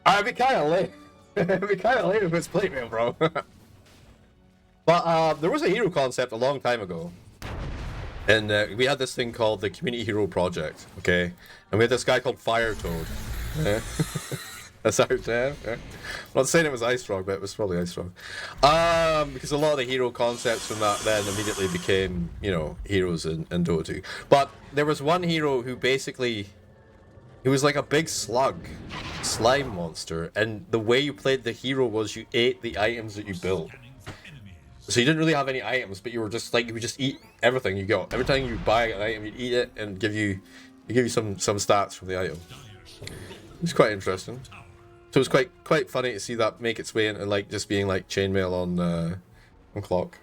I'd be kind of late. It'd be kind of late if it's plate mail, bro. But there was a hero concept a long time ago, and we had this thing called the Community Hero Project, okay? And we had this guy called Fire Toad. Yeah. That's how it's yeah. I'm not saying it was Ice Frog, but it was probably Ice Frog. Because a lot of the hero concepts from that then immediately became, you know, heroes in Dota 2. But there was one hero who basically... He was like a big slime monster, and the way you played the hero was you ate the items that you built. So you didn't really have any items, but you were just like, you would just eat everything you got. Every time you buy an item, you'd eat it and give you some stats from the item. It was quite interesting. So it was quite funny to see that make its way into like just being like chainmail on Clock.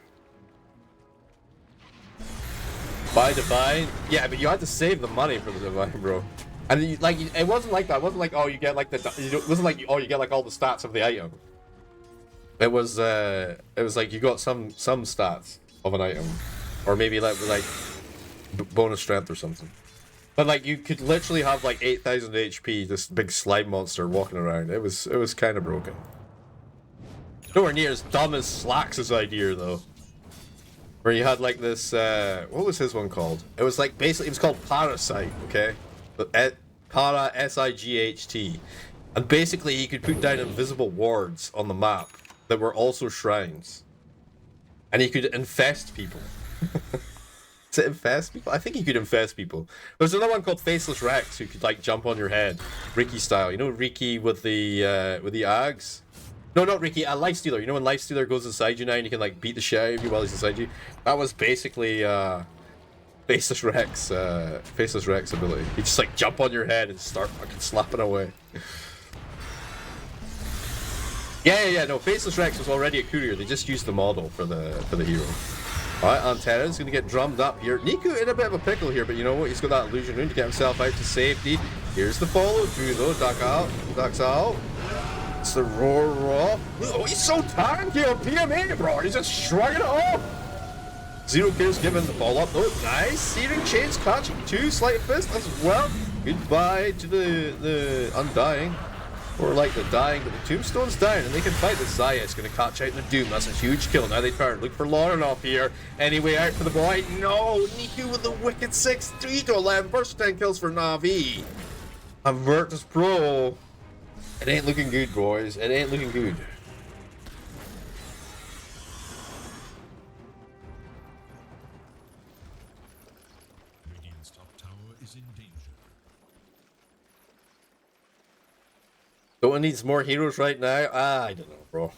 Buy Divine? Yeah, but you had to save the money for the Divine, bro. And you, like, it wasn't like that. It wasn't like, oh, you get like it wasn't like, oh, you get like all the stats of the item. It was like you got some stats of an item, or maybe like bonus strength or something. But like you could literally have like 8,000 HP, this big slime monster walking around. It was kind of broken. Nowhere near as dumb as Slax's idea though, where you had like this what was his one called? It was like basically it was called Parasite, okay? But Para S-I-G-H-T, and basically he could put down invisible wards on the map that were also shrines, and he could infest people. Is it infest people? I think he could infest people. There's another one called Faceless Rex who could like jump on your head, Riki style. You know Riki with the Ags? No, not Ricky, a Life Stealer. You know when Life Stealer goes inside you now and you can like beat the shit out of you while he's inside you? That was basically Faceless Rex ability. You just like jump on your head and start fucking slapping away. Yeah, no, Faceless Rex was already a courier. They just used the model for the hero. Alright, Antenna's gonna get drummed up here. Niku in a bit of a pickle here, but you know what? He's got that illusion rune to get himself out to safety. Here's the follow through though. Ducks out. It's the roar. Oh, he's so tanky on PMA, bro. He's just shrugging it off. Zero kills given the follow up though. Nice. Searing Chains catching 2 Sleight of Fist as well. Goodbye to the Undying. Or like the dying, but the Tombstone's down and they can fight the Zaya. It's going to catch out in the Doom. That's a huge kill. Now they turn. Look for Lauren off here. Anyway, out for the boy. No! Niku with the wicked 6-3 to 11. First 10 kills for Navi. And Virtus Pro. It ain't looking good, boys. It ain't looking good. Radiant's top tower is in danger. Someone needs more heroes right now? I don't know, bro.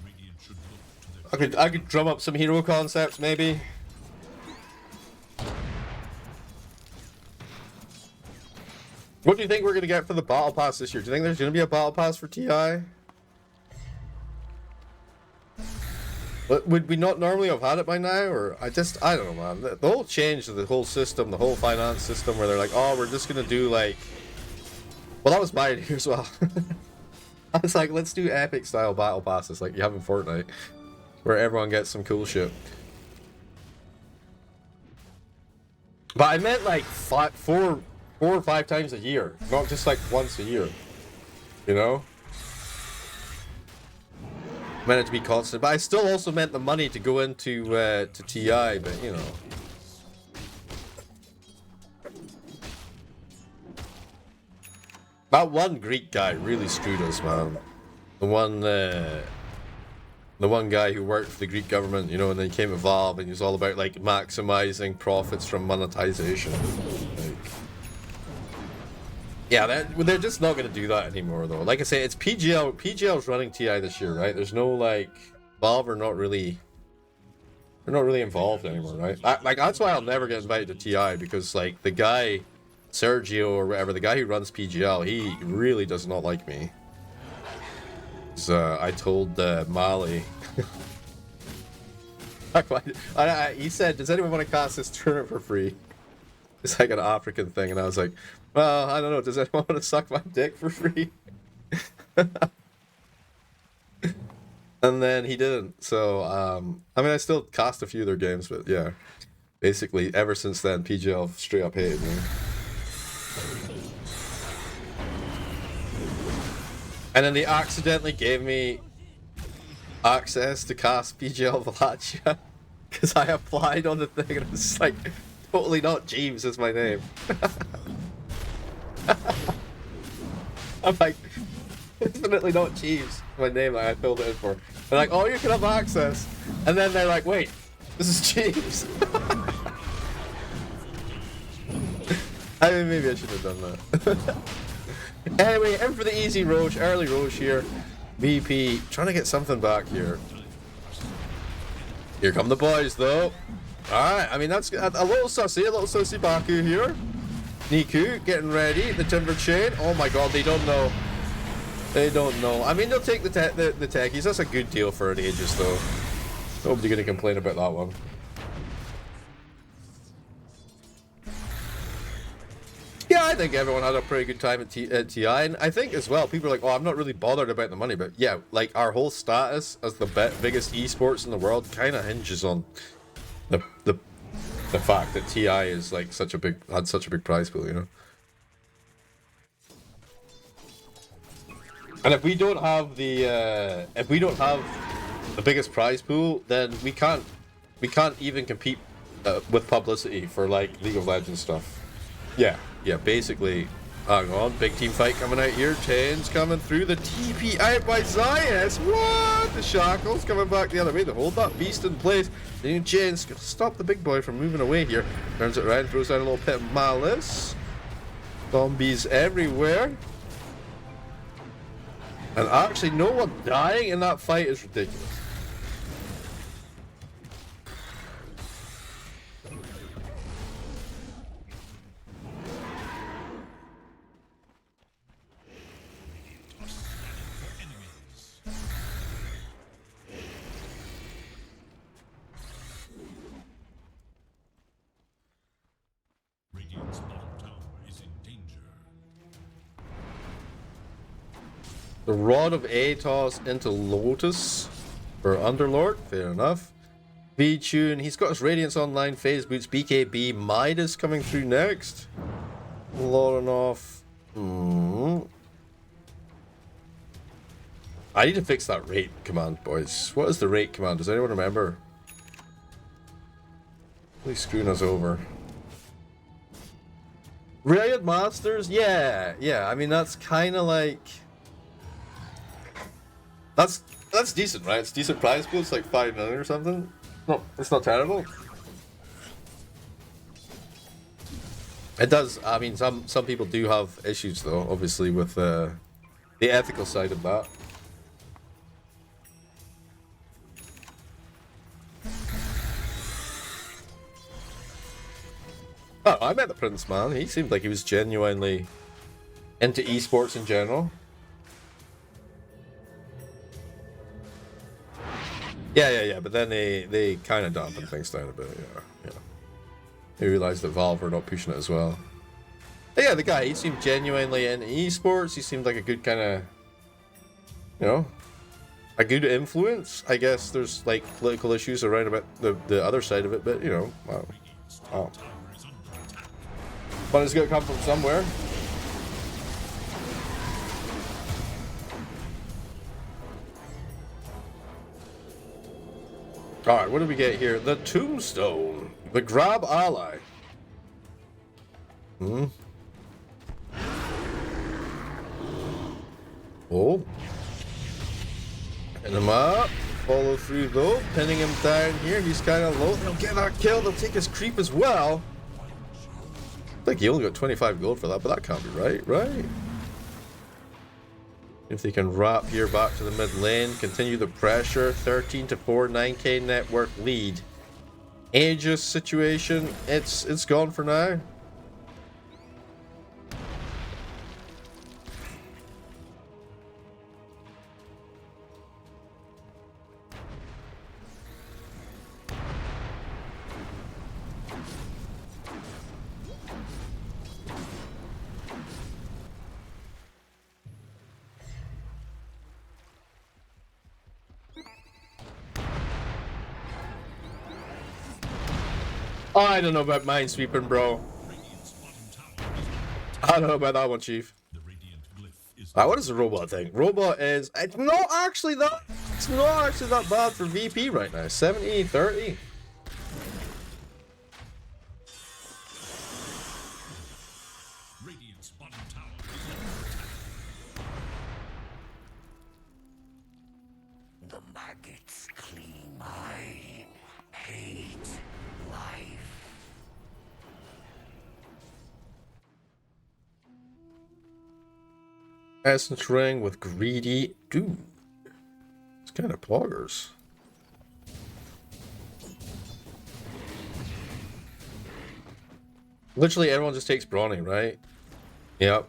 Radiant should look to their I could drum up some hero concepts, maybe. What do you think we're gonna get for the battle pass this year? Do you think there's gonna be a battle pass for TI? But would we not normally have had it by now? Or I don't know, man. The whole change of the whole system, the whole finance system, where they're like, oh, we're just gonna do like. Well, that was my idea as well. I was like, let's do epic style battle passes like you have in Fortnite, where everyone gets some cool shit. But I meant like 4 or 5 times a year, not just like once a year. You know? Meant it to be constant, but I still also meant the money to go into to TI, but you know. That one Greek guy really screwed us, man. The one guy who worked for the Greek government, you know, and then came to Valve, and he was all about like maximizing profits from monetization. Like, yeah, they're just not gonna do that anymore, though. Like I say, it's PGL. PGL's running TI this year, right? There's no like Valve are not really. They're not really involved anymore, right? Like that's why I'll never get invited to TI because like the guy. Sergio or whatever, the guy who runs PGL, he really does not like me. So I told Mali. He said, does anyone want to cast this tournament for free? It's like an African thing, and I was like, well, I don't know, does anyone want to suck my dick for free? And then he didn't, so, I mean, I still cast a few of their games, but yeah. Basically, ever since then, PGL straight up hated me. And then they accidentally gave me access to cast PGL Valacha because I applied on the thing and it was like, totally not Jeeves is my name. I'm like, definitely not Jeeves, my name that I filled it in for. They're like, oh, you can have access. And then they're like, wait, this is Jeeves. I mean, maybe I should have done that. Anyway, in for the easy Roche, early Roche here. VP, trying to get something back here. Here come the boys, though. Alright, I mean, that's a little sussy Baku here. Niku, getting ready, the Timber Chain. Oh my god, they don't know. They don't know. I mean, they'll take the techies. That's a good deal for an Aegis, though. Nobody gonna complain about that one. Yeah, I think everyone had a pretty good time at TI, and I think as well, people are like, oh, I'm not really bothered about the money, but yeah, like, our whole status as the biggest esports in the world kind of hinges on the fact that TI is, like, had such a big prize pool, you know? And if we don't have the biggest prize pool, then we can't even compete with publicity for, like, League of Legends stuff. Yeah, basically, hang on, big team fight coming out here. Chains coming through, the TP out by Zayas. What? The Shackles coming back the other way. They hold that beast in place. The new Chains gonna stop the big boy from moving away here. Turns it around, throws out a little pit of malice. Zombies everywhere. And actually, no one dying in that fight is ridiculous. Radiant's bottom tower is in danger. The Rod of Atos into Lotus for Underlord, fair enough. V-Tune, he's got his Radiance Online, Phase Boots, BKB, Midas coming through next. Lorinov. I need to fix that rate command, boys. What is the rate command? Does anyone remember? Really screwing us over. Raid Masters? Yeah. I mean, that's kind of like... That's decent, right? It's decent prize pool. It's like 5 million or something. No, it's not terrible. It does. I mean, some people do have issues though, obviously, with the ethical side of that. Oh, I met the Prince, man. He seemed like he was genuinely into esports in general. Yeah, but then they kind of dampened things down a bit, yeah. They realized that Valve were not pushing it as well. But yeah, the guy, he seemed genuinely into esports. He seemed like a good kind of, you know, a good influence. I guess there's like political issues around about the other side of it, but you know, wow. But it's got to come from somewhere. Alright, what do we get here? The Tombstone. The Grab Ally. Oh. Pin him up. Follow through though. Pinning him down here. He's kind of low. They'll get that kill. They'll take his creep as well. I think he only got 25 gold for that, but that can't be right? If they can wrap here back to the mid lane, continue the pressure, 13 to 4, 9k network lead. Aegis situation, it's gone for now. I don't know about minesweeping, bro. I don't know about that one, Chief. What is the robot thing? Robot is... It's not actually that... It's not actually that bad for VP right now. 70-30. The maggots clean my hate life. Essence ring with greedy. Dude. It's kind of poggers. Literally everyone just takes brawny, right? Yep.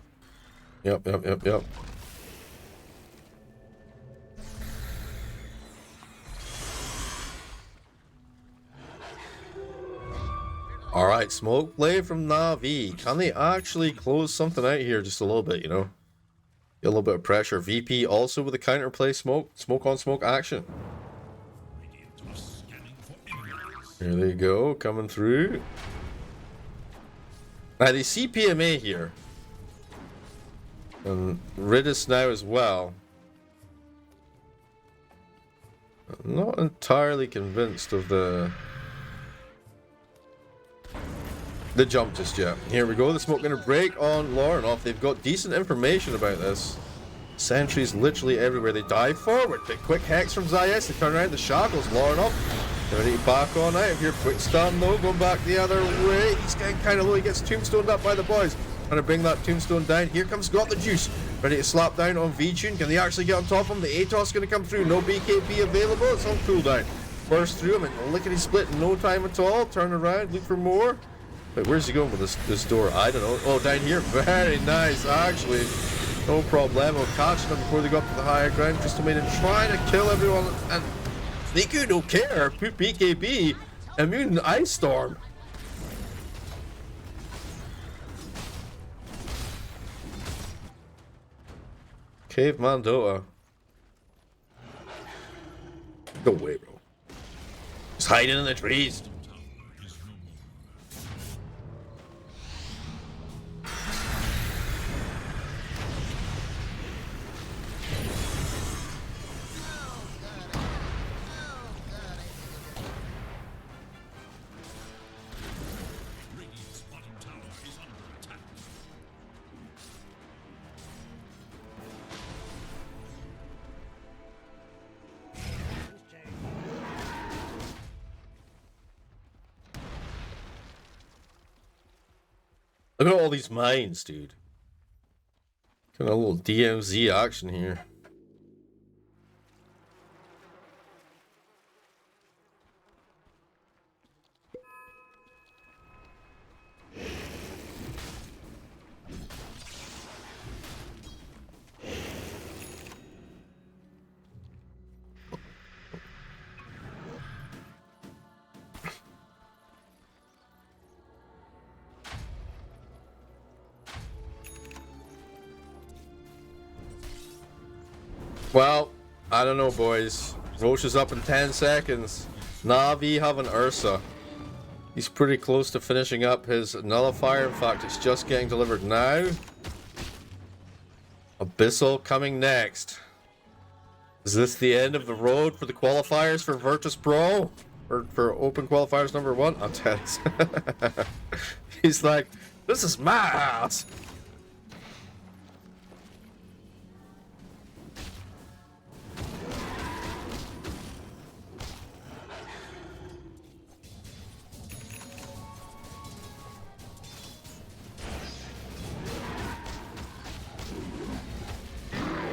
Alright, smoke play from NAVI. Can they actually close something out here just a little bit, you know? Get a little bit of pressure. VP also with a counterplay smoke. Smoke on smoke action. Here they go, coming through. Now they see PMA here. And Ridis now as well. I'm not entirely convinced of the jump just yet. Here we go. The smoke going to break on Lorinov. They've got decent information about this. Sentries literally everywhere. They dive forward. Big quick hex from Zayas. They turn around the shackles. Lorinov. They're ready to back on out of here. Quick stun though. Going back the other way. He's getting kind of low. He gets tombstoned up by the boys. Trying to bring that tombstone down. Here comes Got the Juice. Ready to slap down on V-Tune. Can they actually get on top of him? The ATOS going to come through. No BKB available. It's on cooldown. Burst through him and lickety split in no time at all. Turn around. Look for more. Wait, where's he going with this door? I don't know. Oh, down here. Very nice, actually. No problemo. Catching them before they got to the higher ground. Crystal Maiden trying to kill everyone. And Niku don't care. Put BKB. Immune to Ice Storm. Caveman Dota. Go away, bro. He's hiding in the trees. Radiant's bottom tower is under attack. Look at all these mines, dude. Got a little DMZ action here. Well, I don't know, boys. Roche is up in 10 seconds. Navi have an Ursa. He's pretty close to finishing up his nullifier. In fact, it's just getting delivered now. Abyssal coming next. Is this the end of the road for the qualifiers for Virtus Pro? Or for Open Qualifiers number 1? I'm tense. He's like, this is my house.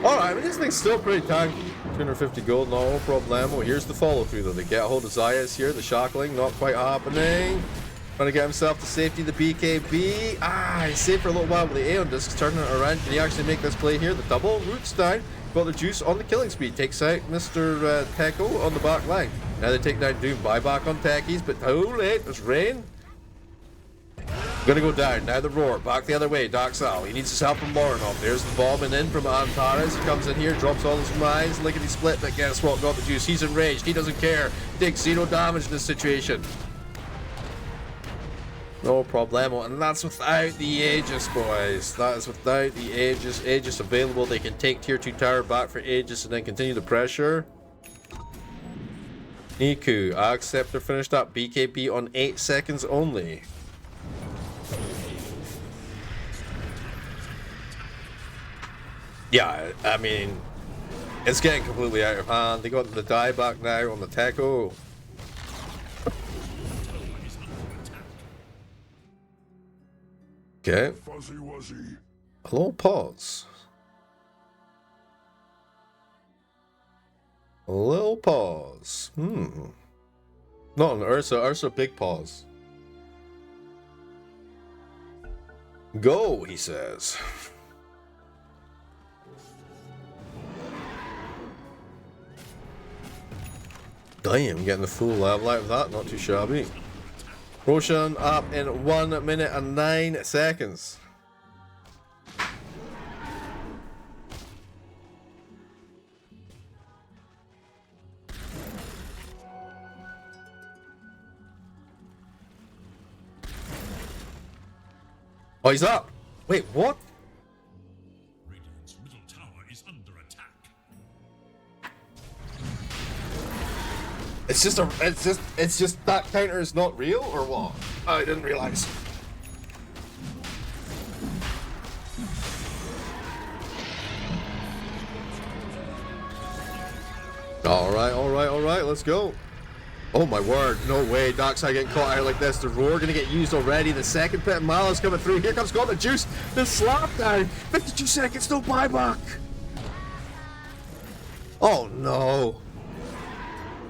Alright, I mean, this thing's still pretty tanky. 250 gold, no problemo. Here's the follow through though. They get a hold of Zayas here. The shackling, not quite happening. Trying to get himself to safety, the BKB. Ah, he's safe for a little while with the Aeon Disc. Turning it around. Can he actually make this play here? The double roots down. Got the juice on the killing speed. Takes out Mr. Teko on the back line. Now they take down Doom. Buyback on Techies, but too late. It's Rain. Gonna go down. Now the roar. Back the other way. Doxal. He needs his help from Morinov. There's the bombing in from Antares. He comes in here, drops all his mines. Lickety split, but guess what? Got the juice. He's enraged. He doesn't care. Takes 0 damage in this situation. No problemo. And that's without the Aegis, boys. That is without the Aegis. Aegis available. They can take tier 2 tower back for Aegis and then continue the pressure. Niku. Acceptor finished up. BKB on 8 seconds only. Yeah, I mean, it's getting completely out of hand. They got the dieback now on the Teko. Okay. Fuzzy wuzzy. A little pause. A little pause. Not an Ursa. Ursa, big pause. Go, he says. Damn, getting the full level out of that, not too shabby. Roshan up in 1 minute and 9 seconds. Oh, he's up! Wait, what? Radiant's middle tower is under attack. It's just that counter is not real, or what? I didn't realize. All right, let's go. Oh my word, no way. Darkseid getting caught out like this. The roar gonna get used already. The second pit of Malice coming through. Here comes Got the Juice. The slap down. 52 seconds, no buyback. Oh no.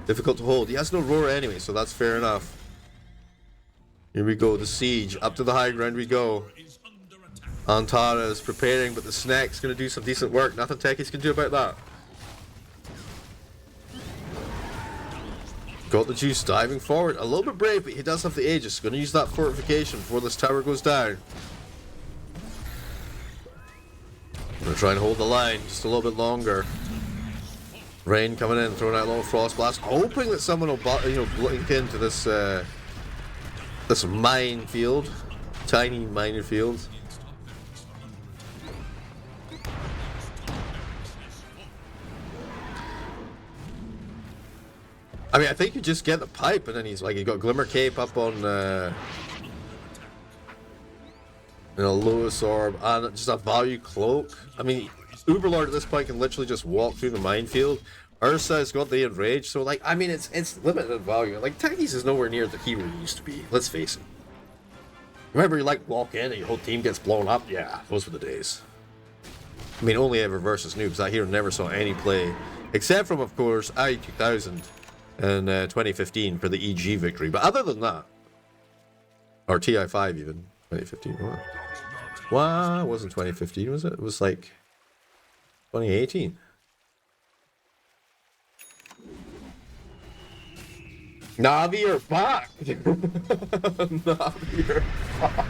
Difficult to hold. He has no roar anyway, so that's fair enough. Here we go, the siege. Up to the high ground we go. Antara is preparing, but the Snake's going to do some decent work. Nothing Techies can do about that. Got the Juice diving forward. A little bit brave, but he does have the Aegis. Going to use that fortification before this tower goes down. Going to try and hold the line just a little bit longer. Rain coming in, throwing out a little Frost Blast, hoping that someone will, blink into this this minefield, tiny minefield. I mean, I think you just get the pipe, and then he's like, you got Glimmer Cape up on, Lewis Orb, and just a value cloak. I mean, Uberlord at this point can literally just walk through the minefield. Ursa's got the Enrage, so like, I mean, it's limited value. Like, Techies is nowhere near the hero he used to be. Let's face it. Remember, you like walk in and your whole team gets blown up? Yeah, those were the days. I mean, only ever versus noobs. That hero never saw any play, except from, of course, I-2000 in 2015 for the EG victory. But other than that, or TI5 even, 2015. Wow, it wasn't 2015, was it? It was like 2018. Navi are back! Navi are back.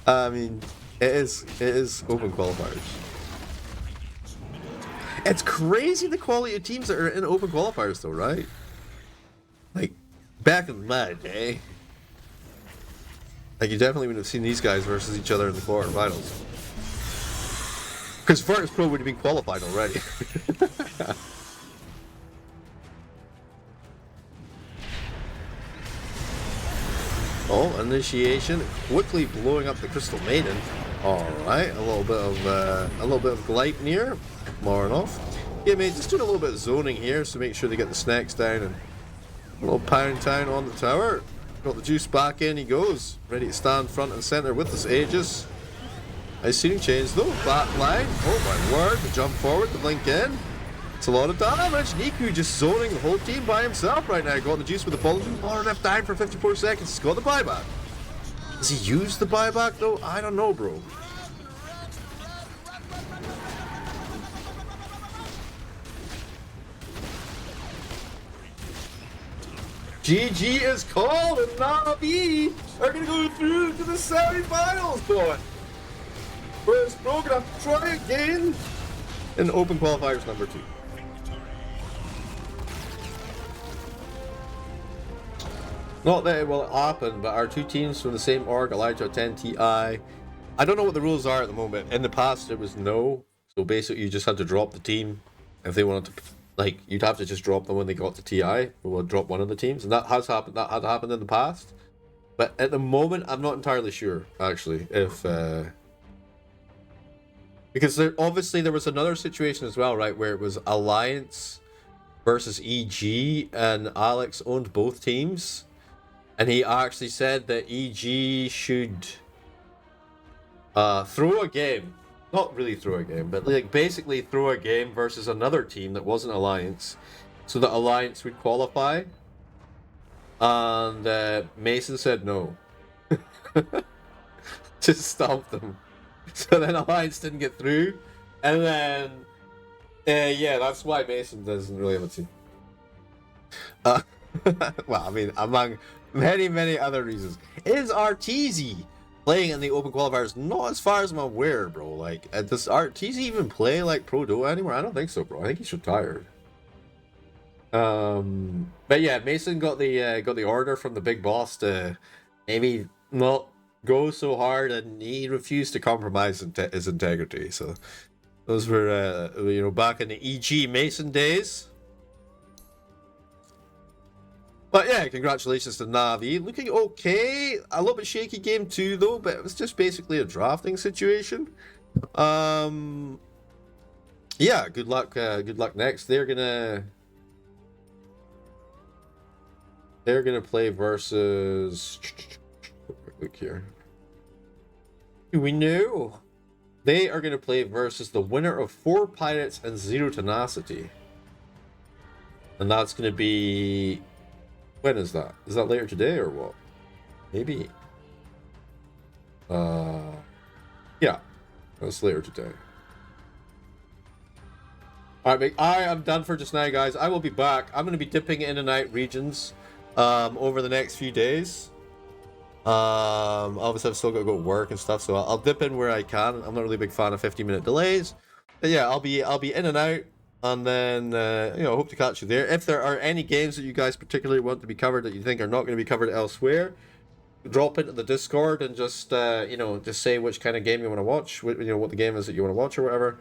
I mean, it is open qualifiers. It's crazy the quality of teams that are in open qualifiers though, right? Like, back in my day. Like, you definitely would have seen these guys versus each other in the quarterfinals. Because Virtus Pro would have been qualified already. Oh, initiation, quickly blowing up the Crystal Maiden. All right, a little bit of Gleipnir, Morinov. Yeah, mate, just doing a little bit of zoning here, so make sure they get the snacks down and a little pound town on the tower. Got the Juice back in, he goes, ready to stand front and center with this Aegis. Nice seating change though, back line. Oh my word, the jump forward, the blink in. It's a lot of damage. Niku just zoning the whole team by himself right now. Got the Juice with the ball. RNF down for 54 seconds. He's got the buyback. Does he use the buyback though? I don't know, bro. GG is called and Navi are going to go through to the semi-finals, boy. Whereas Pro going to have to try again in Open Qualifiers number 2. Not that it will happen, but our two teams from the same org allowed to attend TI. I don't know what the rules are at the moment. In the past, it was no. So basically, you just had to drop the team if they wanted to. Like, you'd have to just drop them when they got to TI. Or drop one of the teams, and that has happened. That had happened in the past. But at the moment, I'm not entirely sure actually if because obviously there was another situation as well, right, where it was Alliance versus EG, and Alex owned both teams. And he actually said that EG should throw a game. Not really throw a game, but like basically throw a game versus another team that wasn't Alliance, so that Alliance would qualify. And Mason said no. Just stopped them. So then Alliance didn't get through. And then, yeah, that's why Mason doesn't really have a team. Well, I mean, among many other reasons. Is Arteezy playing in the open qualifiers? Not as far as I'm aware, bro. Like, does Arteezy even play like Pro Duo anymore? I don't think so, bro. I think he's retired. But yeah, Mason got the order from the big boss to maybe not go so hard, and he refused to compromise his integrity. So those were back in the EG Mason days. But yeah, congratulations to Navi. Looking okay. A little bit shaky game 2 though, but it was just basically a drafting situation. Yeah, good luck. Good luck next. They're gonna play versus. Look here. Do we know? They are gonna play versus the winner of 4 Pirates and 0 Tenacity, and that's gonna be. When is that? Is that later today or what? Maybe. Yeah, that's later today. All right, mate. I am done for just now, guys. I will be back. I'm going to be dipping in and out regions over the next few days. Obviously, I've still got to go to work and stuff, so I'll dip in where I can. I'm not really a big fan of 50-minute delays, but yeah, I'll be in and out, and then hope to catch you there. If there are any games that you guys particularly want to be covered that you think are not going to be covered elsewhere, drop into the Discord and just just say which kind of game you want to watch, what the game is that you want to watch or whatever.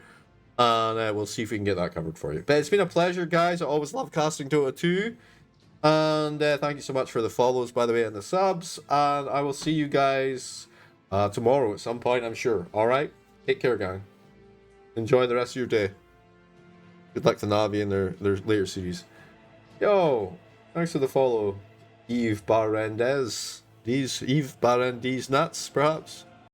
And we'll see if we can get that covered for you. But it's been a pleasure, guys. I always love casting Dota 2. And thank you so much for the follows, by the way, and the subs. And I will see you guys tomorrow at some point, I'm sure. Alright? Take care, gang. Enjoy the rest of your day. Good luck to Navi in their later series. Yo! Thanks for the follow. Eve Barendez. Eve Barendez nuts, perhaps?